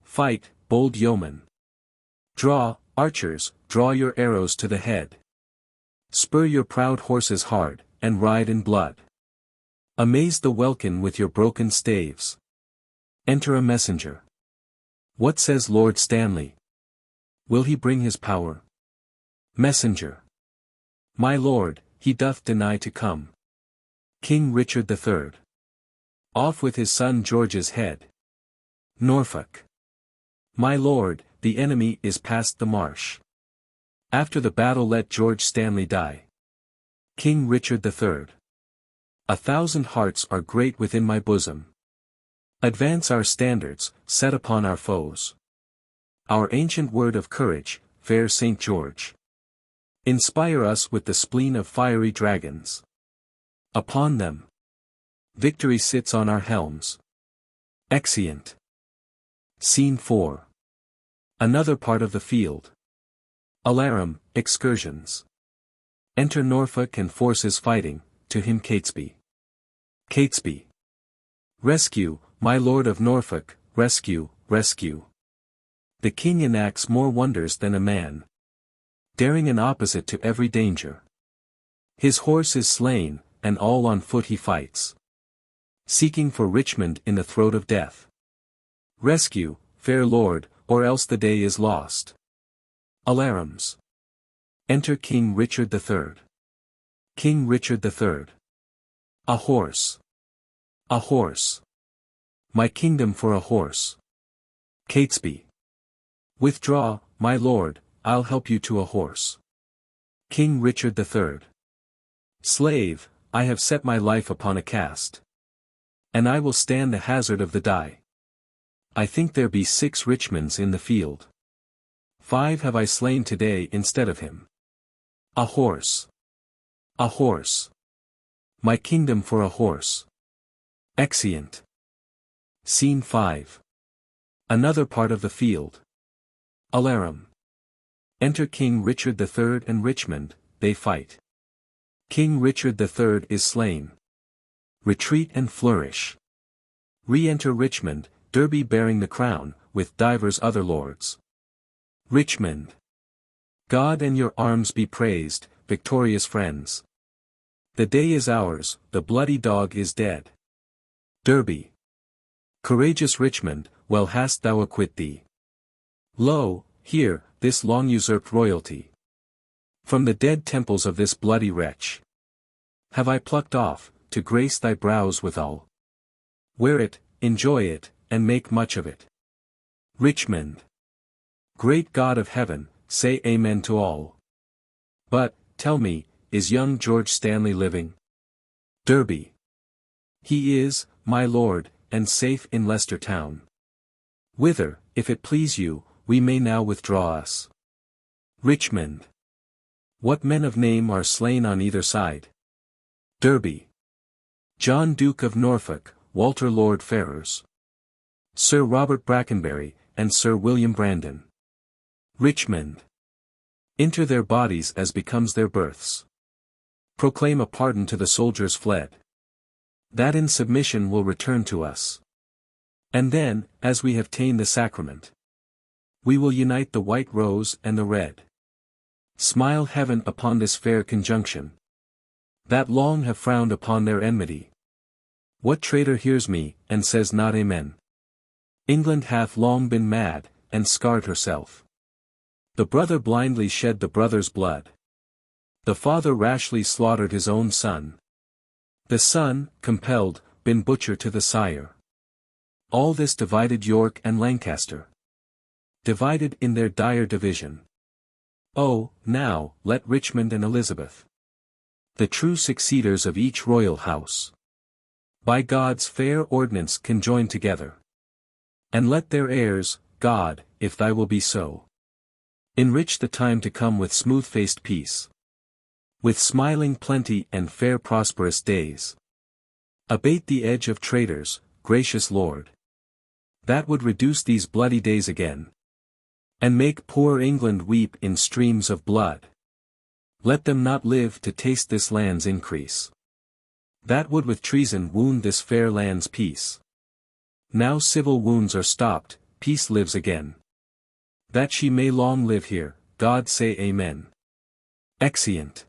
Speaker 1: Fight, bold yeomen. Draw, archers, draw your arrows to the head. Spur your proud horses hard, and ride in blood. Amaze the welkin with your broken staves. Enter a messenger. What says Lord Stanley? Will he bring his power? Messenger. My lord, he doth deny to come. King Richard III. Off with his son George's head. Norfolk. My lord, the enemy is past the marsh. After the battle let George Stanley die. King Richard III. 1,000 hearts are great within my bosom. Advance our standards, set upon our foes. Our ancient word of courage, fair St. George. Inspire us with the spleen of fiery dragons. Upon them victory sits on our helms. Exeunt. Scene 4. Another part of the field. Alarum, excursions. Enter Norfolk and forces fighting, to him Catesby. Catesby. Rescue, my lord of Norfolk, rescue, rescue. The king enacts more wonders than a man. Daring and opposite to every danger. His horse is slain, and all on foot he fights, seeking for Richmond in the throat of death. Rescue, fair lord, or else the day is lost. Alarums. Enter King Richard III. King Richard III. A horse. A horse. My kingdom for a horse. Catesby. Withdraw, my lord, I'll help you to a horse. King Richard III. Slave, I have set my life upon a cast, and I will stand the hazard of the die. I think there be 6 Richmonds in the field. 5 have I slain today instead of him. A horse. A horse. My kingdom for a horse. Exeunt. Scene 5. Another part of the field. Alarum. Enter King Richard III and Richmond, they fight. King Richard III is slain. Retreat and flourish. Re-enter Richmond, Derby bearing the crown, with divers other lords. Richmond. God and your arms be praised, victorious friends. The day is ours, the bloody dog is dead. Derby. Courageous Richmond, well hast thou acquit thee. Lo, here, this long usurped royalty. From the dead temples of this bloody wretch have I plucked off, to grace thy brows withal. Wear it, enjoy it, and make much of it. Richmond. Great God of heaven, say amen to all. But, tell me, is young George Stanley living? Derby. He is, my lord, and safe in Leicester town. Whither, if it please you, we may now withdraw us. Richmond. What men of name are slain on either side? Derby. John Duke of Norfolk, Walter Lord Ferrers, Sir Robert Brackenbury, and Sir William Brandon. Richmond. Inter their bodies as becomes their births. Proclaim a pardon to the soldiers fled, that in submission will return to us. And then, as we have ta'en the sacrament, we will unite the white rose and the red. Smile heaven upon this fair conjunction, that long have frowned upon their enmity. What traitor hears me, and says not amen? England hath long been mad, and scarred herself. The brother blindly shed the brother's blood. The father rashly slaughtered his own son. The son, compelled, been butcher to the sire. All this divided York and Lancaster. Divided in their dire division. Oh, now, let Richmond and Elizabeth, the true succeeders of each royal house, by God's fair ordinance conjoin together. And let their heirs, God, if thy will be so, enrich the time to come with smooth-faced peace, with smiling plenty and fair prosperous days. Abate the edge of traitors, gracious Lord, that would reduce these bloody days again, and make poor England weep in streams of blood. Let them not live to taste this land's increase, that would with treason wound this fair land's peace. Now civil wounds are stopped, peace lives again. That she may long live here, God say amen. Exeunt.